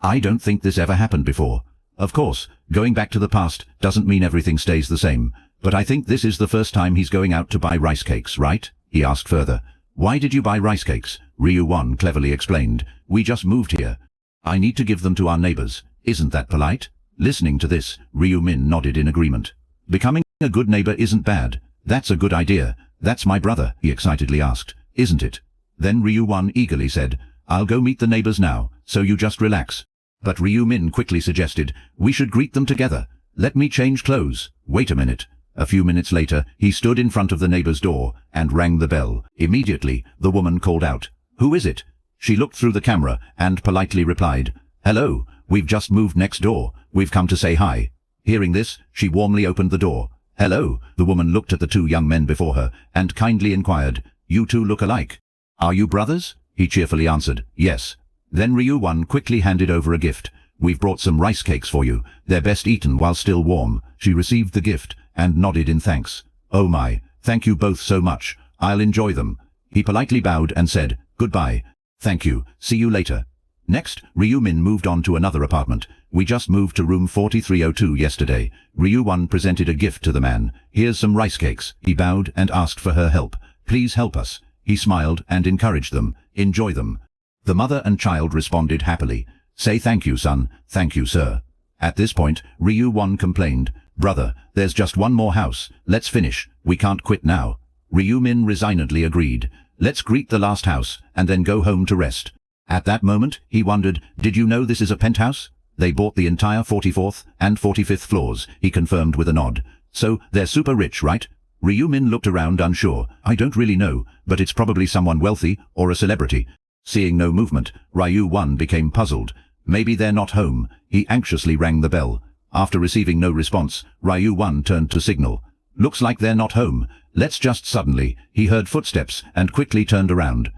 "I don't think this ever happened before." Of course, going back to the past doesn't mean everything stays the same, but I think this is the first time he's going out to buy rice cakes, right? He asked further. "Why did you buy rice cakes?" Ryu Min cleverly explained. "We just moved here. I need to give them to our neighbors. Isn't that polite?" Listening to this, Ryu Min nodded in agreement. "Becoming a good neighbor isn't bad. That's a good idea. That's my brother," he excitedly asked. "Isn't it?" Then Ryu Min eagerly said, "I'll go meet the neighbors now, so you just relax." But Ryu Min quickly suggested, "We should greet them together. Let me change clothes." Wait a minute. A few minutes later, he stood in front of the neighbor's door and rang the bell. Immediately, the woman called out, "Who is it?" She looked through the camera and politely replied, "Hello, we've just moved next door. We've come to say hi." Hearing this, she warmly opened the door. "Hello." The woman looked at the two young men before her and kindly inquired, "You two look alike. Are you brothers?" He cheerfully answered, "Yes." Then Ryu Min quickly handed over a gift. "We've brought some rice cakes for you. They're best eaten while still warm." She received the gift and nodded in thanks. "Oh my, thank you both so much. I'll enjoy them." He politely bowed and said, "Goodbye." "Thank you. See you later." Next, Ryu Min moved on to another apartment. "We just moved to room 4302 yesterday." Ryu Min presented a gift to the man. "Here's some rice cakes." He bowed and asked for her help. "Please help us." He smiled and encouraged them. "Enjoy them." The mother and child responded happily. "Say thank you, son." "Thank you, sir." At this point, Ryu Min complained, "Brother, there's just one more house. Let's finish. We can't quit now." Ryu Min resignedly agreed. "Let's greet the last house, and then go home to rest." At that moment, he wondered, "Did you know this is a penthouse?" "They bought the entire 44th and 45th floors," he confirmed with a nod. "So, they're super rich, right?" Ryu Min looked around unsure. "I don't really know, but it's probably someone wealthy or a celebrity." Seeing no movement, Ryu Min became puzzled. Maybe they're not home. He anxiously rang the bell. After receiving no response, Ryu Min turned to signal. "Looks like they're not home. Let's just..." Suddenly, he heard footsteps and quickly turned around.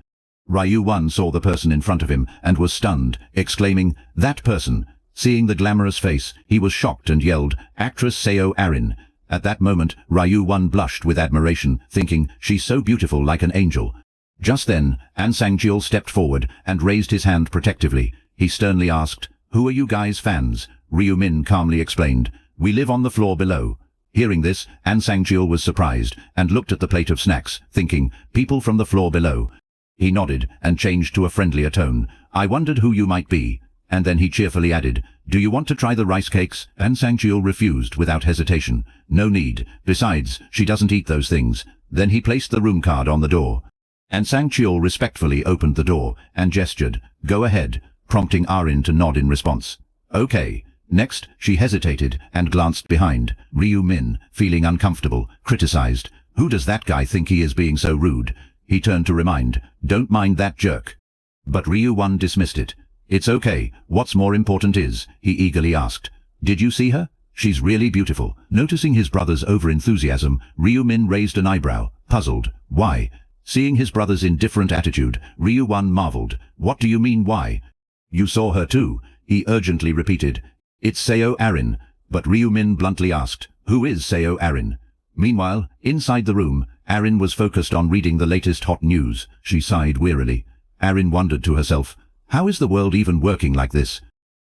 Ryu Min saw the person in front of him and was stunned, exclaiming, "That person!" Seeing the glamorous face, he was shocked and yelled, "Actress Seo Arin." At that moment, Ryu Min blushed with admiration, thinking, "She's so beautiful like an angel." Just then, An Sang-jeol stepped forward and raised his hand protectively. He sternly asked, "Who are you guys fans?" Ryu Min calmly explained, "We live on the floor below." Hearing this, An Sang-jeol was surprised and looked at the plate of snacks, thinking, "People from the floor below." He nodded and changed to a friendlier tone. "I wondered who you might be." And then he cheerfully added, "Do you want to try the rice cakes?" An Sang-jeol refused without hesitation. "No need. Besides, she doesn't eat those things." Then he placed the room card on the door. And Sang-cheol respectfully opened the door and gestured, "Go ahead," prompting Arin to nod in response. "Okay." Next, she hesitated and glanced behind. Ryu Min, feeling uncomfortable, criticized, "Who does that guy think he is being so rude?" He turned to remind, "Don't mind that jerk." But Ryu Won dismissed it. "It's okay, what's more important is," he eagerly asked, "did you see her? She's really beautiful." Noticing his brother's over-enthusiasm, Ryu Min raised an eyebrow, puzzled. "Why?" Seeing his brother's indifferent attitude, Ryu Won marveled. "What do you mean, why?" "You saw her too," he urgently repeated. "It's Seo Arin." But Ryu Min bluntly asked, "Who is Seo Arin?" Meanwhile, inside the room, Arin was focused on reading the latest hot news. She sighed wearily. Arin wondered to herself, how is the world even working like this?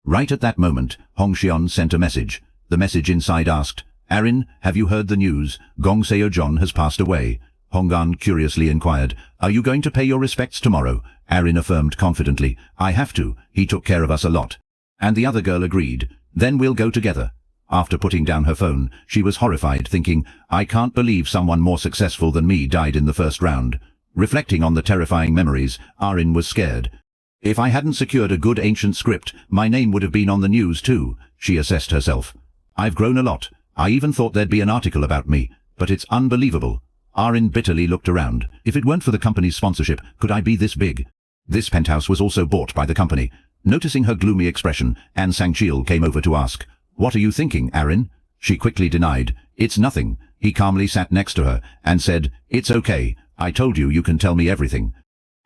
Right at that moment, Hong Xion sent a message. The message inside asked, "Arin, have you heard the news? Gong Seo-jon has passed away." Hong-gan curiously inquired, "Are you going to pay your respects tomorrow?" Arin affirmed confidently, "I have to. He took care of us a lot." And the other girl agreed. "Then we'll go together." After putting down her phone, she was horrified, thinking, "I can't believe someone more successful than me died in the first round." Reflecting on the terrifying memories, Arin was scared. "If I hadn't secured a good ancient script, my name would have been on the news too," she assessed herself. "I've grown a lot. I even thought there'd be an article about me, but it's unbelievable." Arin bitterly looked around. "If it weren't for the company's sponsorship, could I be this big?" This penthouse was also bought by the company. Noticing her gloomy expression, An Sang-cheol came over to ask, "What are you thinking, Arin?" She quickly denied, "It's nothing." He calmly sat next to her and said, "It's okay. I told you you can tell me everything."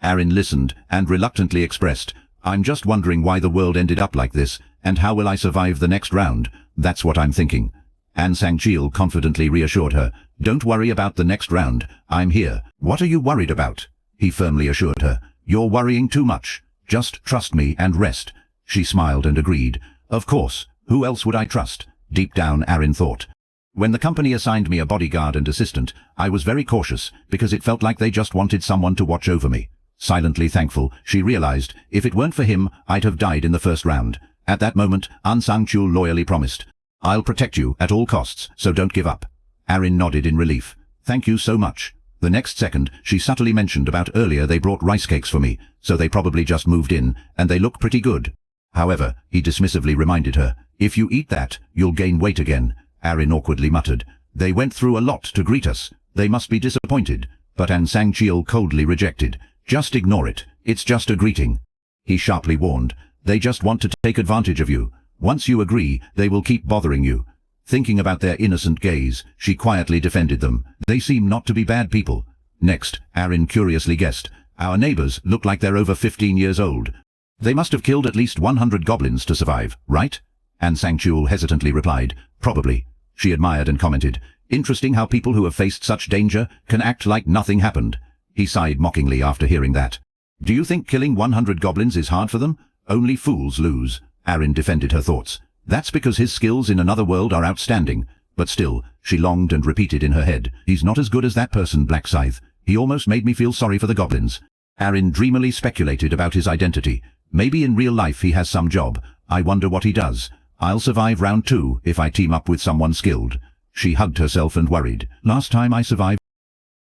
Arin listened and reluctantly expressed, "I'm just wondering why the world ended up like this, and how will I survive the next round? That's what I'm thinking." An Sang-cheol confidently reassured her, "Don't worry about the next round. I'm here." "What are you worried about?" he firmly assured her. "You're worrying too much. Just trust me and rest." She smiled and agreed. "Of course, who else would I trust?" Deep down, Arin thought. "When the company assigned me a bodyguard and assistant, I was very cautious because it felt like they just wanted someone to watch over me." Silently thankful, she realized, if it weren't for him, I'd have died in the first round. At that moment, An Sang-cheol loyally promised, "I'll protect you at all costs, so don't give up." Arin nodded in relief. "Thank you so much." The next second, she subtly mentioned about earlier they brought rice cakes for me, so they probably just moved in, and they look pretty good. However, he dismissively reminded her, "If you eat that, you'll gain weight again." Arin awkwardly muttered, "They went through a lot to greet us. They must be disappointed." But An Sang-cheol coldly rejected, "Just ignore it. It's just a greeting." He sharply warned, "They just want to take advantage of you. Once you agree, they will keep bothering you." Thinking about their innocent gaze, she quietly defended them. "They seem not to be bad people." Next, Arin curiously guessed, "Our neighbors look like they're over 15 years old. They must have killed at least 100 goblins to survive, right?" An Sang-cheol hesitantly replied, "Probably." She admired and commented, "Interesting how people who have faced such danger can act like nothing happened." He sighed mockingly after hearing that. "Do you think killing 100 goblins is hard for them? Only fools lose." Arin defended her thoughts. "That's because his skills in another world are outstanding." But still, she longed and repeated in her head, "He's not as good as that person, Black Scythe. He almost made me feel sorry for the goblins." Arin dreamily speculated about his identity. Maybe in real life he has some job. I wonder what he does. I'll survive round 2 if I team up with someone skilled. She hugged herself and worried. Last time I survived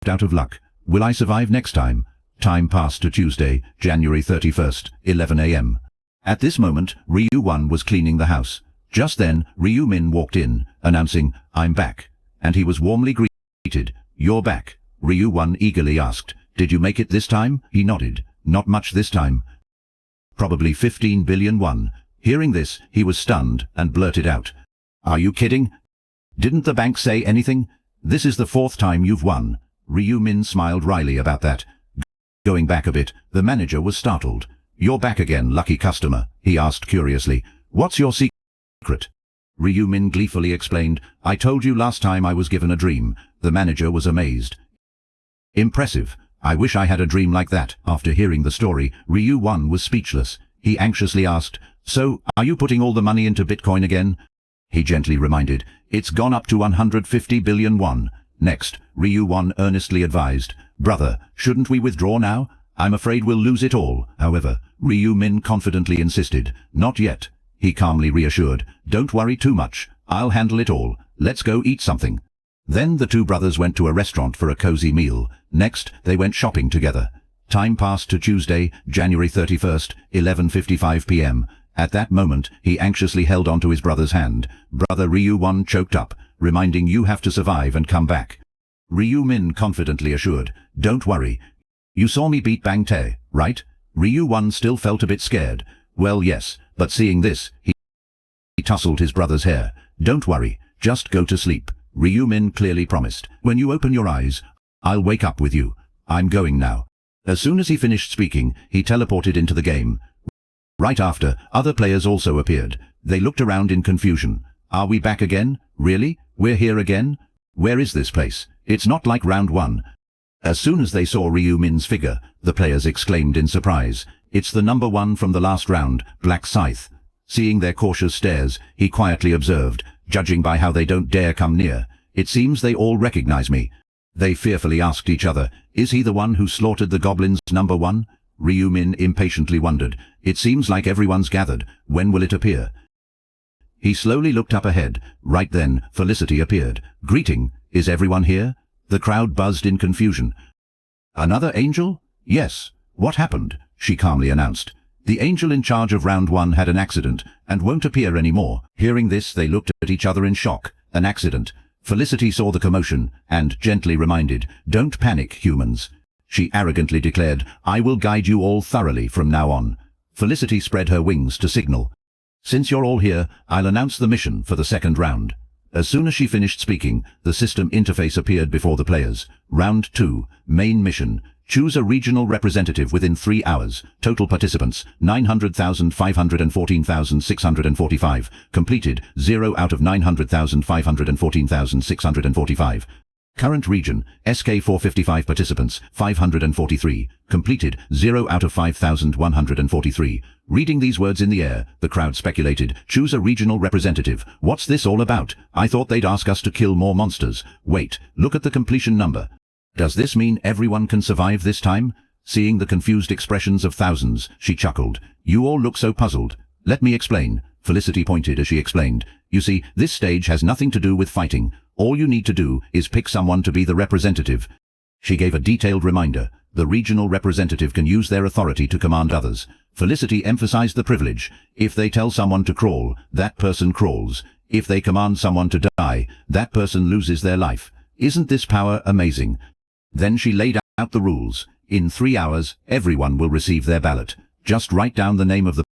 out of luck. Will I survive next time? Time passed to Tuesday, January 31st, 11 a.m. At this moment, Ryu Won was cleaning the house. Just then, Ryu Min walked in, announcing, "I'm back." And he was warmly greeted. "You're back?" Ryu Won eagerly asked. "Did you make it this time?" He nodded. "Not much this time. Probably 15 billion won." Hearing this, he was stunned and blurted out, "Are you kidding? Didn't the bank say anything? This is the 4th time you've won." Ryu Min smiled wryly about that. Going back a bit, the manager was startled. "You're back again, lucky customer," he asked curiously. "What's your secret?" Ryu Min gleefully explained, "I told you last time I was given a dream." The manager was amazed. "Impressive. I wish I had a dream like that." After hearing the story, Ryu Won was speechless. He anxiously asked, "So, are you putting all the money into Bitcoin again?" He gently reminded, "It's gone up to 150 billion won." Next, Ryu Won earnestly advised, "Brother, shouldn't we withdraw now? I'm afraid we'll lose it all." However, Ryu Min confidently insisted, "Not yet." He calmly reassured, "Don't worry too much. I'll handle it all. Let's go eat something." Then the two brothers went to a restaurant for a cozy meal. Next, they went shopping together. Time passed to Tuesday, January 31st, 11:55 p.m. At that moment, he anxiously held onto his brother's hand. Brother Ryu Min choked up, reminding you have to survive and come back. Ryu Min confidently assured, don't worry. You saw me beat Bang Tae, right? Ryu Min still felt a bit scared. Well, yes, but seeing this, he tousled his brother's hair. Don't worry, just go to sleep. Ryu Min clearly promised. When you open your eyes, I'll wake up with you. I'm going now. As soon as he finished speaking, he teleported into the game. Right after, other players also appeared. They looked around in confusion. Are we back again? Really? We're here again? Where is this place? It's not like round 1. As soon as they saw Ryu Min's figure, the players exclaimed in surprise. It's the number 1 from the last round, Black Scythe. Seeing their cautious stares, he quietly observed, judging by how they don't dare come near. It seems they all recognize me. They fearfully asked each other, is he the one who slaughtered the goblins, number 1? Ryu Min impatiently wondered. It seems like everyone's gathered. When will it appear? He slowly looked up ahead. Right then, Felicity appeared. Greeting, is everyone here? The crowd buzzed in confusion. Another angel? Yes. What happened? She calmly announced. The angel in charge of round 1 had an accident, and won't appear anymore. Hearing this, they looked at each other in shock. An accident. Felicity saw the commotion, and gently reminded, don't panic, humans. She arrogantly declared, I will guide you all thoroughly from now on. Felicity spread her wings to signal. Since you're all here, I'll announce the mission for the second round. As soon as she finished speaking, the system interface appeared before the players. Round 2, main mission. Choose a regional representative within 3 hours. Total participants, 900,514,645. Completed, 0 out of 900,514,645. Current region, SK 455 participants, 543. Completed, 0 out of 5,143. Reading these words in the air, the crowd speculated, choose a regional representative. What's this all about? I thought they'd ask us to kill more monsters. Wait, look at the completion number. Does this mean everyone can survive this time? Seeing the confused expressions of thousands, she chuckled. You all look so puzzled. Let me explain. Felicity pointed as she explained. You see, this stage has nothing to do with fighting. All you need to do is pick someone to be the representative. She gave a detailed reminder. The regional representative can use their authority to command others. Felicity emphasized the privilege. If they tell someone to crawl, that person crawls. If they command someone to die, that person loses their life. Isn't this power amazing? Then she laid out the rules. In 3 hours, everyone will receive their ballot. Just write down the name of the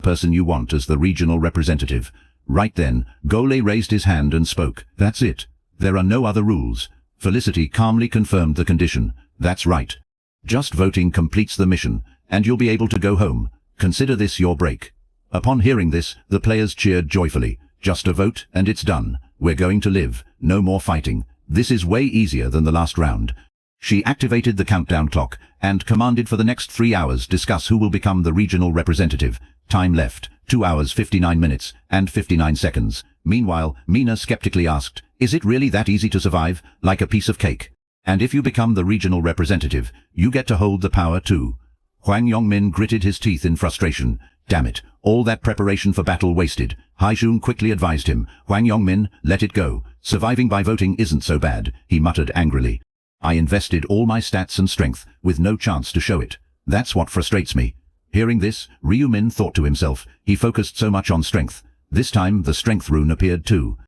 person you want as the regional representative. Right then, Gole raised his hand and spoke. That's it. There are no other rules. Felicity calmly confirmed the condition. That's right. Just voting completes the mission, and you'll be able to go home. Consider this your break. Upon hearing this, the players cheered joyfully. Just a vote, and it's done. We're going to live. No more fighting. This is way easier than the last round. She activated the countdown clock, and commanded for the next 3 hours discuss who will become the regional representative. Time left, 2 hours 59 minutes, and 59 seconds. Meanwhile, Mina skeptically asked, is it really that easy to survive, like a piece of cake? And if you become the regional representative, you get to hold the power too. Hwang Yongmin gritted his teeth in frustration. Damn it, all that preparation for battle wasted. Haijun quickly advised him. Hwang Yongmin, let it go. Surviving by voting isn't so bad, he muttered angrily. I invested all my stats and strength, with no chance to show it. That's what frustrates me. Hearing this, Ryu Min thought to himself, he focused so much on strength. This time the strength rune appeared too.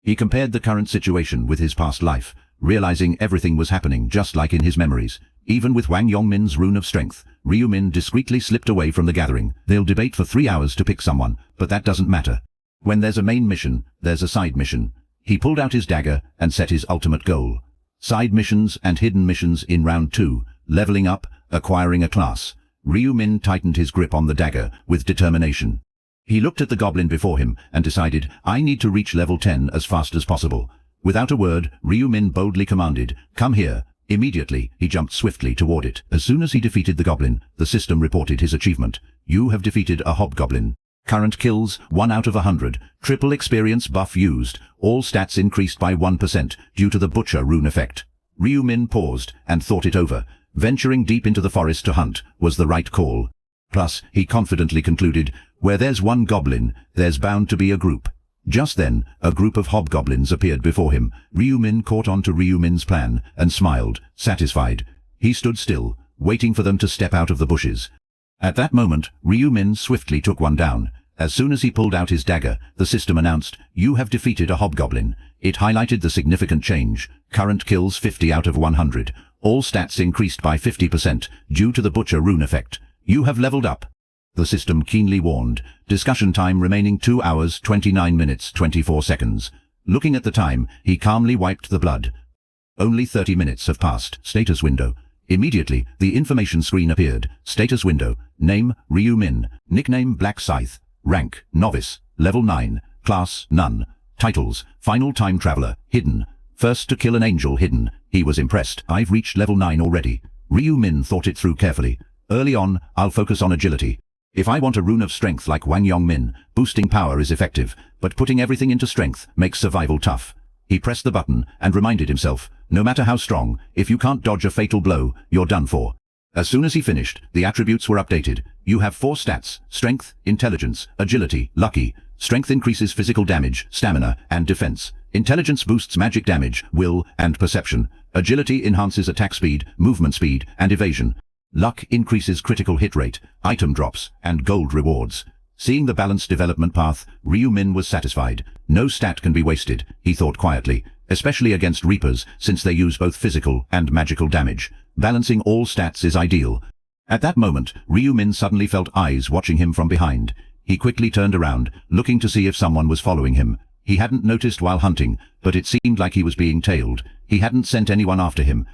He compared the current situation with his past life, realizing everything was happening just like in his memories. Even with Hwang Yongmin's rune of strength, Ryu Min discreetly slipped away from the gathering. They'll debate for 3 hours to pick someone, but that doesn't matter. When there's a main mission, there's a side mission. He pulled out his dagger and set his ultimate goal. Side missions and hidden missions in round 2, leveling up, acquiring a class. Ryu Min tightened his grip on the dagger with determination. He looked at the goblin before him and decided, I need to reach level 10 as fast as possible. Without a word, Ryu Min boldly commanded, come here. Immediately, he jumped swiftly toward it. As soon as he defeated the goblin, the system reported his achievement. You have defeated a hobgoblin. Current kills, 1 out of 100. Triple experience buff used. All stats increased by 1% due to the butcher rune effect. Ryu Min paused and thought it over. Venturing deep into the forest to hunt was the right call. Plus, he confidently concluded, where there's one goblin, there's bound to be a group. Just then, a group of hobgoblins appeared before him. Ryu Min caught on to Ryu Min's plan and smiled, satisfied. He stood still, waiting for them to step out of the bushes. At that moment, Ryu Min swiftly took one down. As soon as he pulled out his dagger, the system announced, "You have defeated a hobgoblin." It highlighted the significant change. Current kills 50 out of 100. All stats increased by 50% due to the Butcher rune effect. You have leveled up. The system keenly warned. Discussion time remaining 2 hours, 29 minutes, 24 seconds. Looking at the time, he calmly wiped the blood. Only 30 minutes have passed. Status window. Immediately, the information screen appeared. Status window. Name, Ryu Min. Nickname, Black Scythe. Rank, Novice. Level 9. Class, None. Titles, Final Time Traveler, Hidden. First to kill an angel, Hidden. He was impressed. I've reached level 9 already. Ryu Min thought it through carefully. Early on, I'll focus on agility. If I want a rune of strength like Wang Yongmin, boosting power is effective, but putting everything into strength makes survival tough. He pressed the button and reminded himself, no matter how strong, if you can't dodge a fatal blow, you're done for. As soon as he finished, the attributes were updated. You have 4 stats: Strength, Intelligence, Agility, Lucky. Strength increases physical damage, stamina, and defense. Intelligence boosts magic damage, will, and perception. Agility enhances attack speed, movement speed, and evasion. Luck increases critical hit rate, item drops, and gold rewards. Seeing the balanced development path, Ryu Min was satisfied. No stat can be wasted, he thought quietly, especially against Reapers, since they use both physical and magical damage. Balancing all stats is ideal. At that moment, Ryu Min suddenly felt eyes watching him from behind. He quickly turned around, looking to see if someone was following him. He hadn't noticed while hunting, but it seemed like he was being tailed. He hadn't sent anyone after him.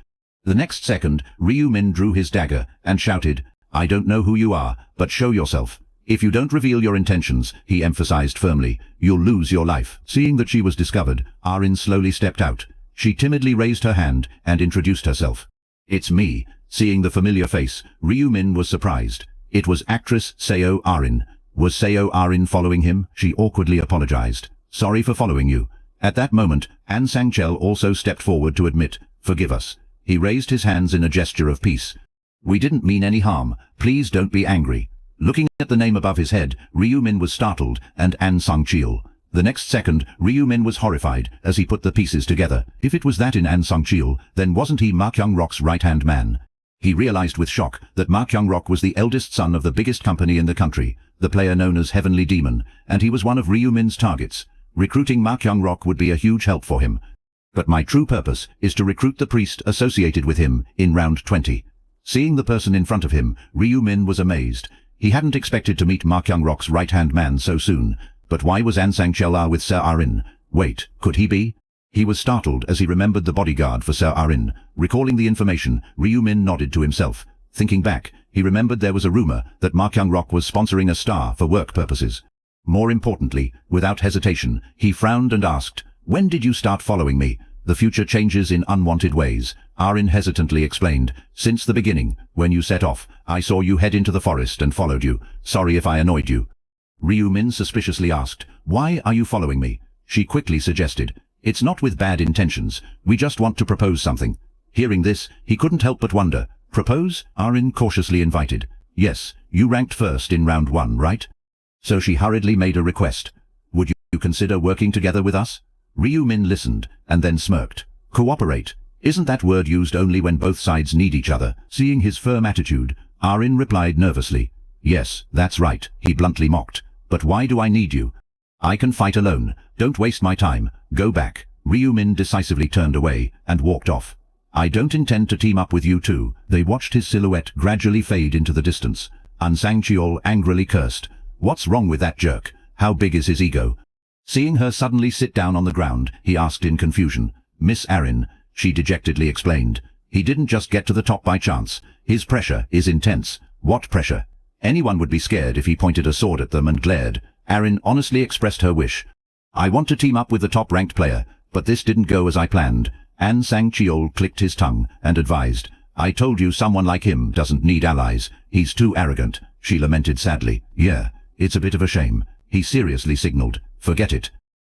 The next second, Ryu Min drew his dagger and shouted, "I don't know who you are, but show yourself. If you don't reveal your intentions," he emphasized firmly, "you'll lose your life." Seeing that she was discovered, Arin slowly stepped out. She timidly raised her hand and introduced herself. "It's me." Seeing the familiar face, Ryu Min was surprised. It was actress Seo Arin. Was Seo Arin following him? She awkwardly apologized. "Sorry for following you." At that moment, An Sang-chel also stepped forward to admit, "Forgive us." He raised his hands in a gesture of peace. "We didn't mean any harm. Please don't be angry." Looking at the name above his head, Ryu Min was startled, and An Sang-chil. The next second, Ryu Min was horrified as he put the pieces together. If it was that in An Sang-chil, then wasn't he Ma Kyung-rok's right-hand man? He realized with shock that Ma Kyung-rok was the eldest son of the biggest company in the country, the player known as Heavenly Demon, and he was one of Ryu Min's targets. Recruiting Ma Kyung-rok would be a huge help for him. But my true purpose is to recruit the priest associated with him in round 20. Seeing the person in front of him, Ryu Min was amazed. He hadn't expected to meet Ma Kyung-rok's right-hand man so soon. But why was An Sang-chel with Sir Arin? Wait, could he be? He was startled as he remembered the bodyguard for Sir Arin. Recalling the information, Ryu Min nodded to himself. Thinking back, he remembered there was a rumor that Ma Kyung-rok was sponsoring a star for work purposes. More importantly, without hesitation, he frowned and asked, "When did you start following me?" "The future changes in unwanted ways," Arin hesitantly explained. "Since the beginning, when you set off, I saw you head into the forest and followed you. Sorry if I annoyed you." Ryu Min suspiciously asked, "Why are you following me?" She quickly suggested, "It's not with bad intentions. We just want to propose something." Hearing this, he couldn't help but wonder. "Propose?" Arin cautiously invited. "Yes, you ranked first in round 1, right?" So she hurriedly made a request. "Would you consider working together with us?" Ryu Min listened, and then smirked. "Cooperate? Isn't that word used only when both sides need each other?" Seeing his firm attitude, Arin replied nervously. "Yes, that's right," he bluntly mocked. "But why do I need you? I can fight alone. Don't waste my time. Go back." Ryu Min decisively turned away and walked off. "I don't intend to team up with you two." They watched his silhouette gradually fade into the distance. An Sang-chil angrily cursed. "What's wrong with that jerk? How big is his ego?" Seeing her suddenly sit down on the ground, he asked in confusion. "Miss Arin," she dejectedly explained. "He didn't just get to the top by chance. His pressure is intense." "What pressure?" "Anyone would be scared if he pointed a sword at them and glared." Arin honestly expressed her wish. "I want to team up with the top-ranked player, but this didn't go as I planned." An Sang-chil clicked his tongue and advised, "I told you someone like him doesn't need allies. He's too arrogant." She lamented sadly. "Yeah, it's a bit of a shame." He seriously signaled, "Forget it."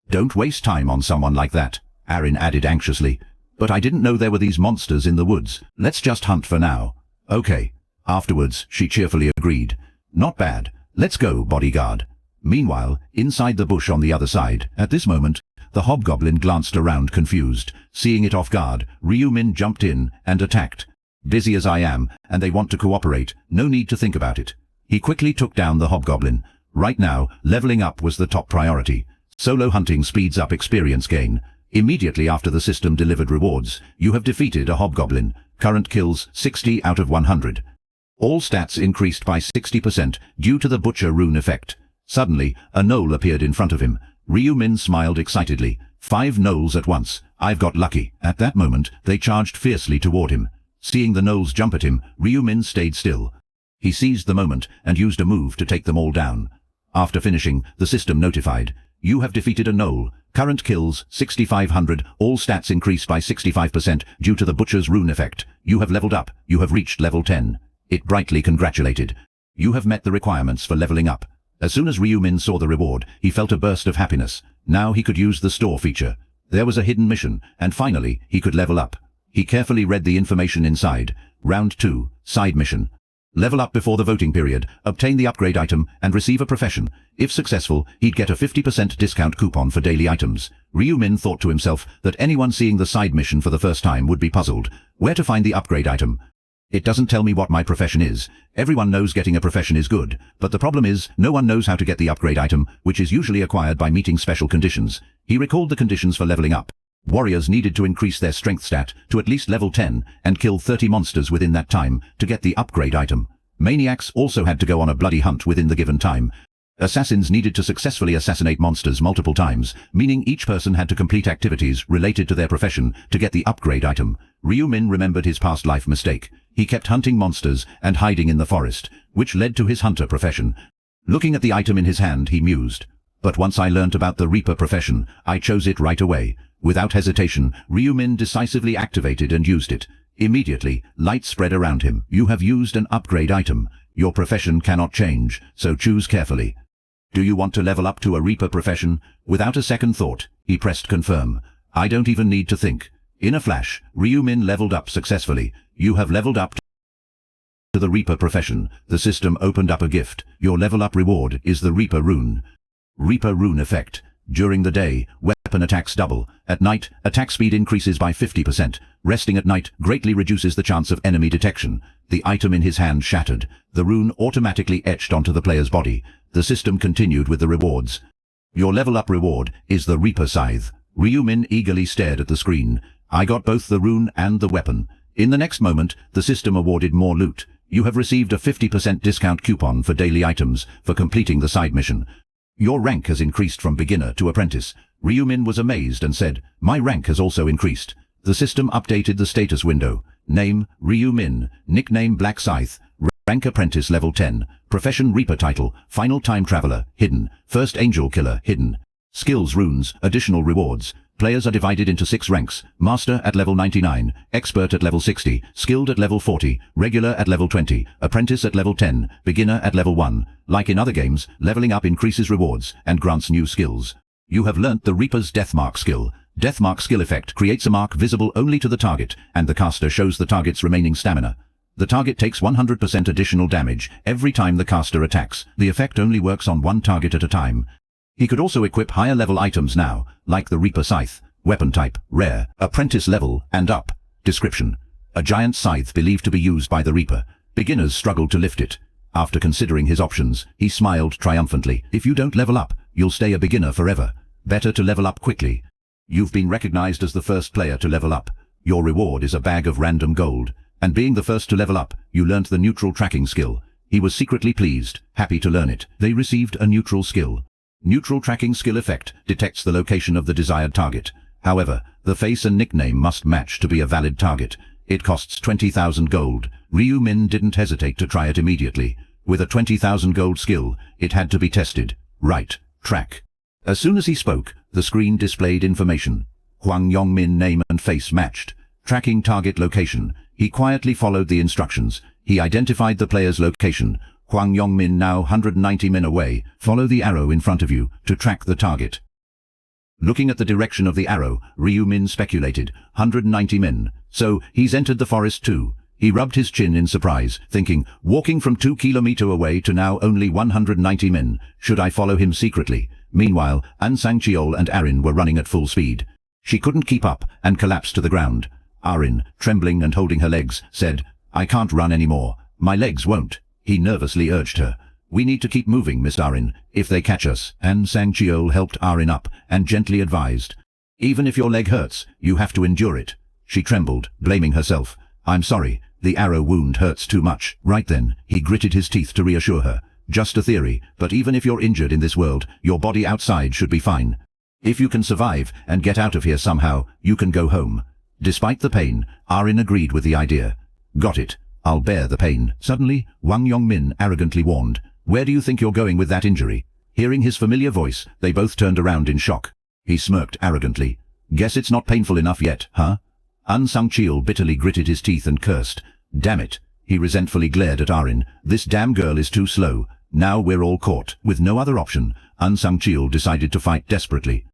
"Don't waste time on someone like that," Arin added anxiously. "But I didn't know there were these monsters in the woods. Let's just hunt for now." "Okay." Afterwards, she cheerfully agreed. "Not bad. Let's go, bodyguard." Meanwhile, inside the bush on the other side, at this moment, the hobgoblin glanced around confused. Seeing it off guard, Ryu Min jumped in and attacked. Busy as I am, and they want to cooperate, no need to think about it. He quickly took down the hobgoblin. Right now, leveling up was the top priority. Solo hunting speeds up experience gain. Immediately after the system delivered rewards, you have defeated a hobgoblin. Current kills 60 out of 100. All stats increased by 60% due to the butcher rune effect. Suddenly, a gnoll appeared in front of him. Ryu Min smiled excitedly. 5 gnolls at once. I've got lucky. At that moment, they charged fiercely toward him. Seeing the gnolls jump at him, Ryu Min stayed still. He seized the moment and used a move to take them all down. After finishing, the system notified. You have defeated a gnoll. Current kills 6,500. All stats increased by 65% due to the butcher's rune effect. You have leveled up. You have reached level 10. It brightly congratulated. You have met the requirements for leveling up. As soon as Ryu Min saw the reward, he felt a burst of happiness. Now he could use the store feature. There was a hidden mission, and finally, he could level up. He carefully read the information inside. Round 2, side mission. Level up before the voting period, obtain the upgrade item, and receive a profession. If successful, he'd get a 50% discount coupon for daily items. Ryu Min thought to himself that anyone seeing the side mission for the first time would be puzzled. Where to find the upgrade item? It doesn't tell me what my profession is. Everyone knows getting a profession is good, but the problem is, no one knows how to get the upgrade item, which is usually acquired by meeting special conditions. He recalled the conditions for leveling up. Warriors needed to increase their strength stat to at least level 10 and kill 30 monsters within that time to get the upgrade item. Maniacs also had to go on a bloody hunt within the given time. Assassins needed to successfully assassinate monsters multiple times, meaning each person had to complete activities related to their profession to get the upgrade item. Ryu Min remembered his past life mistake. He kept hunting monsters and hiding in the forest, which led to his hunter profession. Looking at the item in his hand, he mused. But once I learnt about the Reaper profession, I chose it right away. Without hesitation, Ryu Min decisively activated and used it. Immediately, light spread around him. You have used an upgrade item. Your profession cannot change, so choose carefully. Do you want to level up to a Reaper profession? Without a second thought, he pressed confirm. I don't even need to think. In a flash, Ryu Min leveled up successfully. You have leveled up to the Reaper profession. The system opened up a gift. Your level up reward is the Reaper rune. Reaper rune effect. During the day, weapon attacks double. At night, attack speed increases by 50%. Resting at night greatly reduces the chance of enemy detection. The item in his hand shattered. The rune automatically etched onto the player's body. The system continued with the rewards. Your level up reward is the Reaper Scythe. Ryu Min eagerly stared at the screen. I got both the rune and the weapon. In the next moment, the system awarded more loot. You have received a 50% discount coupon for daily items for completing the side mission. Your rank has increased from beginner to apprentice. Ryu Min was amazed and said, my rank has also increased. The system updated the status window. Name, Ryu Min. Nickname, Black Scythe. Rank Apprentice level 10. Profession Reaper title. Final Time Traveler, hidden. First Angel Killer, hidden. Skills runes, additional rewards. Players are divided into 6 ranks. Master at level 99, Expert at level 60, Skilled at level 40, Regular at level 20, Apprentice at level 10, Beginner at level 1. Like in other games, leveling up increases rewards and grants new skills. You have learnt the Reaper's Deathmark skill. Deathmark skill effect creates a mark visible only to the target, and the caster shows the target's remaining stamina. The target takes 100% additional damage every time the caster attacks. The effect only works on one target at a time. He could also equip higher level items now, like the Reaper Scythe. Weapon type, rare, apprentice level, and up. Description. A giant scythe believed to be used by the Reaper. Beginners struggled to lift it. After considering his options, he smiled triumphantly. If you don't level up, you'll stay a beginner forever. Better to level up quickly. You've been recognized as the first player to level up. Your reward is a bag of random gold. And being the first to level up, you learnt the neutral tracking skill. He was secretly pleased, happy to learn it. They received a neutral skill. Neutral tracking skill effect detects the location of the desired target. However, the face and nickname must match to be a valid target. It costs 20,000 gold. Ryu Min didn't hesitate to try it immediately. With a 20,000 gold skill, it had to be tested. Right. Track. As soon as he spoke, the screen displayed information. Hwang Yongmin name and face matched. Tracking target location. He quietly followed the instructions. He identified the player's location. Hwang Yongmin now 190 min away. Follow the arrow in front of you to track the target. Looking at the direction of the arrow, Ryu Min speculated, 190 min. So, he's entered the forest too. He rubbed his chin in surprise, thinking, walking from 2 kilometers away to now only 190 min. Should I follow him secretly? Meanwhile, An Sang Cheol and Arin were running at full speed. She couldn't keep up and collapsed to the ground. Arin, trembling and holding her legs, said, "I can't run anymore. My legs won't." He nervously urged her. "We need to keep moving, Miss Arin, if they catch us." And Sang-cheol helped Arin up and gently advised, "Even if your leg hurts, you have to endure it." She trembled, blaming herself. "I'm sorry, the arrow wound hurts too much." Right then, he gritted his teeth to reassure her. "Just a theory, but even if you're injured in this world, your body outside should be fine. If you can survive and get out of here somehow, you can go home." Despite the pain, Arin agreed with the idea. "Got it. I'll bear the pain." Suddenly, Hwang Yong-min arrogantly warned, "Where do you think you're going with that injury?" Hearing his familiar voice, they both turned around in shock. He smirked arrogantly. "Guess it's not painful enough yet, huh?" Sang-cheol bitterly gritted his teeth and cursed. "Damn it." He resentfully glared at Arin. "This damn girl is too slow. Now we're all caught." With no other option, Sang-cheol decided to fight desperately.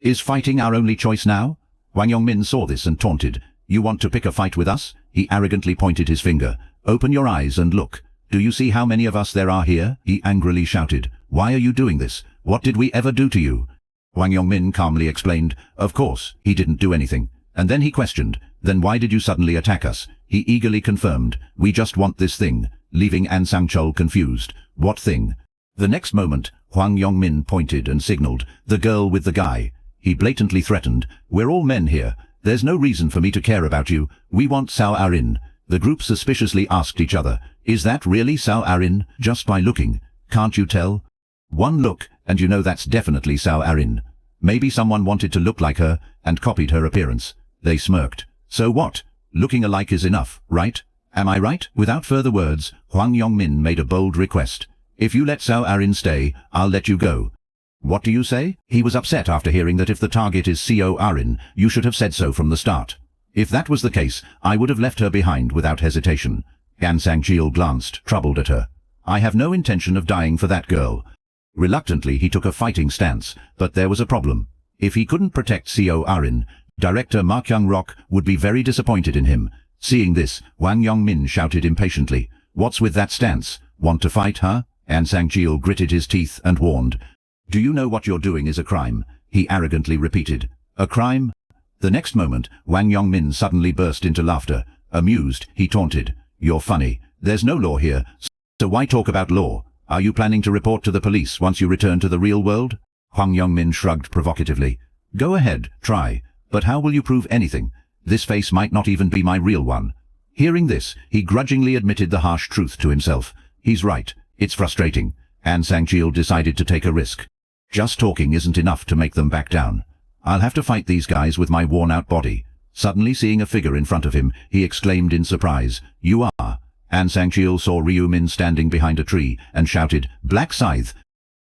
"Is fighting our only choice now?" Hwang Yong-min saw this and taunted. "You want to pick a fight with us?" He arrogantly pointed his finger. "Open your eyes and look. Do you see how many of us there are here?" He angrily shouted. "Why are you doing this? What did we ever do to you?" Hwang Yong-min calmly explained, "Of course, he didn't do anything." And then he questioned, "Then why did you suddenly attack us?" He eagerly confirmed, "We just want this thing," leaving Sang-cheol confused. "What thing?" The next moment, Hwang Yong-min pointed and signaled, "The girl with the guy." He blatantly threatened, "We're all men here. There's no reason for me to care about you. We want Sao Arin." The group suspiciously asked each other, "Is that really Sao Arin?" "Just by looking. Can't you tell?" "One look, and you know that's definitely Sao Arin. Maybe someone wanted to look like her and copied her appearance." They smirked. "So what? Looking alike is enough, right? Am I right?" Without further words, Hwang Yong-min made a bold request. "If you let Sao Arin stay, I'll let you go." "What do you say?" He was upset after hearing that if the target is Co Arin, you should have said so from the start. "If that was the case, I would have left her behind without hesitation." Sang-cheol glanced, troubled at her. "I have no intention of dying for that girl." Reluctantly, he took a fighting stance, but there was a problem. If he couldn't protect Co Arin, director Ma Kyung-rok would be very disappointed in him. Seeing this, Hwang Yong-min shouted impatiently, "What's with that stance? Want to fight, huh?" Sang-cheol gritted his teeth and warned, "Do you know what you're doing is a crime?" He arrogantly repeated, "A crime?" The next moment, Hwang Yong-min suddenly burst into laughter. Amused, he taunted, "You're funny. There's no law here, so why talk about law? Are you planning to report to the police once you return to the real world?" Hwang Yong-min shrugged provocatively. "Go ahead, try. But how will you prove anything? This face might not even be my real one." Hearing this, he grudgingly admitted the harsh truth to himself. He's right. It's frustrating. Sang-cheol decided to take a risk. Just talking isn't enough to make them back down. "I'll have to fight these guys with my worn-out body." Suddenly seeing a figure in front of him, he exclaimed in surprise, "You are?" Sang-cheol saw Ryu Min standing behind a tree and shouted, "Black Scythe."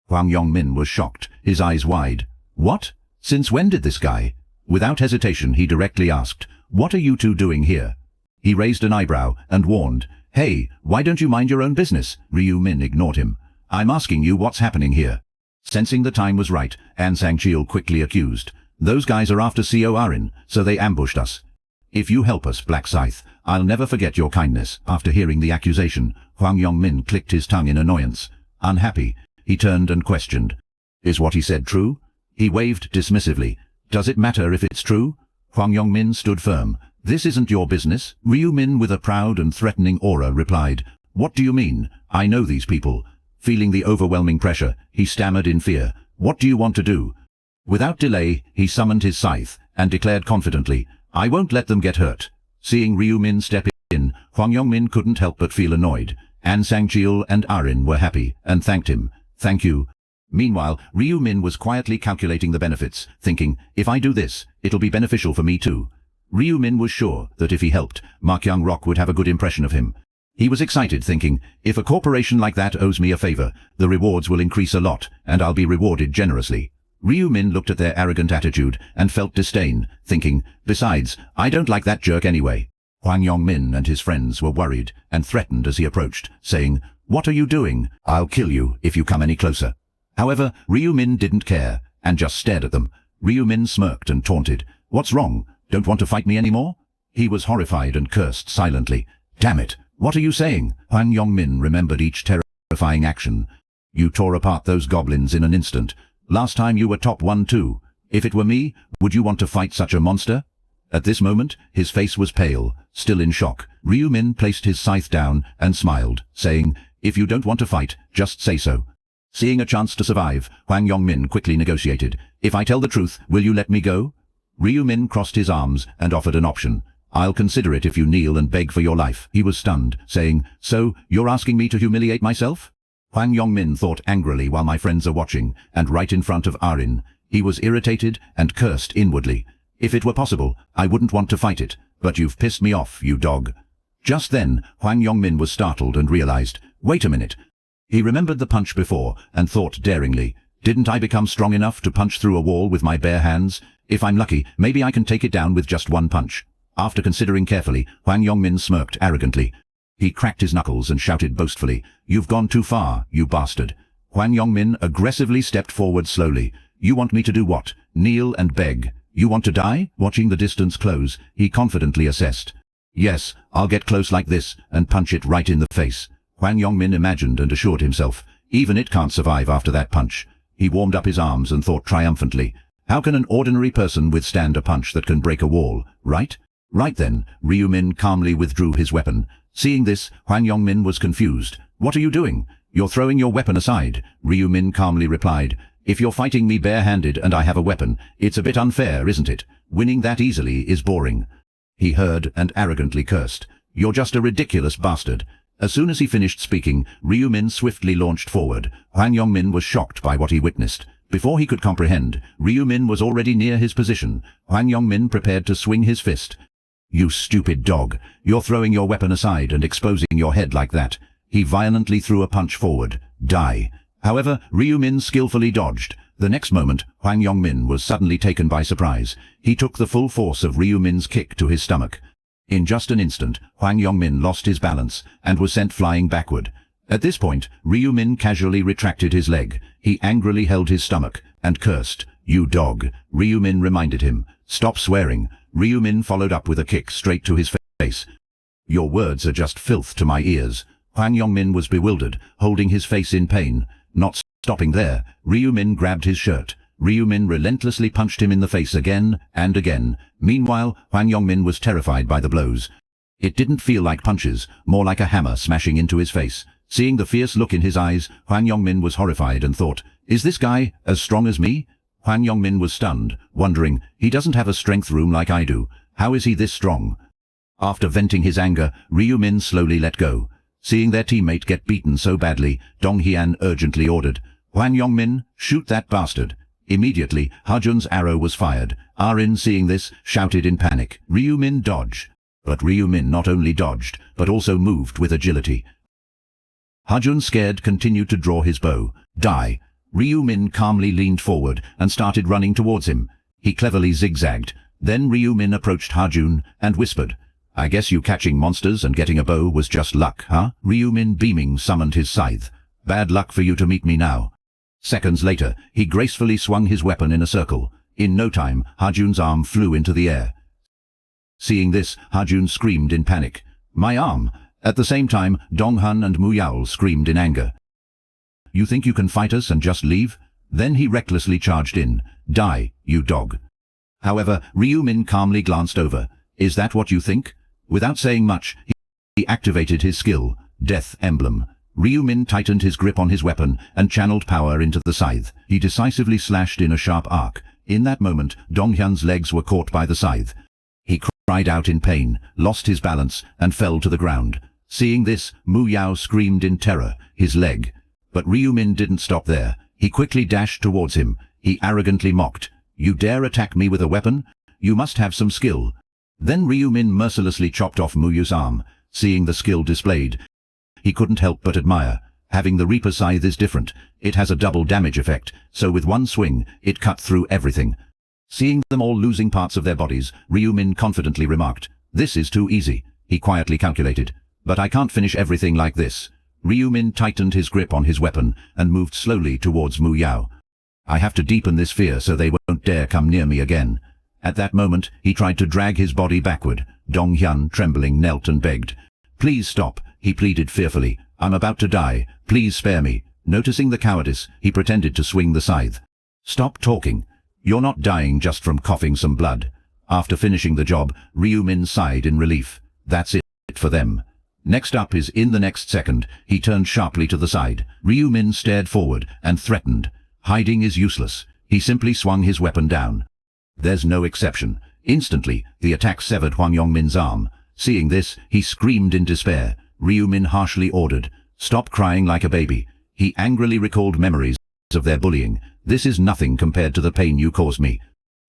Hwang Yong-min was shocked, his eyes wide. "What? Since when did this guy?" Without hesitation, he directly asked, "What are you two doing here?" He raised an eyebrow and warned, "Hey, why don't you mind your own business?" Ryu Min ignored him. "I'm asking you what's happening here." Sensing the time was right, Sang-cheol quickly accused, "Those guys are after Co Arin, so they ambushed us. If you help us, Black Scythe, I'll never forget your kindness." After hearing the accusation, Hwang Yong-min clicked his tongue in annoyance. Unhappy, he turned and questioned, "Is what he said true?" He waved dismissively. "Does it matter if it's true?" Hwang Yong-min stood firm. "This isn't your business." Ryu Min, with a proud and threatening aura, replied, "What do you mean? I know these people." Feeling the overwhelming pressure, he stammered in fear, "What do you want to do?" Without delay, he summoned his scythe and declared confidently, "I won't let them get hurt." Seeing Ryu Min step in, Hwang Yong-min couldn't help but feel annoyed. Sang-cheol and Arin were happy and thanked him. "Thank you." Meanwhile, Ryu Min was quietly calculating the benefits, thinking, "If I do this, it'll be beneficial for me too." Ryu Min was sure that if he helped, Ma Kyung-rok would have a good impression of him. He was excited, thinking, "If a corporation like that owes me a favor, the rewards will increase a lot, and I'll be rewarded generously." Ryu Min looked at their arrogant attitude and felt disdain, thinking, "Besides, I don't like that jerk anyway." Hwang Yong-min and his friends were worried and threatened as he approached, saying, "What are you doing? I'll kill you if you come any closer." However, Ryu Min didn't care, and just stared at them. Ryu Min smirked and taunted, "What's wrong? Don't want to fight me anymore?" He was horrified and cursed silently. "Damn it! What are you saying?" Hwang Yong-min remembered each terrifying action. "You tore apart those goblins in an instant. Last time you were top 1 too. If it were me, would you want to fight such a monster?" At this moment, his face was pale, still in shock. Ryu Min placed his scythe down and smiled, saying, "If you don't want to fight, just say so." Seeing a chance to survive, Hwang Yongmin quickly negotiated. "If I tell the truth, will you let me go?" Ryu Min crossed his arms and offered an option. "I'll consider it if you kneel and beg for your life." He was stunned, saying, "So, you're asking me to humiliate myself?" Hwang Yongmin thought angrily while my friends are watching, and right in front of Arin. He was irritated and cursed inwardly. "If it were possible, I wouldn't want to fight it, but you've pissed me off, you dog." Just then, Hwang Yongmin was startled and realized, wait a minute. He remembered the punch before and thought daringly, "Didn't I become strong enough to punch through a wall with my bare hands? If I'm lucky, maybe I can take it down with just one punch." After considering carefully, Hwang Yongmin smirked arrogantly. He cracked his knuckles and shouted boastfully, "You've gone too far, you bastard." Hwang Yongmin aggressively stepped forward slowly. "You want me to do what? Kneel and beg? You want to die?" Watching the distance close, he confidently assessed. "Yes, I'll get close like this and punch it right in the face." Hwang Yongmin imagined and assured himself, even it can't survive after that punch. He warmed up his arms and thought triumphantly, how can an ordinary person withstand a punch that can break a wall, right? Right then, Ryu Min calmly withdrew his weapon. Seeing this, Hwang Yongmin was confused. "What are you doing? You're throwing your weapon aside," Ryu Min calmly replied. "If you're fighting me bare-handed and I have a weapon, it's a bit unfair, isn't it? Winning that easily is boring." He heard and arrogantly cursed. "You're just a ridiculous bastard." As soon as he finished speaking, Ryu Min swiftly launched forward. Hwang Yongmin was shocked by what he witnessed. Before he could comprehend, Ryu Min was already near his position. Hwang Yongmin prepared to swing his fist. "You stupid dog. You're throwing your weapon aside and exposing your head like that." He violently threw a punch forward. "Die." However, Ryu Min skillfully dodged. The next moment, Hwang Yongmin was suddenly taken by surprise. He took the full force of Ryu Min's kick to his stomach. In just an instant, Hwang Yongmin lost his balance and was sent flying backward. At this point, Ryu Min casually retracted his leg. He angrily held his stomach and cursed. "You dog." Ryu Min reminded him. "Stop swearing." Ryu Min followed up with a kick straight to his face. "Your words are just filth to my ears." Hwang Yongmin was bewildered, holding his face in pain. Not stopping there, Ryu Min grabbed his shirt. Ryu Min relentlessly punched him in the face again and again. Meanwhile, Hwang Yongmin was terrified by the blows. It didn't feel like punches, more like a hammer smashing into his face. Seeing the fierce look in his eyes, Hwang Yongmin was horrified and thought, "Is this guy as strong as me?" Hwang Yongmin was stunned, wondering, he doesn't have a strength room like I do. How is he this strong? After venting his anger, Ryu Min slowly let go. Seeing their teammate get beaten so badly, Dong Hian urgently ordered, "Hwang Yongmin, shoot that bastard." Immediately, Hajun's arrow was fired. Arin, seeing this, shouted in panic, "Ryu Min, dodge!" But Ryu Min not only dodged, but also moved with agility. Hajun, scared, continued to draw his bow. "Die!" Ryu Min calmly leaned forward and started running towards him. He cleverly zigzagged. Then Ryu Min approached Hajun and whispered, "I guess you catching monsters and getting a bow was just luck, huh?" Ryu Min, beaming, summoned his scythe. "Bad luck for you to meet me now." Seconds later, he gracefully swung his weapon in a circle. In no time, Hajun's arm flew into the air. Seeing this, Hajun screamed in panic. "My arm!" At the same time, Dong Hun and Mu Yao screamed in anger. "You think you can fight us and just leave?" Then he recklessly charged in. "Die, you dog." However, Ryu Min calmly glanced over. "Is that what you think?" Without saying much, he activated his skill, Death Emblem. Ryu Min tightened his grip on his weapon and channeled power into the scythe. He decisively slashed in a sharp arc. In that moment, Dong Hyun's legs were caught by the scythe. He cried out in pain, lost his balance, and fell to the ground. Seeing this, Mu Yao screamed in terror, his leg. But Ryu Min didn't stop there. He quickly dashed towards him. He arrogantly mocked, "You dare attack me with a weapon? You must have some skill." Then Ryu Min mercilessly chopped off Mu Yao's arm. Seeing the skill displayed, he couldn't help but admire. Having the Reaper scythe is different. It has a double damage effect, so with one swing, it cut through everything. Seeing them all losing parts of their bodies, Ryu Min confidently remarked, "This is too easy," he quietly calculated. "But I can't finish everything like this." Ryu Min tightened his grip on his weapon and moved slowly towards Mu Yao. "I have to deepen this fear so they won't dare come near me again." At that moment, he tried to drag his body backward. Dong Hyun, trembling, knelt and begged. "Please stop," he pleaded fearfully. "I'm about to die. Please spare me." Noticing the cowardice, he pretended to swing the scythe. "Stop talking. You're not dying just from coughing some blood. After finishing the job, Ryu Min sighed in relief. That's it for them. Next up is in the next second, he turned sharply to the side. Ryu Min stared forward and threatened. Hiding is useless. He simply swung his weapon down. There's no exception. Instantly, the attack severed Hwang Yongmin's arm. Seeing this, he screamed in despair. Ryu Min harshly ordered, "Stop crying like a baby." He angrily recalled memories of their bullying. "This is nothing compared to the pain you caused me."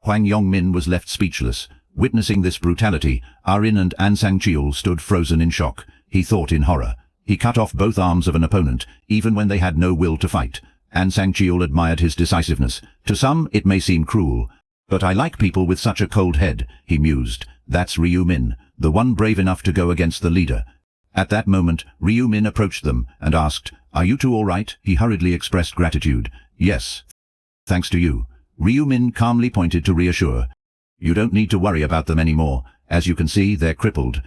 Hwang Yongmin was left speechless. Witnessing this brutality, Arin and An Sang-cheol stood frozen in shock. He thought in horror. He cut off both arms of an opponent, even when they had no will to fight. An Sang-cheol admired his decisiveness. "To some, it may seem cruel, but I like people with such a cold head," he mused. "That's Ryu Min, the one brave enough to go against the leader." At that moment, Ryu Min approached them and asked, "Are you two all right?" He hurriedly expressed gratitude. "Yes. Thanks to you." Ryu Min calmly pointed to reassure. "You don't need to worry about them anymore. As you can see, they're crippled.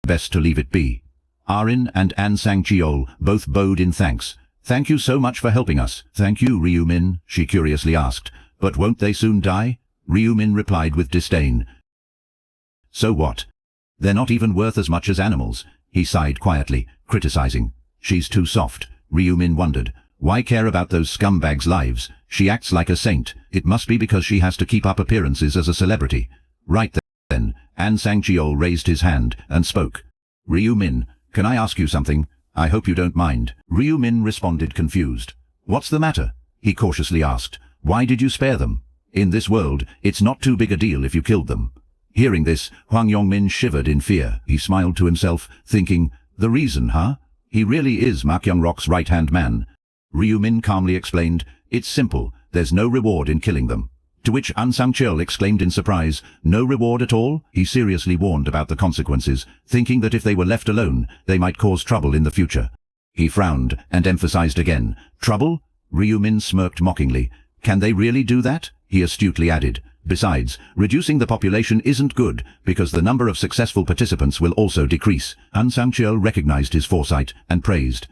Best to leave it be." Arin and An Sang-cheol both bowed in thanks. "Thank you so much for helping us." "Thank you, Ryu Min," she curiously asked. "But won't they soon die?" Ryu Min replied with disdain. "So what? They're not even worth as much as animals." He sighed quietly, criticizing. "She's too soft." Ryu Min wondered. Why care about those scumbags' lives? She acts like a saint. It must be because she has to keep up appearances as a celebrity. Right then, An Sang-cheol raised his hand and spoke. "Ryu Min, can I ask you something? I hope you don't mind." Ryu Min responded confused. "What's the matter?" he cautiously asked. "Why did you spare them? In this world, it's not too big a deal if you killed them." Hearing this, Hwang Yongmin shivered in fear. He smiled to himself, thinking, "The reason, huh? He really is Ma Kyung-rok's right-hand man." Ryu Min calmly explained, "It's simple. There's no reward in killing them." To which An Sang-cheol exclaimed in surprise, "No reward at all?" He seriously warned about the consequences, thinking that if they were left alone, they might cause trouble in the future. He frowned and emphasized again, "Trouble?" Ryu Min smirked mockingly. "Can they really do that?" he astutely added. "Besides, reducing the population isn't good, because the number of successful participants will also decrease." An Sang-cheol recognized his foresight and praised.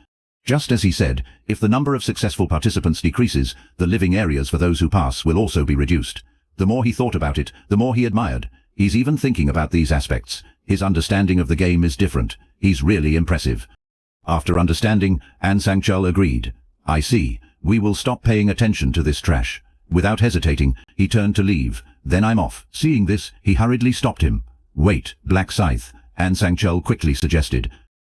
Just as he said, if the number of successful participants decreases, the living areas for those who pass will also be reduced. The more he thought about it, the more he admired. He's even thinking about these aspects. His understanding of the game is different. He's really impressive. After understanding, An Sang-cheol agreed. "I see. We will stop paying attention to this trash." Without hesitating, he turned to leave. "Then I'm off." Seeing this, he hurriedly stopped him. "Wait, Black Scythe," An Sang-cheol quickly suggested.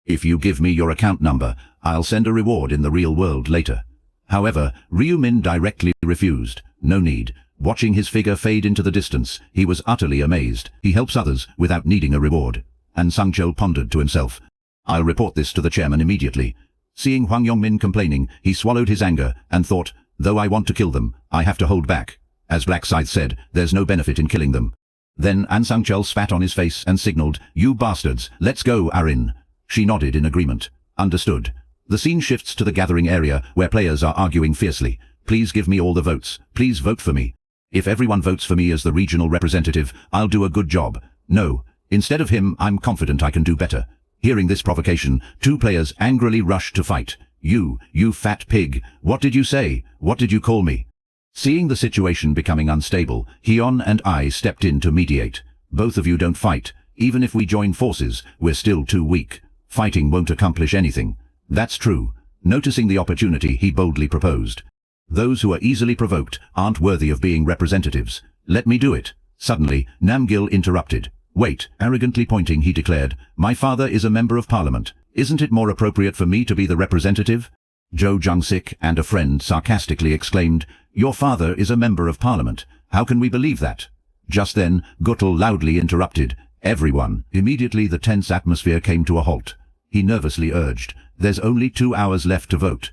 "If you give me your account number, I'll send a reward in the real world later." However, Ryu Min directly refused. No need. Watching his figure fade into the distance, he was utterly amazed. He helps others without needing a reward. An Sang-cheol pondered to himself. "I'll report this to the chairman immediately." Seeing Hwang Yongmin complaining, he swallowed his anger and thought, "Though I want to kill them, I have to hold back." As Black Scythe said, there's no benefit in killing them. Then An Sang-cheol spat on his face and signaled, "You bastards, let's go, Arin." She nodded in agreement. "Understood." The scene shifts to the gathering area where players are arguing fiercely. "Please give me all the votes. Please vote for me. If everyone votes for me as the regional representative, I'll do a good job. No. Instead of him, I'm confident I can do better." Hearing this provocation, two players angrily rushed to fight. You fat pig. What did you say? What did you call me?" Seeing the situation becoming unstable, Hyun and I stepped in to mediate. "Both of you don't fight. Even if we join forces, we're still too weak. Fighting won't accomplish anything." "That's true." Noticing the opportunity, he boldly proposed. "Those who are easily provoked aren't worthy of being representatives. Let me do it." Suddenly, Namgil interrupted. "Wait," arrogantly pointing, he declared. "My father is a member of parliament. Isn't it more appropriate for me to be the representative?" Jo Jung-sik and a friend sarcastically exclaimed, "Your father is a member of parliament. How can we believe that?" Just then, Gutel loudly interrupted. "Everyone." Immediately the tense atmosphere came to a halt. He nervously urged, "There's only 2 hours left to vote.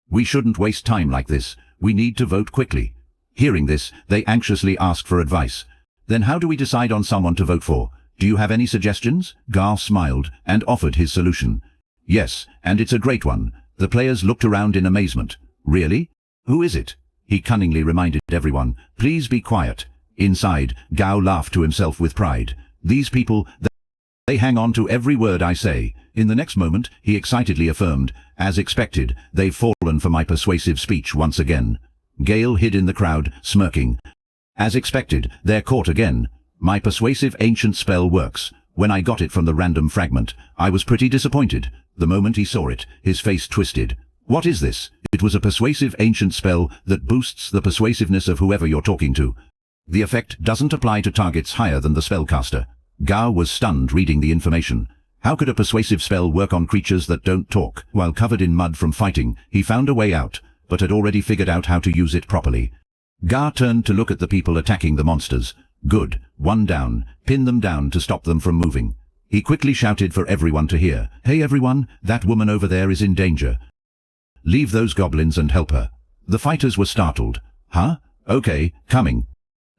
We shouldn't waste time like this. We need to vote quickly." Hearing this, they anxiously asked for advice. "Then how do we decide on someone to vote for? Do you have any suggestions?" Gar smiled and offered his solution. "Yes, and it's a great one." The players looked around in amazement. "Really? Who is it?" He cunningly reminded everyone, "Please be quiet." Inside, Gao laughed to himself with pride. "These people, they hang on to every word I say." In the next moment, he excitedly affirmed, "As expected, they've fallen for my persuasive speech once again." Gale hid in the crowd, smirking. "As expected, they're caught again." My persuasive ancient spell works. When I got it from the random fragment, I was pretty disappointed. The moment he saw it, his face twisted. What is this? It was a persuasive ancient spell that boosts the persuasiveness of whoever you're talking to. The effect doesn't apply to targets higher than the spellcaster. Gao was stunned reading the information. How could a persuasive spell work on creatures that don't talk? While covered in mud from fighting, he found a way out, but had already figured out how to use it properly. Gao turned to look at the people attacking the monsters. Good. One down. Pin them down to stop them from moving. He quickly shouted for everyone to hear. Hey everyone, that woman over there is in danger. Leave those goblins and help her. The fighters were startled. Huh? Okay, coming.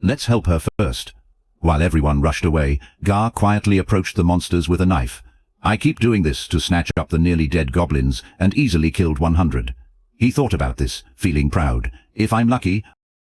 Let's help her first. While everyone rushed away, Gar quietly approached the monsters with a knife. I keep doing this to snatch up the nearly dead goblins and easily killed 100. He thought about this, feeling proud. If I'm lucky,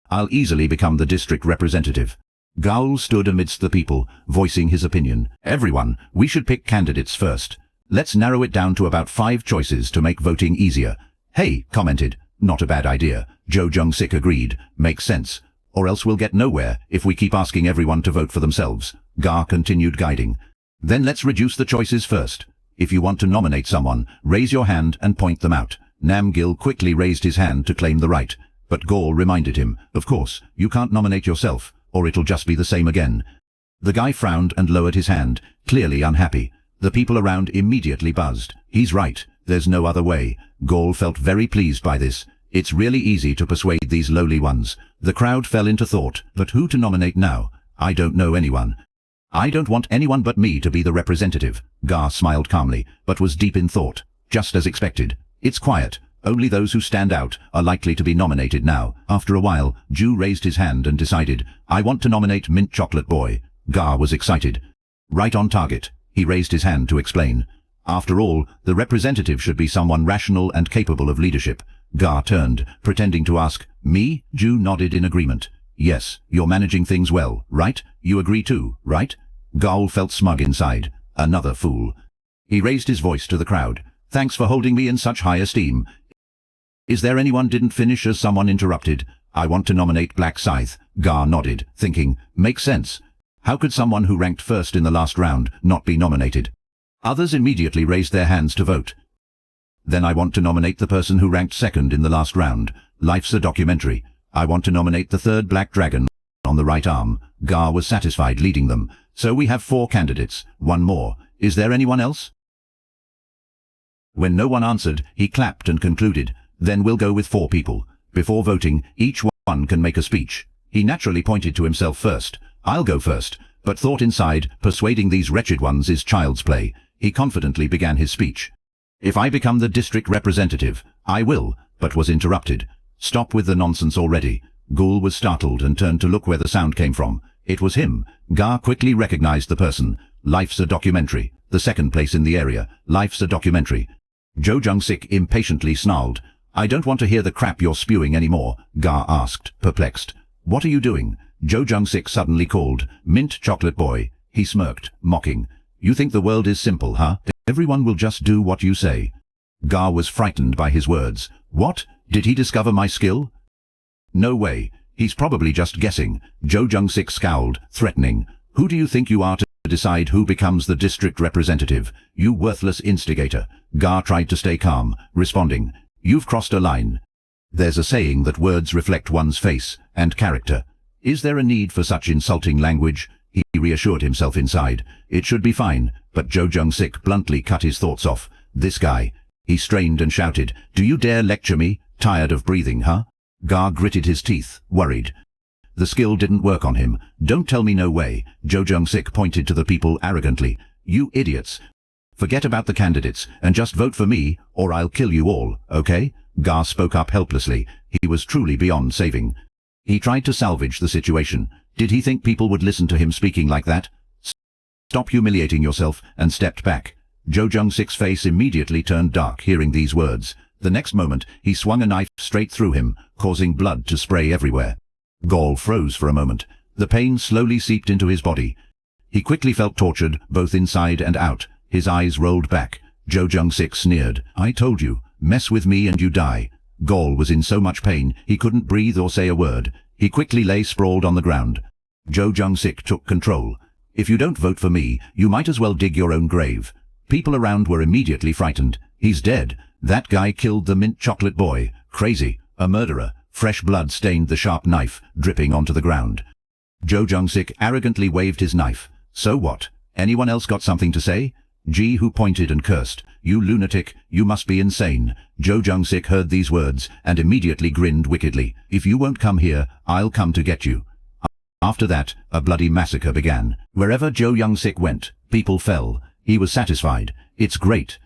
I'll easily become the district representative. Gaul stood amidst the people, voicing his opinion. Everyone, we should pick candidates first. Let's narrow it down to about 5 choices to make voting easier. Hey, commented. Not a bad idea. Jo Jung-sik agreed. Makes sense. Or else we'll get nowhere if we keep asking everyone to vote for themselves. Gar continued guiding. Then let's reduce the choices first. If you want to nominate someone, raise your hand and point them out. Nam Gil quickly raised his hand to claim the right. But Gaul reminded him, of course, you can't nominate yourself, or it'll just be the same again. The guy frowned and lowered his hand, clearly unhappy. The people around immediately buzzed. He's right, there's no other way. Gaul felt very pleased by this. It's really easy to persuade these lowly ones. The crowd fell into thought, but who to nominate now? I don't know anyone. I don't want anyone but me to be the representative. Gar smiled calmly, but was deep in thought. Just as expected. It's quiet. Only those who stand out are likely to be nominated now. After a while, Ju raised his hand and decided, I want to nominate Mint Chocolate Boy. Gar was excited. Right on target. He raised his hand to explain. After all, the representative should be someone rational and capable of leadership. Gar turned, pretending to ask, me? Ju nodded in agreement. Yes, you're managing things well, right? You agree too, right? Gaul felt smug inside. Another fool. He raised his voice to the crowd. Thanks for holding me in such high esteem. Is there anyone didn't finish as someone interrupted? I want to nominate Black Scythe. Gar nodded, thinking, makes sense. How could someone who ranked first in the last round not be nominated? Others immediately raised their hands to vote. Then I want to nominate the person who ranked second in the last round. Life's a documentary. I want to nominate the third black dragon on the right arm. Gar was satisfied leading them. So we have 4 candidates. One more. Is there anyone else? When no one answered, he clapped and concluded. Then we'll go with 4 people. Before voting, each one can make a speech. He naturally pointed to himself first. I'll go first, but thought inside, persuading these wretched ones is child's play. He confidently began his speech. If I become the district representative, I will, but was interrupted. Stop with the nonsense already. Ghoul was startled and turned to look where the sound came from. It was him. Gar quickly recognized the person. Life's a documentary. The second place in the area. Life's a documentary. Jo Jung-sik impatiently snarled. I don't want to hear the crap you're spewing anymore, Gar asked, perplexed. What are you doing? Jo Jung-sik suddenly called. Mint Chocolate Boy. He smirked, mocking. You think the world is simple, huh? Everyone will just do what you say. Gar was frightened by his words. What? Did he discover my skill? No way. He's probably just guessing. Jo Jung-sik scowled, threatening. Who do you think you are to decide who becomes the district representative? You worthless instigator. Gar tried to stay calm, responding. You've crossed a line. There's a saying that words reflect one's face and character. Is there a need for such insulting language? He reassured himself inside. It should be fine, but Jo Jung-sik bluntly cut his thoughts off. This guy. He strained and shouted, Do you dare lecture me? Tired of breathing, huh? Gar gritted his teeth, worried. The skill didn't work on him. Don't tell me no way. Jo Jung-sik pointed to the people arrogantly. You idiots. Forget about the candidates, and just vote for me, or I'll kill you all, okay? Gar spoke up helplessly. He was truly beyond saving. He tried to salvage the situation. Did he think people would listen to him speaking like that? Stop humiliating yourself, and stepped back. Jo Jung-sik's face immediately turned dark hearing these words. The next moment, he swung a knife straight through him, causing blood to spray everywhere. Gaul froze for a moment. The pain slowly seeped into his body. He quickly felt tortured, both inside and out. His eyes rolled back. Jo Jung-sik sneered. I told you, mess with me and you die. Gaul was in so much pain, he couldn't breathe or say a word. He quickly lay sprawled on the ground. Jo Jung-sik took control. If you don't vote for me, you might as well dig your own grave. People around were immediately frightened. He's dead. That guy killed the mint chocolate boy. Crazy. A murderer. Fresh blood stained the sharp knife, dripping onto the ground. Jo Jung-sik arrogantly waved his knife. So what? Anyone else got something to say? Ji Who pointed and cursed. You lunatic, you must be insane. Jo Jung-sik heard these words and immediately grinned wickedly. If you won't come here, I'll come to get you. After that, a bloody massacre began. Wherever Jo Jung-sik went, people fell. He was satisfied. It's great.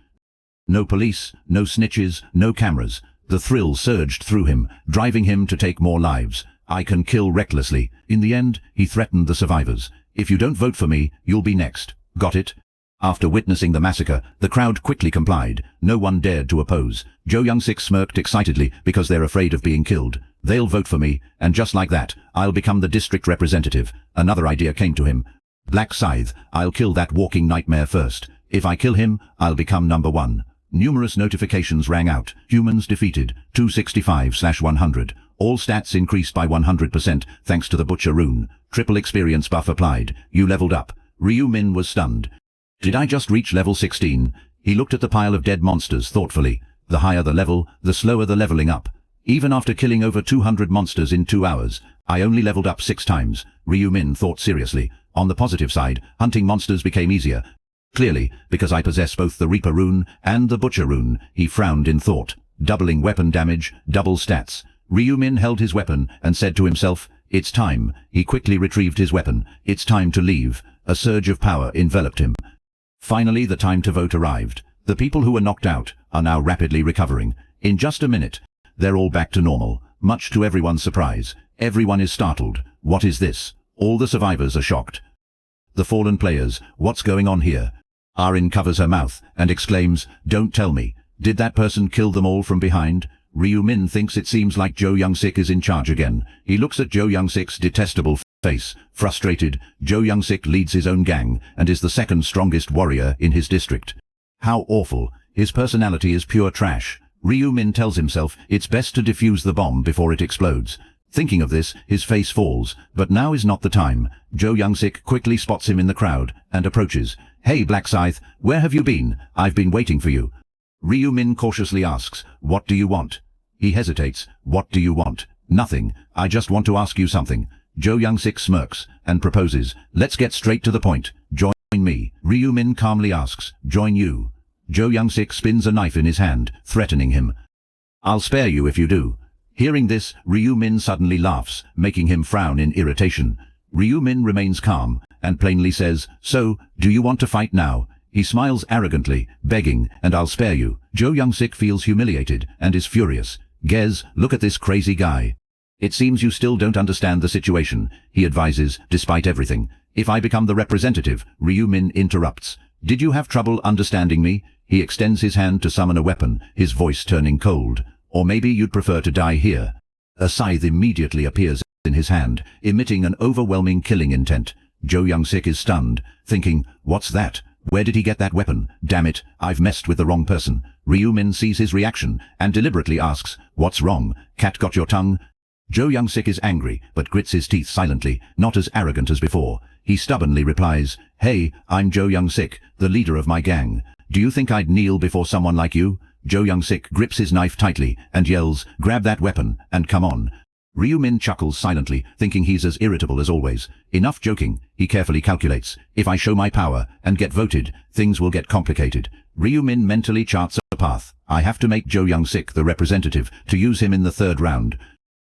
No police, no snitches, no cameras. The thrill surged through him, driving him to take more lives. I can kill recklessly. In the end, he threatened the survivors. If you don't vote for me, you'll be next. Got it? After witnessing the massacre, the crowd quickly complied. No one dared to oppose. Jo Jung-sik smirked excitedly because they're afraid of being killed. They'll vote for me, and just like that, I'll become the district representative. Another idea came to him. Black Scythe, I'll kill that walking nightmare first. If I kill him, I'll become number one. Numerous notifications rang out. Humans defeated, 265/100. All stats increased by 100% thanks to the Butcher rune. Triple experience buff applied. You leveled up. Ryu Min was stunned. Did I just reach level 16? He looked at the pile of dead monsters thoughtfully. The higher the level, the slower the leveling up. Even after killing over 200 monsters in 2 hours, I only leveled up 6 times. Ryu Min thought seriously. On the positive side, hunting monsters became easier. Clearly, because I possess both the Reaper rune and the Butcher rune, he frowned in thought. Doubling weapon damage, double stats. Ryu Min held his weapon and said to himself, it's time. He quickly retrieved his weapon. It's time to leave. A surge of power enveloped him. Finally, the time to vote arrived. The people who were knocked out are now rapidly recovering. In just a minute, they're all back to normal, much to everyone's surprise. Everyone is startled. What is this? All the survivors are shocked. The fallen players, what's going on here? Arin covers her mouth and exclaims, don't tell me. Did that person kill them all from behind? Ryu Min thinks it seems like Jo Jung-sik is in charge again. He looks at Jo Jung-sik's detestable face. Frustrated, Jo Jung-sik leads his own gang and is the second strongest warrior in his district. How awful. His personality is pure trash. Ryu Min tells himself it's best to defuse the bomb before it explodes. Thinking of this, his face falls, but now is not the time. Jo Jung-sik quickly spots him in the crowd and approaches. Hey Black Scythe, where have you been? I've been waiting for you. Ryu Min cautiously asks, what do you want? He hesitates. What do you want? Nothing. I just want to ask you something. Jo Jung-sik smirks and proposes. Let's get straight to the point. Join me. Ryu Min calmly asks. Join you. Jo Jung-sik spins a knife in his hand, threatening him. I'll spare you if you do. Hearing this, Ryu Min suddenly laughs, making him frown in irritation. Ryu Min remains calm and plainly says, so, do you want to fight now? He smiles arrogantly, begging, and I'll spare you. Jo Jung-sik feels humiliated and is furious. Gez, look at this crazy guy. It seems you still don't understand the situation, he advises, despite everything. If I become the representative, Ryu Min interrupts. Did you have trouble understanding me? He extends his hand to summon a weapon, his voice turning cold. Or maybe you'd prefer to die here. A scythe immediately appears in his hand, emitting an overwhelming killing intent. Jo Jung-sik is stunned, thinking, what's that? Where did he get that weapon? Damn it, I've messed with the wrong person. Ryu Min sees his reaction and deliberately asks, what's wrong? Cat got your tongue? Jo Jung-sik is angry, but grits his teeth silently, not as arrogant as before. He stubbornly replies, hey, I'm Jo Jung-sik, the leader of my gang. Do you think I'd kneel before someone like you? Jo Jung-sik grips his knife tightly and yells, grab that weapon and come on. Ryu Min chuckles silently, thinking he's as irritable as always. Enough joking, he carefully calculates. If I show my power and get voted, things will get complicated. Ryu Min mentally charts a path. I have to make Jo Jung-sik the representative to use him in the 3rd round.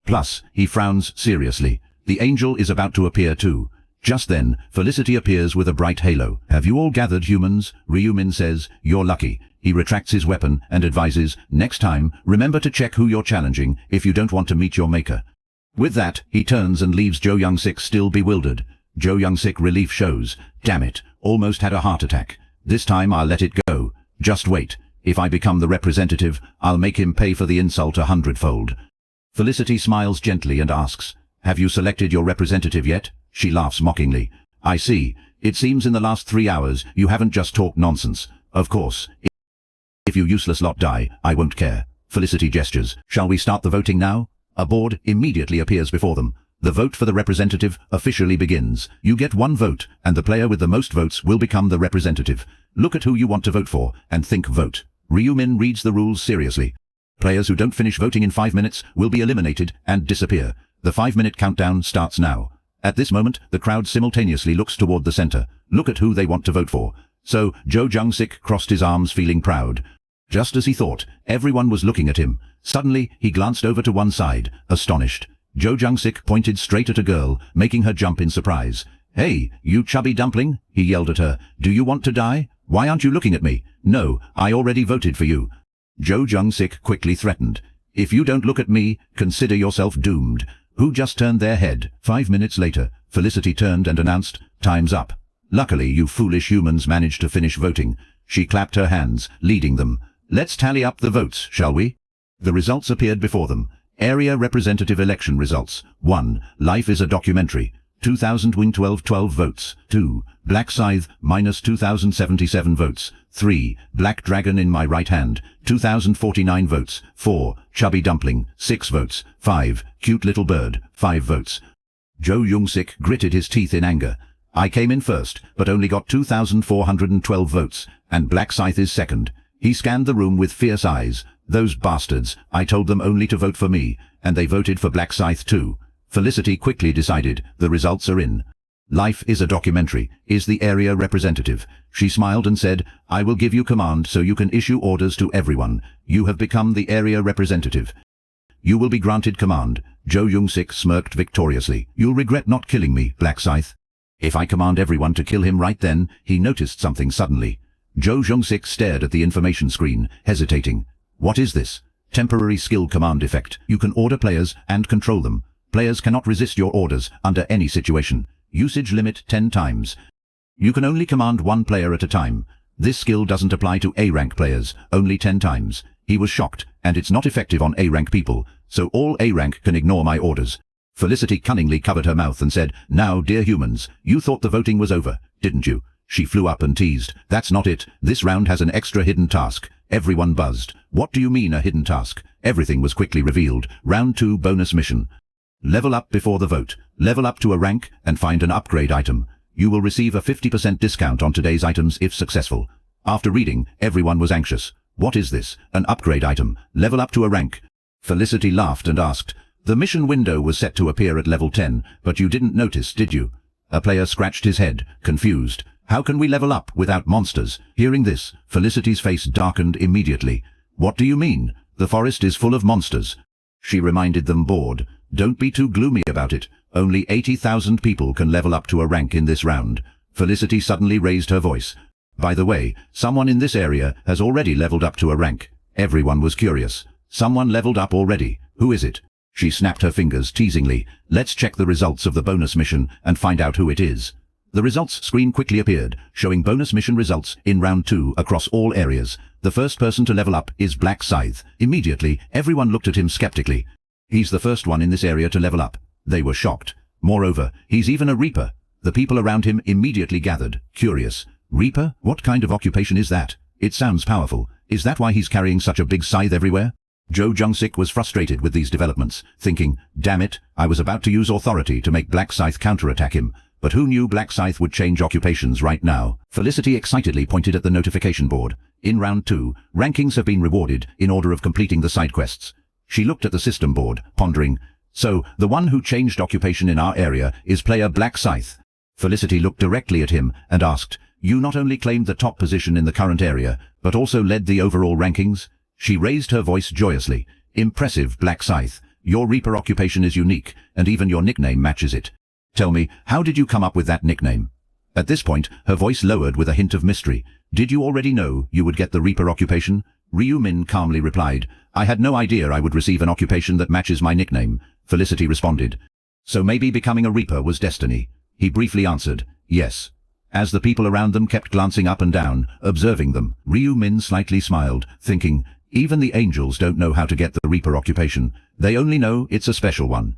Plus, he frowns seriously. The angel is about to appear too. Just then, Felicity appears with a bright halo. Have you all gathered, humans? Ryu Min says, you're lucky. He retracts his weapon and advises, next time, remember to check who you're challenging if you don't want to meet your maker. With that, he turns and leaves Jo Jung-sik still bewildered. Jo Jung-sik relief shows. Damn it, almost had a heart attack. This time I'll let it go. Just wait. If I become the representative, I'll make him pay for the insult 100-fold. Felicity smiles gently and asks, have you selected your representative yet? She laughs mockingly. I see. It seems in the last 3 hours you haven't just talked nonsense. Of course. If you useless lot die, I won't care. Felicity gestures. Shall we start the voting now? A board immediately appears before them. The vote for the representative officially begins. You get one vote, and the player with the most votes will become the representative. Look at who you want to vote for, and think vote. Ryu Min reads the rules seriously. Players who don't finish voting in 5 minutes will be eliminated and disappear. The 5-minute countdown starts now. At this moment, the crowd simultaneously looks toward the center. Look at who they want to vote for. So, Jo Jung-sik crossed his arms feeling proud. Just as he thought, everyone was looking at him. Suddenly, he glanced over to one side, astonished. Jo Jung-sik pointed straight at a girl, making her jump in surprise. "Hey, you chubby dumpling," he yelled at her. "Do you want to die? Why aren't you looking at me?" "No, I already voted for you." Jo Jung-sik quickly threatened. "If you don't look at me, consider yourself doomed." Who just turned their head? 5 minutes later, Felicity turned and announced, "Time's up." "Luckily, you foolish humans managed to finish voting." She clapped her hands, leading them. "Let's tally up the votes, shall we?" The results appeared before them. Area Representative Election Results. 1. Life is a Documentary. 2000 win 12 votes. 2. Black Scythe, minus 2077 votes. 3. Black Dragon in My Right Hand, 2049 votes. 4. Chubby Dumpling, 6 votes. 5. Cute Little Bird, 5 votes. Jo Jung-sik gritted his teeth in anger. "I came in first, but only got 2412 votes, and Black Scythe is second." He scanned the room with fierce eyes. "Those bastards, I told them only to vote for me, and they voted for Black Scythe too." Felicity quickly decided, the results are in. Life is a Documentary is the area representative. She smiled and said, "I will give you command so you can issue orders to everyone. You have become the area representative. You will be granted command." Jo Jung-sik smirked victoriously. "You'll regret not killing me, Black Scythe." "If I command everyone to kill him right then," he noticed something suddenly. Jo Jung-sik stared at the information screen, hesitating. "What is this?" "Temporary skill command effect. You can order players and control them. Players cannot resist your orders under any situation. Usage limit 10 times. You can only command one player at a time. This skill doesn't apply to A-rank players, only 10 times. He was shocked, and it's not effective on A-rank people, so all A-rank can ignore my orders. Felicity cunningly covered her mouth and said, "Now, dear humans, you thought the voting was over, didn't you?" She flew up and teased, "That's not it. This round has an extra hidden task." Everyone buzzed. "What do you mean a hidden task?" Everything was quickly revealed. Round 2 bonus mission. Level up before the vote. Level up to a rank and find an upgrade item. You will receive a 50% discount on today's items if successful. After reading, everyone was anxious. "What is this? An upgrade item. Level up to a rank." Felicity laughed and asked, "The mission window was set to appear at level 10, but you didn't notice, did you?" A player scratched his head, confused. "How can we level up without monsters?" Hearing this, Felicity's face darkened immediately. "What do you mean? The forest is full of monsters." She reminded them, bored. "Don't be too gloomy about it. Only 80,000 people can level up to a rank in this round." Felicity suddenly raised her voice. "By the way, someone in this area has already leveled up to a rank." Everyone was curious. "Someone leveled up already. Who is it?" She snapped her fingers teasingly. "Let's check the results of the bonus mission and find out who it is." The results screen quickly appeared, showing bonus mission results in round 2 across all areas. The first person to level up is Black Scythe. Immediately, everyone looked at him skeptically. "He's the first one in this area to level up." They were shocked. Moreover, he's even a Reaper. The people around him immediately gathered, curious. "Reaper? What kind of occupation is that? It sounds powerful. Is that why he's carrying such a big scythe everywhere?" Jo Jung-sik was frustrated with these developments, thinking, "Damn it, I was about to use authority to make Black Scythe counterattack him. But who knew Black Scythe would change occupations right now?" Felicity excitedly pointed at the notification board. In round 2, rankings have been rewarded in order of completing the side quests. She looked at the system board, pondering. "So, the one who changed occupation in our area is player Black Scythe." Felicity looked directly at him and asked, "You not only claimed the top position in the current area, but also led the overall rankings?" She raised her voice joyously. "Impressive, Black Scythe. Your Reaper occupation is unique, and even your nickname matches it. Tell me, how did you come up with that nickname?" At this point, her voice lowered with a hint of mystery. "Did you already know you would get the Reaper occupation?" Ryu Min calmly replied, "I had no idea I would receive an occupation that matches my nickname." Felicity responded, "So maybe becoming a Reaper was destiny?" He briefly answered, "Yes." As the people around them kept glancing up and down, observing them, Ryu Min slightly smiled, thinking, "Even the angels don't know how to get the Reaper occupation. They only know it's a special one."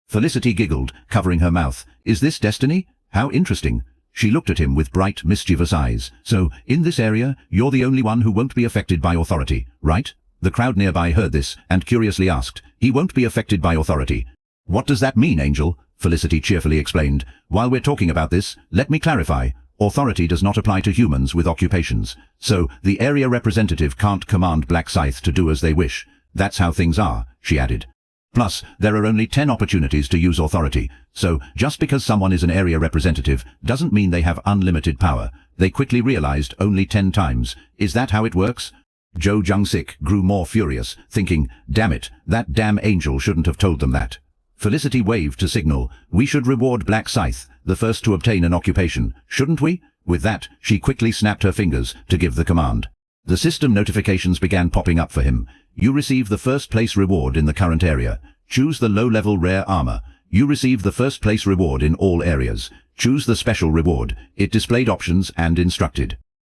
Felicity giggled, covering her mouth. "Is this destiny? How interesting." She looked at him with bright, mischievous eyes. "So, in this area, you're the only one who won't be affected by authority, right?" The crowd nearby heard this and curiously asked, "He won't be affected by authority. What does that mean, Angel?" Felicity cheerfully explained. While we're talking about this, let me clarify. Authority does not apply to humans with occupations. So, the area representative can't command Black Scythe to do as they wish. That's how things are, she added. Plus, there are only 10 opportunities to use authority, so just because someone is an area representative doesn't mean they have unlimited power. They quickly realized only 10 times. Is that how it works? Jo Jung-sik grew more furious, thinking, damn it, that damn angel shouldn't have told them that. Felicity waved to signal, we should reward Black Scythe, the first to obtain an occupation, shouldn't we? With that, she quickly snapped her fingers to give the command. The system notifications began popping up for him. You receive the first place reward in the current area. Choose the low-level rare armor. You receive the first place reward in all areas. Choose the special reward. It displayed options and instructed.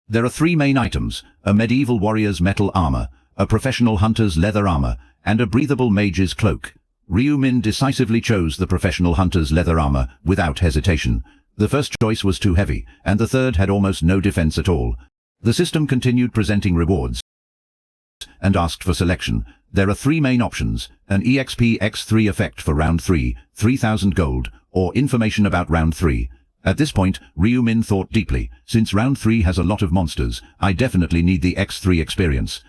There are 3 main items, a medieval warrior's metal armor, a professional hunter's leather armor, and a breathable mage's cloak. Ryu Min decisively chose the professional hunter's leather armor without hesitation. The first choice was too heavy, and the third had almost no defense at all. The system continued presenting rewards and asked for selection. There are 3 main options, an EXP X3 effect for round 3, 3,000 gold, or information about round 3. At this point, Ryu Min thought deeply, since round 3 has a lot of monsters, I definitely need the X3 experience.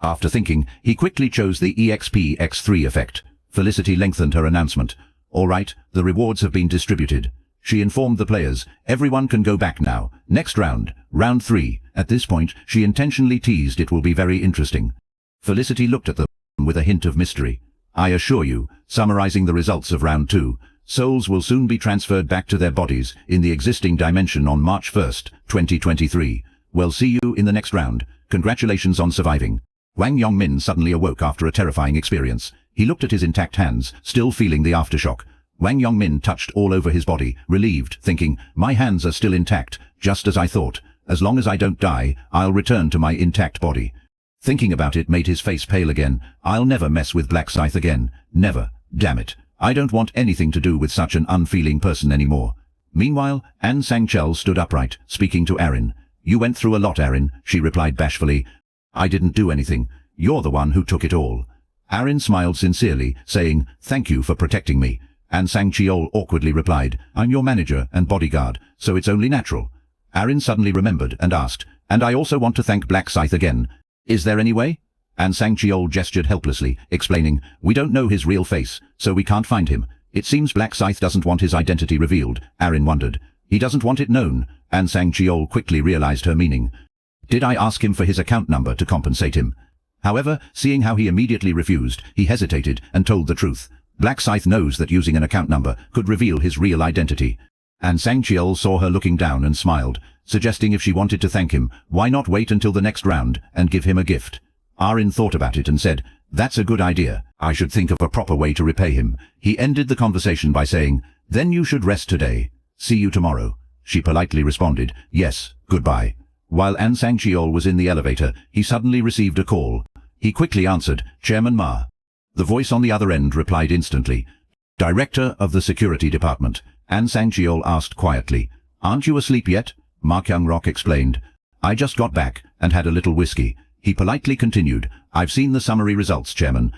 After thinking, he quickly chose the EXP X3 effect. Felicity lengthened her announcement. All right, the rewards have been distributed. She informed the players, everyone can go back now. Next round, round 3. At this point, she intentionally teased it will be very interesting. Felicity looked at them with a hint of mystery. I assure you, summarizing the results of round 2, souls will soon be transferred back to their bodies in the existing dimension on March 1st, 2023. Well, see you in the next round. Congratulations on surviving. Wang Yongmin suddenly awoke after a terrifying experience. He looked at his intact hands, still feeling the aftershock. Wang Yongmin touched all over his body, relieved, thinking, my hands are still intact, just as I thought. As long as I don't die, I'll return to my intact body. Thinking about it made his face pale again. I'll never mess with Black Scythe again. Never. Damn it. I don't want anything to do with such an unfeeling person anymore. Meanwhile, An Sang-chel stood upright, speaking to Arin. You went through a lot, Arin, she replied bashfully. I didn't do anything. You're the one who took it all. Arin smiled sincerely, saying, thank you for protecting me. An Sang-chel awkwardly replied, I'm your manager and bodyguard, so it's only natural. Arin suddenly remembered and asked, and I also want to thank Black Scythe again. Is there any way? An Sang-chel gestured helplessly, explaining, we don't know his real face, so we can't find him. It seems Black Scythe doesn't want his identity revealed, Arin wondered. He doesn't want it known. An Sang-chel quickly realized her meaning. Did I ask him for his account number to compensate him? However, seeing how he immediately refused, he hesitated and told the truth. Black Scythe knows that using an account number could reveal his real identity. An Sang-chel saw her looking down and smiled, suggesting if she wanted to thank him, why not wait until the next round and give him a gift? Arin thought about it and said, that's a good idea. I should think of a proper way to repay him. He ended the conversation by saying, then you should rest today. See you tomorrow. She politely responded, yes, goodbye. While An Sang-chel was in the elevator, he suddenly received a call. He quickly answered, Chairman Ma. The voice on the other end replied instantly. Director of the Security Department. An Sang-chel asked quietly, aren't you asleep yet? Ma Kyung-rok explained. I just got back and had a little whiskey. He politely continued, I've seen the summary results, Chairman.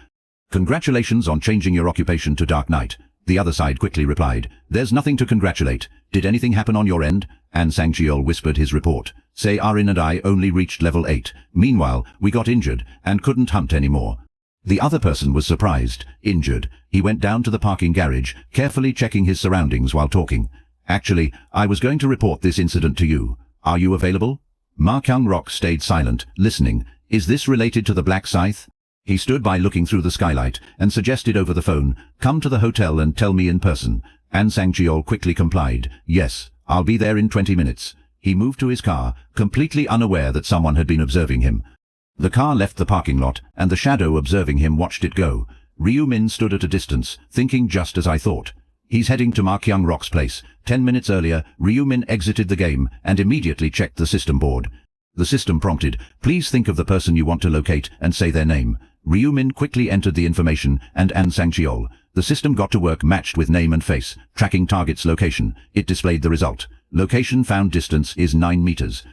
Congratulations on changing your occupation to Dark Knight. The other side quickly replied, there's nothing to congratulate. Did anything happen on your end? An Sang-chel whispered his report. Say Arin and I only reached level 8. Meanwhile, we got injured and couldn't hunt anymore. The other person was surprised, injured. He went down to the parking garage, carefully checking his surroundings while talking. Actually, I was going to report this incident to you. Are you available? Ma Kyung-rok stayed silent, listening. Is this related to the Black Scythe? He stood by looking through the skylight and suggested over the phone, come to the hotel and tell me in person. An Sang-chel quickly complied. Yes, I'll be there in 20 minutes. He moved to his car, completely unaware that someone had been observing him. The car left the parking lot, and the shadow observing him watched it go. Ryu Min stood at a distance, thinking just as I thought. He's heading to Ma Kyung-rok's place. 10 minutes earlier, Ryu Min exited the game and immediately checked the system board. The system prompted, please think of the person you want to locate and say their name. Ryu Min quickly entered the information and An Sang-chel. The system got to work matched with name and face, tracking target's location. It displayed the result. Location found distance is 9 meters.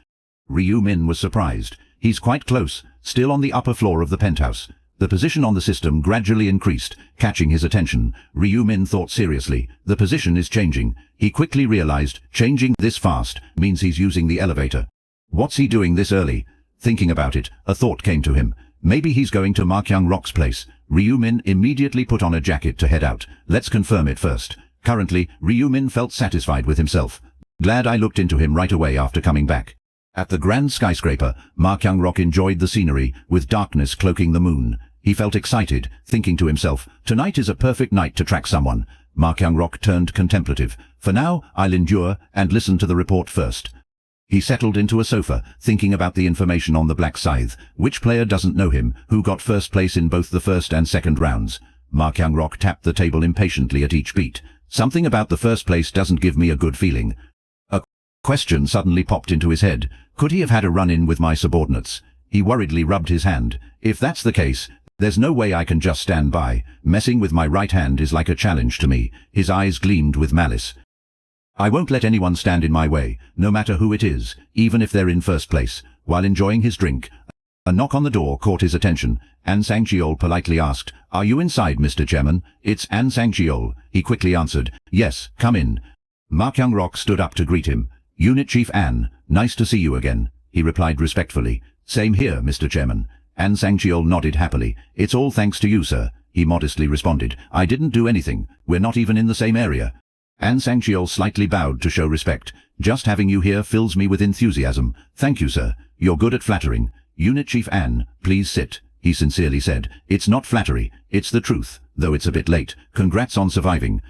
Ryu Min was surprised. He's quite close, still on the upper floor of the penthouse. The position on the system gradually increased, catching his attention. Ryu Min thought seriously. The position is changing. He quickly realized, changing this fast means he's using the elevator. What's he doing this early? Thinking about it, a thought came to him. Maybe he's going to Ma Kyung-rok's place. Ryu Min immediately put on a jacket to head out. Let's confirm it first. Currently, Ryu Min felt satisfied with himself. Glad I looked into him right away after coming back. At the grand skyscraper, Ma Kyung-rok enjoyed the scenery, with darkness cloaking the moon. He felt excited, thinking to himself, tonight is a perfect night to track someone. Ma Kyung-rok turned contemplative. For now, I'll endure and listen to the report first. He settled into a sofa, thinking about the information on the Black Scythe. Which player doesn't know him, who got first place in both the first and second rounds? Ma Kyung-rok tapped the table impatiently at each beat. Something about the first place doesn't give me a good feeling. A question suddenly popped into his head. Could he have had a run-in with my subordinates? He worriedly rubbed his hand. If that's the case, there's no way I can just stand by. Messing with my right hand is like a challenge to me. His eyes gleamed with malice. I won't let anyone stand in my way, no matter who it is, even if they're in first place. While enjoying his drink, a knock on the door caught his attention. An Sang-cheol politely asked, "Are you inside, Mr. Chairman?" "It's An Sang-cheol," he quickly answered. "Yes, come in." Ma Kyung-rok stood up to greet him. "Unit Chief An, nice to see you again," he replied respectfully. "Same here, Mr. Chairman." An Sang-cheol nodded happily. "It's all thanks to you, sir," he modestly responded. "I didn't do anything. We're not even in the same area." An Sang-cheol slightly bowed to show respect. "Just having you here fills me with enthusiasm. Thank you, sir. You're good at flattering. Unit Chief An, please sit," he sincerely said. "It's not flattery, it's the truth, though it's a bit late. Congrats on surviving."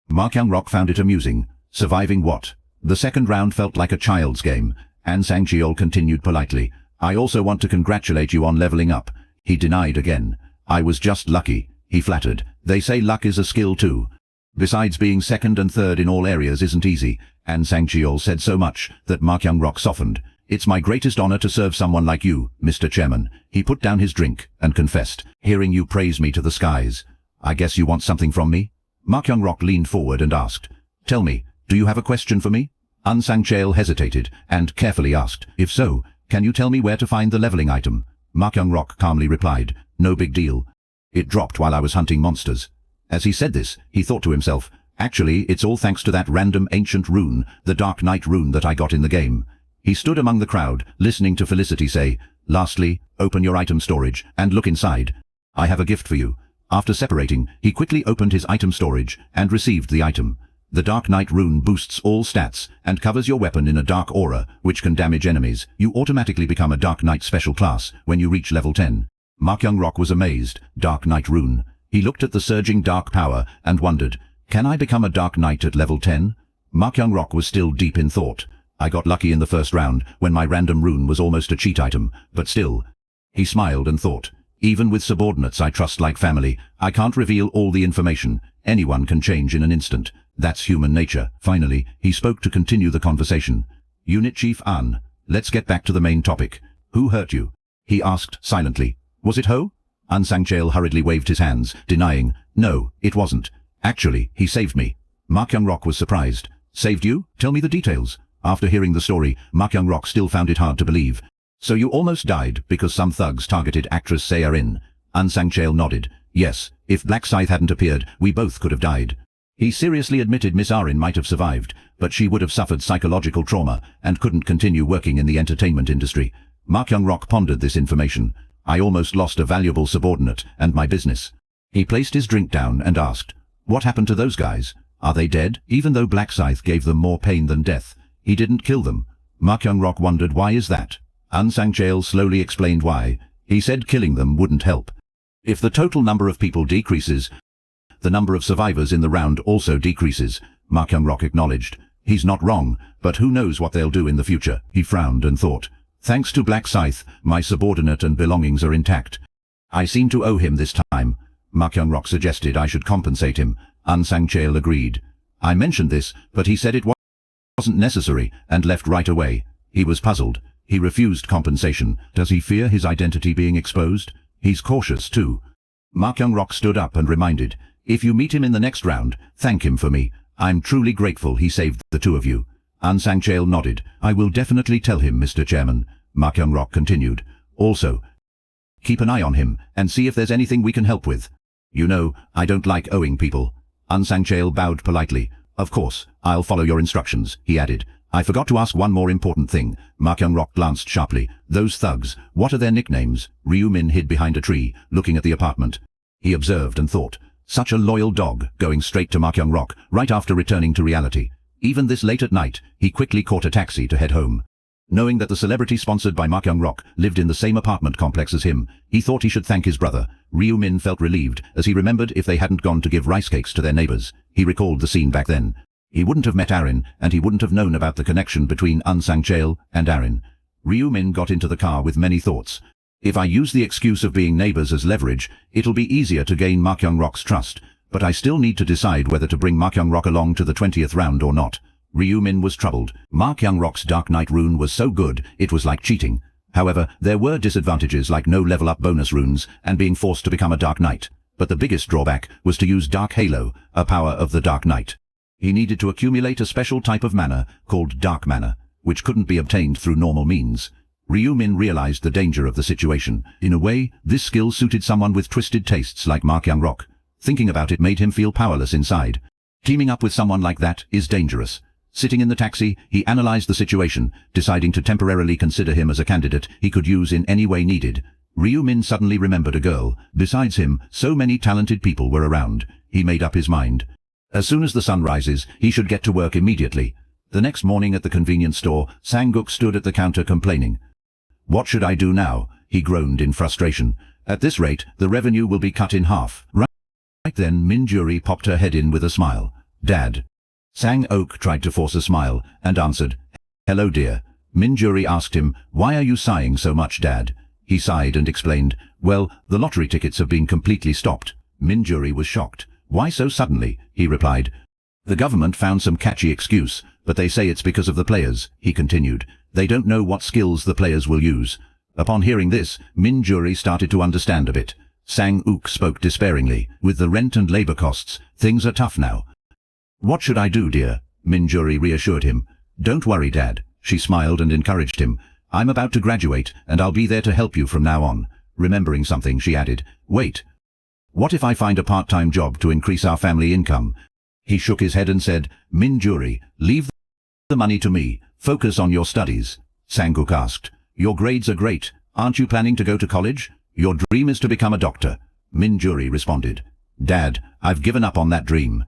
Ma Kyung-rok found it amusing. Surviving what? The second round felt like a child's game. An Sang-cheol continued politely. "I also want to congratulate you on leveling up." He denied again. "I was just lucky," he flattered. "They say luck is a skill too. Besides, being second and third in all areas isn't easy." An Sang-cheol said so much that Ma Kyung-rok softened. "It's my greatest honor to serve someone like you, Mr. Chairman." He put down his drink and confessed, "Hearing you praise me to the skies. I guess you want something from me?" Ma Kyung-rok leaned forward and asked, "Tell me, do you have a question for me?" An Sang-cheol hesitated and carefully asked, "If so, can you tell me where to find the leveling item?" Ma Kyung-rok calmly replied, "No big deal. It dropped while I was hunting monsters." As he said this, he thought to himself, "Actually, it's all thanks to that random ancient rune, the Dark Knight rune that I got in the game." He stood among the crowd, listening to Felicity say, "Lastly, open your item storage and look inside. I have a gift for you." After separating, he quickly opened his item storage and received the item. The Dark Knight rune boosts all stats and covers your weapon in a dark aura, which can damage enemies. You automatically become a Dark Knight special class when you reach level 10. Ma Kyung-rok was amazed. Dark Knight rune. He looked at the surging dark power and wondered, can I become a Dark Knight at level 10? Ma Kyung-rok was still deep in thought. I got lucky in the first round when my random rune was almost a cheat item, but still. He smiled and thought, even with subordinates I trust like family, I can't reveal all the information. Anyone can change in an instant. That's human nature. Finally, he spoke to continue the conversation. "Unit Chief An, let's get back to the main topic. Who hurt you?" he asked silently. "Was it Ho?" An Sang-cheol hurriedly waved his hands, denying, "No, it wasn't. Actually, he saved me." Ma Kyung-rok was surprised. "Saved you? Tell me the details." After hearing the story, Ma Kyung-rok still found it hard to believe. "So you almost died because some thugs targeted actress Se-in?" An Sang-cheol nodded. "Yes, if Black Scythe hadn't appeared, we both could have died." He seriously admitted Miss Arin might have survived, but she would have suffered psychological trauma and couldn't continue working in the entertainment industry. Ma Kyung-rok pondered this information. "I almost lost a valuable subordinate and my business." He placed his drink down and asked, "What happened to those guys? Are they dead?" Even though Black Scythe gave them more pain than death, he didn't kill them. Ma Kyung-rok wondered, why is that? An Sang-cheol slowly explained why. He said killing them wouldn't help. If the total number of people decreases, the number of survivors in the round also decreases. Ma Kyung-rok acknowledged. He's not wrong, but who knows what they'll do in the future. He frowned and thought, thanks to Black Scythe, my subordinate and belongings are intact. I seem to owe him this time. Ma Kyung-rok suggested I should compensate him. An Sang-cheol agreed. I mentioned this, but he said it wasn't necessary and left right away. He was puzzled. He refused compensation. Does he fear his identity being exposed? He's cautious too. Ma Kyung-rok stood up and reminded, if you meet him in the next round, thank him for me. I'm truly grateful he saved the two of you. An Sang-cheol nodded. I will definitely tell him, Mr. Chairman. Ma Kyung-rok continued. Also, Keep an eye on him, and see if there's anything we can help with. You know, I don't like owing people. Unsangchail bowed politely. Of course, I'll follow your instructions, he added. I forgot to ask one more important thing. Ma Kyung-rok glanced sharply. Those thugs, what are their nicknames? Ryu Min hid behind a tree, looking at the apartment. He observed and thought, such a loyal dog, going straight to Ma Kyung-rok, right after returning to reality. Even this late at night, he quickly caught a taxi to head home. Knowing that the celebrity sponsored by Ma Kyung-rok lived in the same apartment complex as him, he thought he should thank his brother. Ryu Min felt relieved as he remembered if they hadn't gone to give rice cakes to their neighbors. He recalled the scene back then. He wouldn't have met Arin, and he wouldn't have known about the connection between Unsangchail and Arin. Ryu Min got into the car with many thoughts. If I use the excuse of being neighbors as leverage, it'll be easier to gain Ma Kyung-rok's trust, but I still need to decide whether to bring Ma Kyung-rok along to the 20th round or not. Ryu Min was troubled. Ma Kyung-rok's Dark Knight rune was so good, it was like cheating. However, there were disadvantages like no level-up bonus runes and being forced to become a Dark Knight. But the biggest drawback was to use Dark Halo, a power of the Dark Knight. He needed to accumulate a special type of mana called Dark Mana, which couldn't be obtained through normal means. Ryu Min realized the danger of the situation. In a way, this skill suited someone with twisted tastes like Ma Kyung-rok. Thinking about it made him feel powerless inside. Teaming up with someone like that is dangerous. Sitting in the taxi, he analyzed the situation, deciding to temporarily consider him as a candidate he could use in any way needed. Ryu Min suddenly remembered a girl. Besides him, so many talented people were around. He made up his mind. As soon as the sun rises, he should get to work immediately. The next morning at the convenience store, Sang-guk stood at the counter complaining. What should I do now? He groaned in frustration. At this rate, the revenue will be cut in half. Right then, Min-juri popped her head in with a smile. Dad. Sang-ok tried to force a smile, and answered, Hello dear. Min-juri asked him, Why are you sighing so much, Dad? He sighed and explained, Well, the lottery tickets have been completely stopped. Min-juri was shocked. Why so suddenly? He replied. The government found some catchy excuse, but they say it's because of the players, he continued. They don't know what skills the players will use. Upon hearing this, Min-juri started to understand a bit. Sang-ok spoke despairingly. With the rent and labor costs, things are tough now. What should I do, dear? Min-juri reassured him. Don't worry, Dad. She smiled and encouraged him. I'm about to graduate, and I'll be there to help you from now on. Remembering something, she added, Wait. What if I find a part-time job to increase our family income? He shook his head and said, Min-juri, leave the money to me. Focus on your studies. Sang-guk asked. Your grades are great. Aren't you planning to go to college? Your dream is to become a doctor. Min-juri responded. Dad, I've given up on that dream.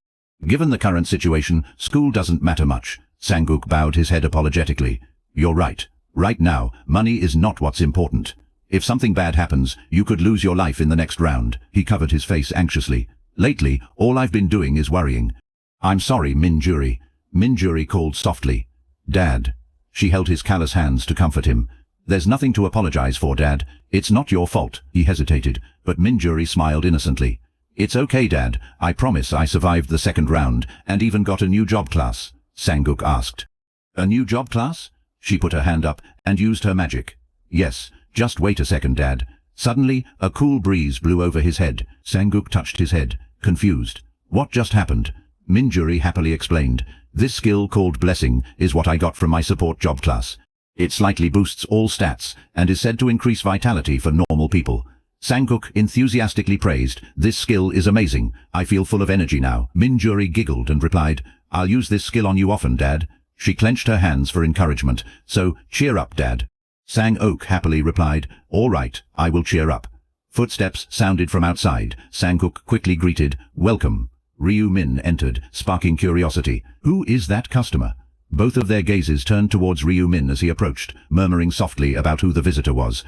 Given the current situation, school doesn't matter much. Sang-guk bowed his head apologetically. You're right. Right now, money is not what's important. If something bad happens, you could lose your life in the next round. He covered his face anxiously. Lately, all I've been doing is worrying. I'm sorry, Min-juri. Min-juri called softly. Dad. She held his callous hands to comfort him. There's nothing to apologize for, Dad. It's not your fault. He hesitated, but Min-juri smiled innocently. It's okay, Dad. I promise I survived the second round and even got a new job class. Sang-guk asked. A new job class? She put her hand up and used her magic. Yes, just wait a second, Dad. Suddenly, a cool breeze blew over his head. Sang-guk touched his head, confused. What just happened? Min-juri happily explained. This skill called Blessing is what I got from my support job class. It slightly boosts all stats and is said to increase vitality for normal people. Sang-guk enthusiastically praised, This skill is amazing. I feel full of energy now. Min-juri giggled and replied, I'll use this skill on you often, Dad. She clenched her hands for encouragement. So, cheer up, Dad. Sang-ok happily replied, All right, I will cheer up. Footsteps sounded from outside. Sang-guk quickly greeted, Welcome. Ryu Min entered, sparking curiosity. Who is that customer? Both of their gazes turned towards Ryu Min as he approached, murmuring softly about who the visitor was.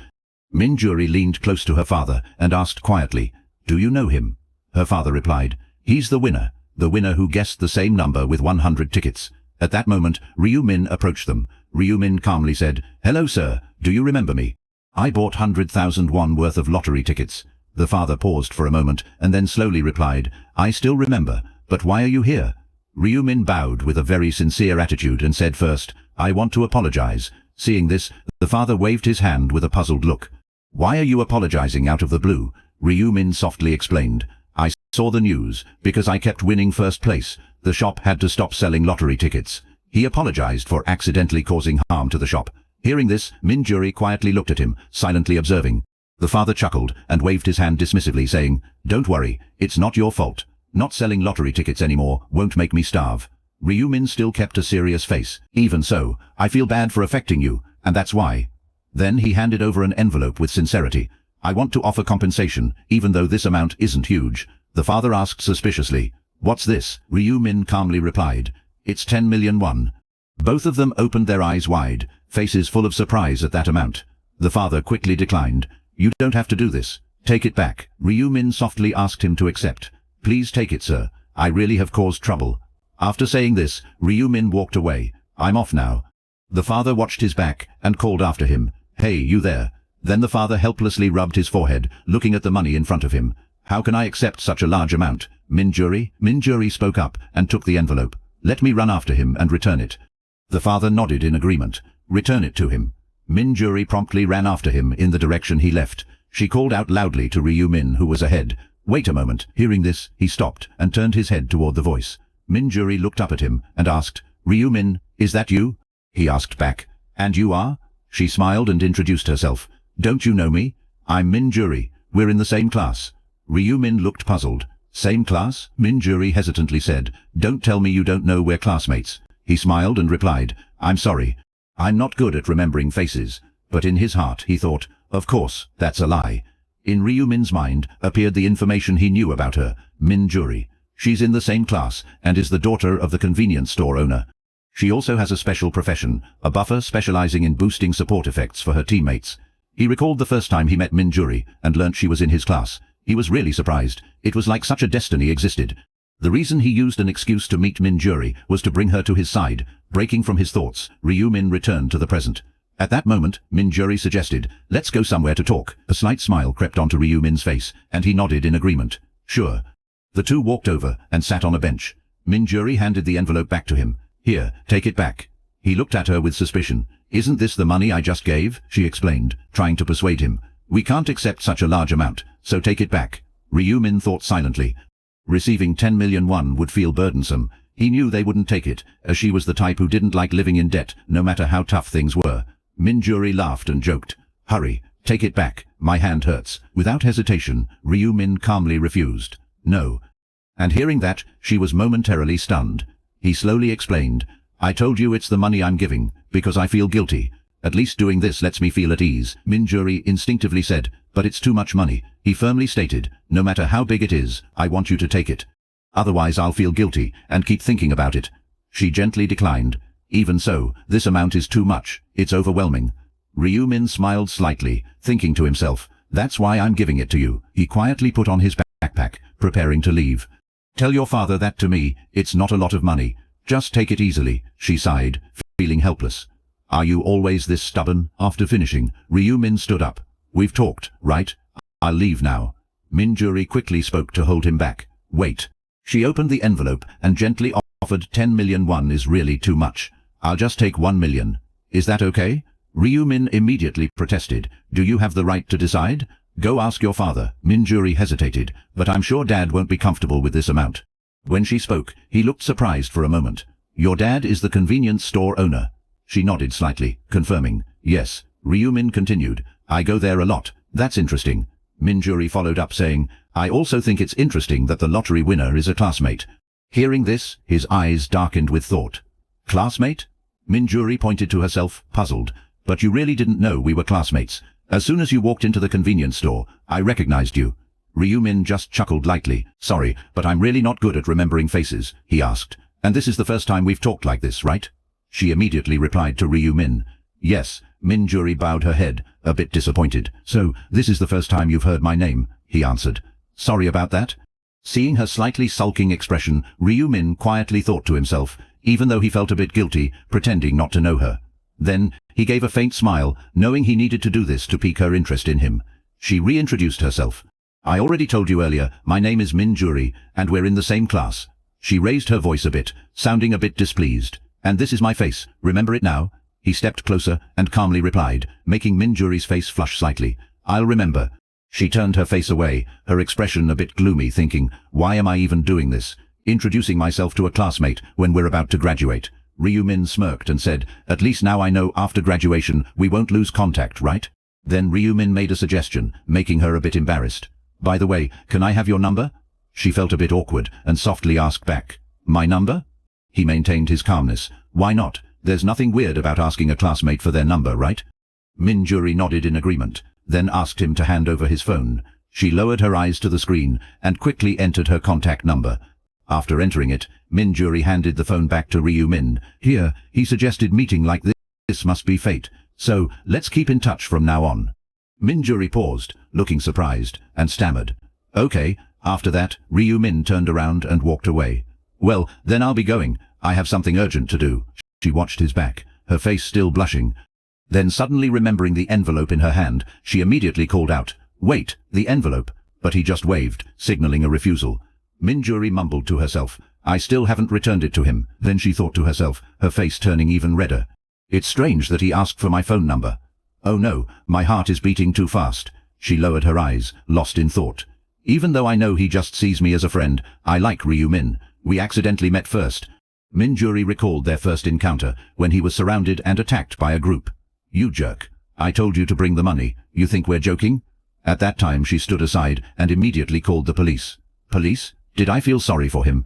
Min-juri leaned close to her father and asked quietly, Do you know him? Her father replied, He's the winner who guessed the same number with 100 tickets. At that moment, Ryu Min approached them. Ryu Min calmly said, Hello, sir. Do you remember me? I bought 100,000 won worth of lottery tickets. The father paused for a moment and then slowly replied, I still remember, but why are you here? Ryu Min bowed with a very sincere attitude and said first, I want to apologize. Seeing this, the father waved his hand with a puzzled look. Why are you apologizing out of the blue? Ryu Min softly explained. I saw the news. Because I kept winning first place, the shop had to stop selling lottery tickets. He apologized for accidentally causing harm to the shop. Hearing this, Min-juri quietly looked at him, silently observing. The father chuckled and waved his hand dismissively, saying, "Don't worry, it's not your fault. Not selling lottery tickets anymore won't make me starve." Ryu Min still kept a serious face. "Even so, I feel bad for affecting you, and that's why." Then he handed over an envelope with sincerity. "I want to offer compensation, even though this amount isn't huge." The father asked suspiciously, "What's this?" Ryu Min calmly replied, "It's 10 million won." Both of them opened their eyes wide, faces full of surprise at that amount. The father quickly declined. "You don't have to do this. Take it back." Ryu Min softly asked him to accept. "Please take it, sir. I really have caused trouble." After saying this, Ryu Min walked away. "I'm off now." The father watched his back and called after him, "Hey, you there." Then the father helplessly rubbed his forehead, looking at the money in front of him. "How can I accept such a large amount?" Minjuri spoke up and took the envelope. "Let me run after him and return it." The father nodded in agreement. "Return it to him." Minjuri promptly ran after him in the direction he left. She called out loudly to Ryu Min, who was ahead. "Wait a moment." Hearing this, he stopped and turned his head toward the voice. Minjuri looked up at him and asked, "Ryu Min, is that you?" He asked back, "And you are?" She smiled and introduced herself. "Don't you know me? I'm Minjuri. We're in the same class." Ryu Min looked puzzled. "Same class?" Minjuri hesitantly said. "Don't tell me you don't know we're classmates." He smiled and replied, "I'm sorry. I'm not good at remembering faces." But in his heart he thought, "Of course, that's a lie." In Ryu Min's mind appeared the information he knew about her, Minjuri. She's in the same class and is the daughter of the convenience store owner. She also has a special profession, a buffer specializing in boosting support effects for her teammates. He recalled the first time he met Minjuri and learnt she was in his class. He was really surprised. It was like such a destiny existed. The reason he used an excuse to meet Minjuri was to bring her to his side. Breaking from his thoughts, Ryu Min returned to the present. At that moment, Minjuri suggested, "Let's go somewhere to talk." A slight smile crept onto Ryu Min's face, and he nodded in agreement. "Sure." The two walked over and sat on a bench. Minjuri handed the envelope back to him. "Here, take it back." He looked at her with suspicion. "Isn't this the money I just gave?" she explained, trying to persuade him. "We can't accept such a large amount, so take it back." Ryu Min thought silently. Receiving 10 million won would feel burdensome. He knew they wouldn't take it, as she was the type who didn't like living in debt, no matter how tough things were. Minjuri laughed and joked. "Hurry, take it back. My hand hurts." Without hesitation, Ryu Min calmly refused. "No." And hearing that, she was momentarily stunned. He slowly explained, "I told you it's the money I'm giving, because I feel guilty. At least doing this lets me feel at ease." Minjuri instinctively said, "But it's too much money." He firmly stated, "No matter how big it is, I want you to take it. Otherwise I'll feel guilty and keep thinking about it." She gently declined. "Even so, this amount is too much. It's overwhelming." Ryu Min smiled slightly, thinking to himself, "That's why I'm giving it to you." He quietly put on his backpack, preparing to leave. "Tell your father that to me. It's not a lot of money. Just take it easily," she sighed, feeling helpless. "Are you always this stubborn?" After finishing, Ryu Min stood up. "We've talked, right? I'll leave now." Minjuri quickly spoke to hold him back. "Wait." She opened the envelope and gently offered 10 million won is really too much. "I'll just take 1 million. Is that okay?" Ryu Min immediately protested. "Do you have the right to decide? Go ask your father." Minjuri hesitated, "But I'm sure Dad won't be comfortable with this amount." When she spoke, he looked surprised for a moment. "Your dad is the convenience store owner?" She nodded slightly, confirming, "Yes." Ryu Min continued, "I go there a lot. That's interesting." Minjuri followed up saying, "I also think it's interesting that the lottery winner is a classmate." Hearing this, his eyes darkened with thought. "Classmate?" Minjuri pointed to herself, puzzled. "But you really didn't know we were classmates. As soon as you walked into the convenience store, I recognized you." Ryu Min just chuckled lightly. "Sorry, but I'm really not good at remembering faces," he asked. "And this is the first time we've talked like this, right?" She immediately replied to Ryu Min. "Yes." Minjuri bowed her head, a bit disappointed. "So, this is the first time you've heard my name," he answered. "Sorry about that." Seeing her slightly sulking expression, Ryu Min quietly thought to himself, even though he felt a bit guilty, pretending not to know her. Then, he gave a faint smile, knowing he needed to do this to pique her interest in him. She reintroduced herself. "I already told you earlier, my name is Minjuri, and we're in the same class." She raised her voice a bit, sounding a bit displeased. "And this is my face, remember it now?" He stepped closer and calmly replied, making Minjuri's face flush slightly. "I'll remember." She turned her face away, her expression a bit gloomy, thinking, "Why am I even doing this? Introducing myself to a classmate when we're about to graduate." Ryu Min smirked and said, "At least now I know after graduation we won't lose contact, right?" Then Ryu Min made a suggestion, making her a bit embarrassed. By the way, can I have your number? She felt a bit awkward and softly asked back. My number? He maintained his calmness. Why not? There's nothing weird about asking a classmate for their number, right? Minjuri nodded in agreement, then asked him to hand over his phone. She lowered her eyes to the screen and quickly entered her contact number. After entering it, Minjuri handed the phone back to Ryu Min. Here, he suggested meeting like this. This must be fate. So, let's keep in touch from now on. Minjuri paused, looking surprised, and stammered. Okay. After that, Ryu Min turned around and walked away. Well, then I'll be going. I have something urgent to do. She watched his back, her face still blushing. Then suddenly remembering the envelope in her hand, she immediately called out, Wait, the envelope. But he just waved, signaling a refusal. Minjuri mumbled to herself, I still haven't returned it to him. Then she thought to herself, her face turning even redder. It's strange that he asked for my phone number. Oh no, my heart is beating too fast. She lowered her eyes, lost in thought. Even though I know he just sees me as a friend, I like Ryu Min. We accidentally met first. Minjuri recalled their first encounter, when he was surrounded and attacked by a group. You jerk. I told you to bring the money. You think we're joking? At that time she stood aside and immediately called the police. Police? Did I feel sorry for him?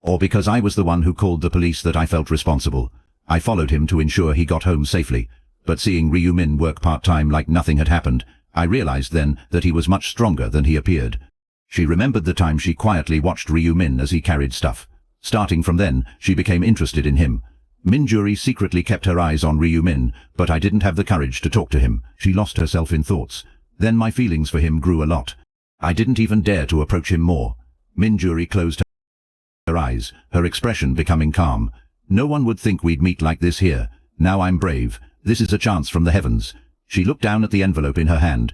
Or because I was the one who called the police that I felt responsible? I followed him to ensure he got home safely. But seeing Ryu Min work part-time like nothing had happened, I realized then that he was much stronger than he appeared. She remembered the time she quietly watched Ryu Min as he carried stuff. Starting from then, she became interested in him. Minjuri secretly kept her eyes on Ryu Min, but I didn't have the courage to talk to him. She lost herself in thoughts. Then my feelings for him grew a lot. I didn't even dare to approach him more. Minjuri closed her eyes, her expression becoming calm. No one would think we'd meet like this here. Now I'm brave. This is a chance from the heavens. She looked down at the envelope in her hand.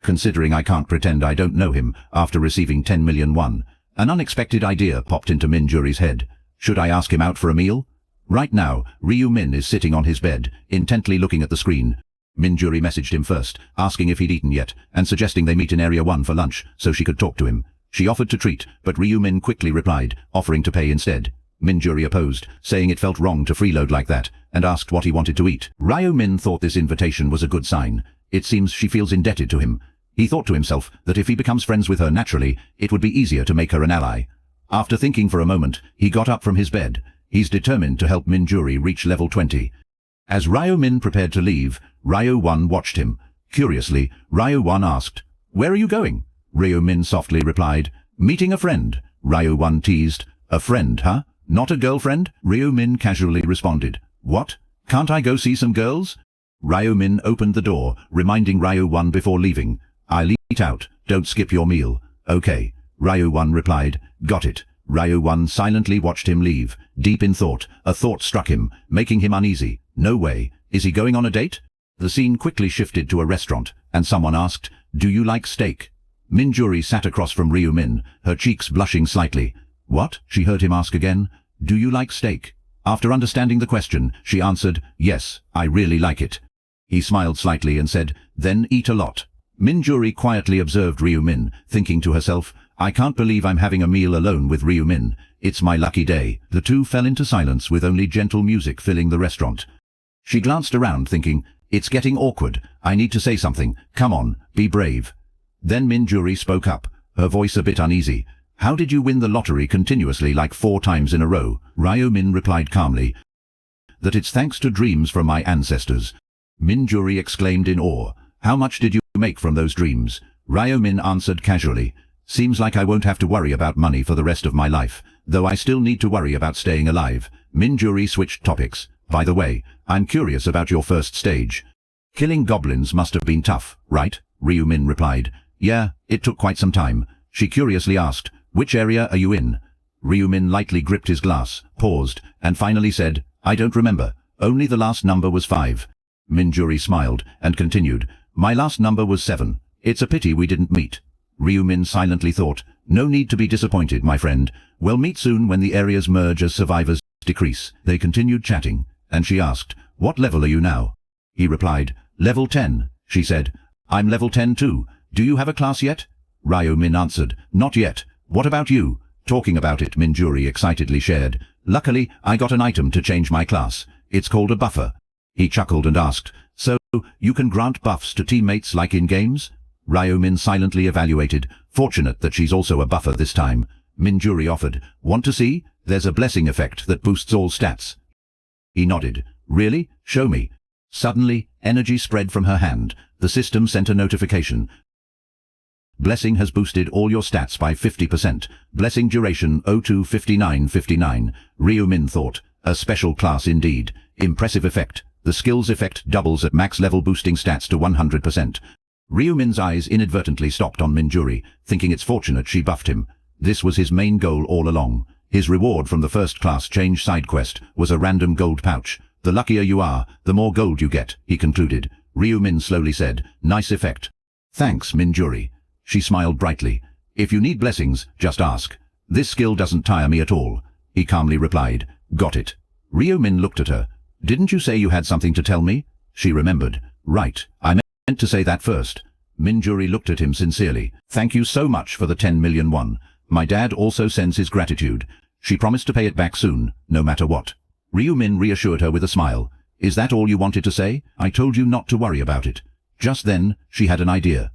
Considering I can't pretend I don't know him after receiving 10 million won, an unexpected idea popped into Minjuri's head. Should I ask him out for a meal? Right now, Ryu Min is sitting on his bed, intently looking at the screen. Minjuri messaged him first, asking if he'd eaten yet, and suggesting they meet in Area 1 for lunch, so she could talk to him. She offered to treat, but Ryu Min quickly replied, offering to pay instead. Minjuri opposed, saying it felt wrong to freeload like that, and asked what he wanted to eat. Ryu Min thought this invitation was a good sign. It seems she feels indebted to him. He thought to himself that if he becomes friends with her naturally, it would be easier to make her an ally. After thinking for a moment, he got up from his bed. He's determined to help Minjuri reach level 20. As Ryu Min prepared to leave, Ryu 1 watched him. Curiously, Ryu 1 asked, Where are you going? Ryu Min softly replied, Meeting a friend. Ryu 1 teased, A friend, huh? Not a girlfriend? Ryu Min casually responded, What? Can't I go see some girls? Ryu Min opened the door, reminding Ryu 1 before leaving, I'll eat out, don't skip your meal. Okay. Ryu 1 replied, Got it. Ryu 1 silently watched him leave. Deep in thought, a thought struck him, making him uneasy. No way. Is he going on a date? The scene quickly shifted to a restaurant, and someone asked, Do you like steak? Minjuri sat across from Ryu Min, her cheeks blushing slightly. What? She heard him ask again. Do you like steak? After understanding the question, she answered, Yes, I really like it. He smiled slightly and said, Then eat a lot. Minjuri quietly observed Ryu Min, thinking to herself, I can't believe I'm having a meal alone with Ryu Min. It's my lucky day. The two fell into silence with only gentle music filling the restaurant. She glanced around thinking, It's getting awkward. I need to say something. Come on, be brave. Then Minjuri spoke up, her voice a bit uneasy. How did you win the lottery continuously like 4 times in a row? Ryu Min replied calmly, That it's thanks to dreams from my ancestors. Minjuri exclaimed in awe. How much did you make from those dreams? Ryu Min answered casually, Seems like I won't have to worry about money for the rest of my life, though I still need to worry about staying alive. Minjuri switched topics. By the way, I'm curious about your first stage. Killing goblins must have been tough, right? Ryu Min replied. Yeah, it took quite some time. She curiously asked, Which area are you in? Ryu Min lightly gripped his glass, paused, and finally said, I don't remember. Only the last number was 5. Minjuri smiled and continued, My last number was 7. It's a pity we didn't meet. Ryu Min silently thought, No need to be disappointed, my friend. We'll meet soon when the areas merge as survivors decrease. They continued chatting, and she asked, What level are you now? He replied, Level 10. She said, I'm level 10 too. Do you have a class yet? Ryu Min answered, Not yet. What about you? Talking about it, Minjuri excitedly shared. Luckily, I got an item to change my class. It's called a buffer. He chuckled and asked, So, you can grant buffs to teammates like in games? Ryu Min silently evaluated, fortunate that she's also a buffer this time. Minjuri offered, want to see? There's a blessing effect that boosts all stats. He nodded. Really? Show me. Suddenly, energy spread from her hand. The system sent a notification. Blessing has boosted all your stats by 50%. Blessing duration 025959. Ryu Min thought. A special class indeed. Impressive effect. The skill's effect doubles at max level, boosting stats to 100%. Ryu Min's eyes inadvertently stopped on Minjuri, thinking it's fortunate she buffed him. This was his main goal all along. His reward from the first-class change side quest was a random gold pouch. The luckier you are, the more gold you get, he concluded. Ryu Min slowly said, nice effect. Thanks, Minjuri. She smiled brightly. If you need blessings, just ask. This skill doesn't tire me at all. He calmly replied, got it. Ryu Min looked at her. Didn't you say you had something to tell me? She remembered. Right, I meant to say that first. Minjuri looked at him sincerely. Thank you so much for the 10 million won. My dad also sends his gratitude. She promised to pay it back soon, no matter what. Ryu Min reassured her with a smile. Is that all you wanted to say? I told you not to worry about it. Just then, she had an idea.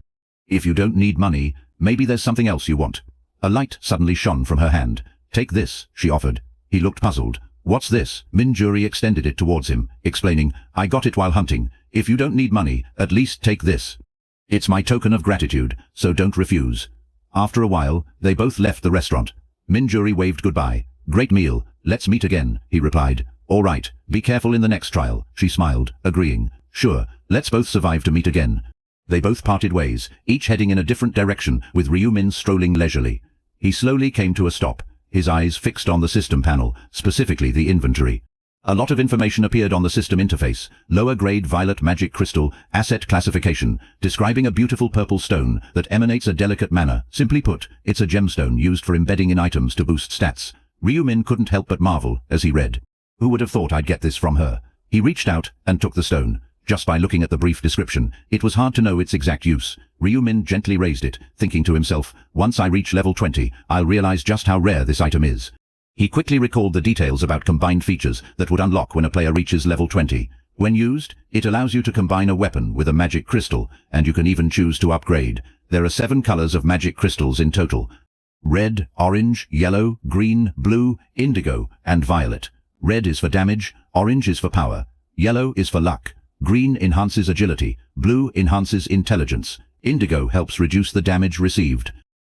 If you don't need money, maybe there's something else you want. A light suddenly shone from her hand. Take this, she offered. He looked puzzled. What's this? Minjuri extended it towards him, explaining, I got it while hunting. If you don't need money, at least take this. It's my token of gratitude, so don't refuse. After a while, they both left the restaurant. Minjuri waved goodbye. Great meal, let's meet again, he replied. All right, be careful in the next trial, she smiled, agreeing. Sure, let's both survive to meet again. They both parted ways, each heading in a different direction, with Ryu Min strolling leisurely. He slowly came to a stop, his eyes fixed on the system panel, specifically the inventory. A lot of information appeared on the system interface. Lower grade violet magic crystal, asset classification, describing a beautiful purple stone that emanates a delicate manner. Simply put, it's a gemstone used for embedding in items to boost stats. Ryu Min couldn't help but marvel as he read. Who would have thought I'd get this from her? He reached out and took the stone. Just by looking at the brief description, it was hard to know its exact use. Ryu Min gently raised it, thinking to himself, once I reach level 20, I'll realize just how rare this item is. He quickly recalled the details about combined features that would unlock when a player reaches level 20. When used, it allows you to combine a weapon with a magic crystal, and you can even choose to upgrade. There are 7 colors of magic crystals in total. Red, orange, yellow, green, blue, indigo, and violet. Red is for damage, orange is for power, yellow is for luck, green enhances agility, blue enhances intelligence, indigo helps reduce the damage received.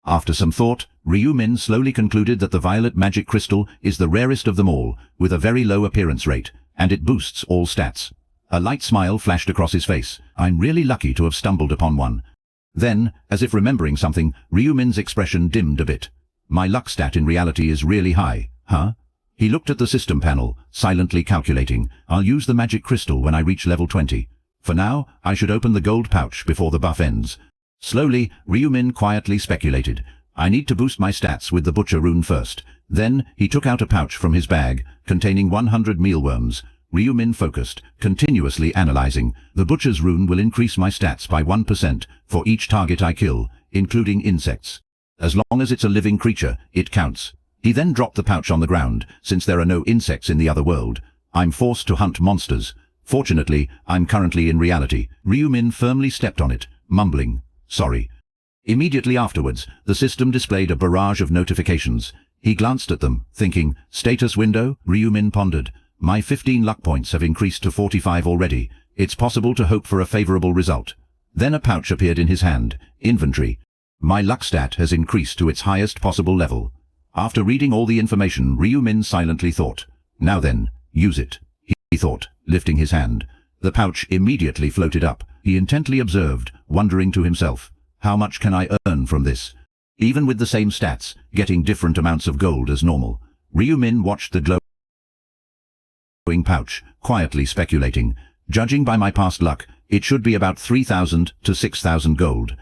After some thought, Ryu Min slowly concluded that the violet magic crystal is the rarest of them all, with a very low appearance rate, and it boosts all stats. A light smile flashed across his face. I'm really lucky to have stumbled upon one. Then, as if remembering something, Ryu Min's expression dimmed a bit. My luck stat in reality is really high, huh? He looked at the system panel, silently calculating. I'll use the magic crystal when I reach level 20. For now, I should open the gold pouch before the buff ends. Slowly, Ryu Min quietly speculated. I need to boost my stats with the butcher rune first. Then, he took out a pouch from his bag, containing 100 mealworms. Ryu Min focused, continuously analyzing. The butcher's rune will increase my stats by 1% for each target I kill, including insects. As long as it's a living creature, it counts. He then dropped the pouch on the ground, since there are no insects in the other world. I'm forced to hunt monsters. Fortunately, I'm currently in reality. Ryu Min firmly stepped on it, mumbling, sorry. Immediately afterwards, the system displayed a barrage of notifications. He glanced at them, thinking, status window? Ryu Min pondered. My 15 luck points have increased to 45 already. It's possible to hope for a favorable result. Then a pouch appeared in his hand. Inventory. My luck stat has increased to its highest possible level. After reading all the information, Ryu Min silently thought. Now then, use it, he thought, lifting his hand. The pouch immediately floated up. He intently observed, wondering to himself, how much can I earn from this? Even with the same stats, getting different amounts of gold as normal. Ryu Min watched the glowing pouch, quietly speculating. Judging by my past luck, it should be about 3,000 to 6,000 gold.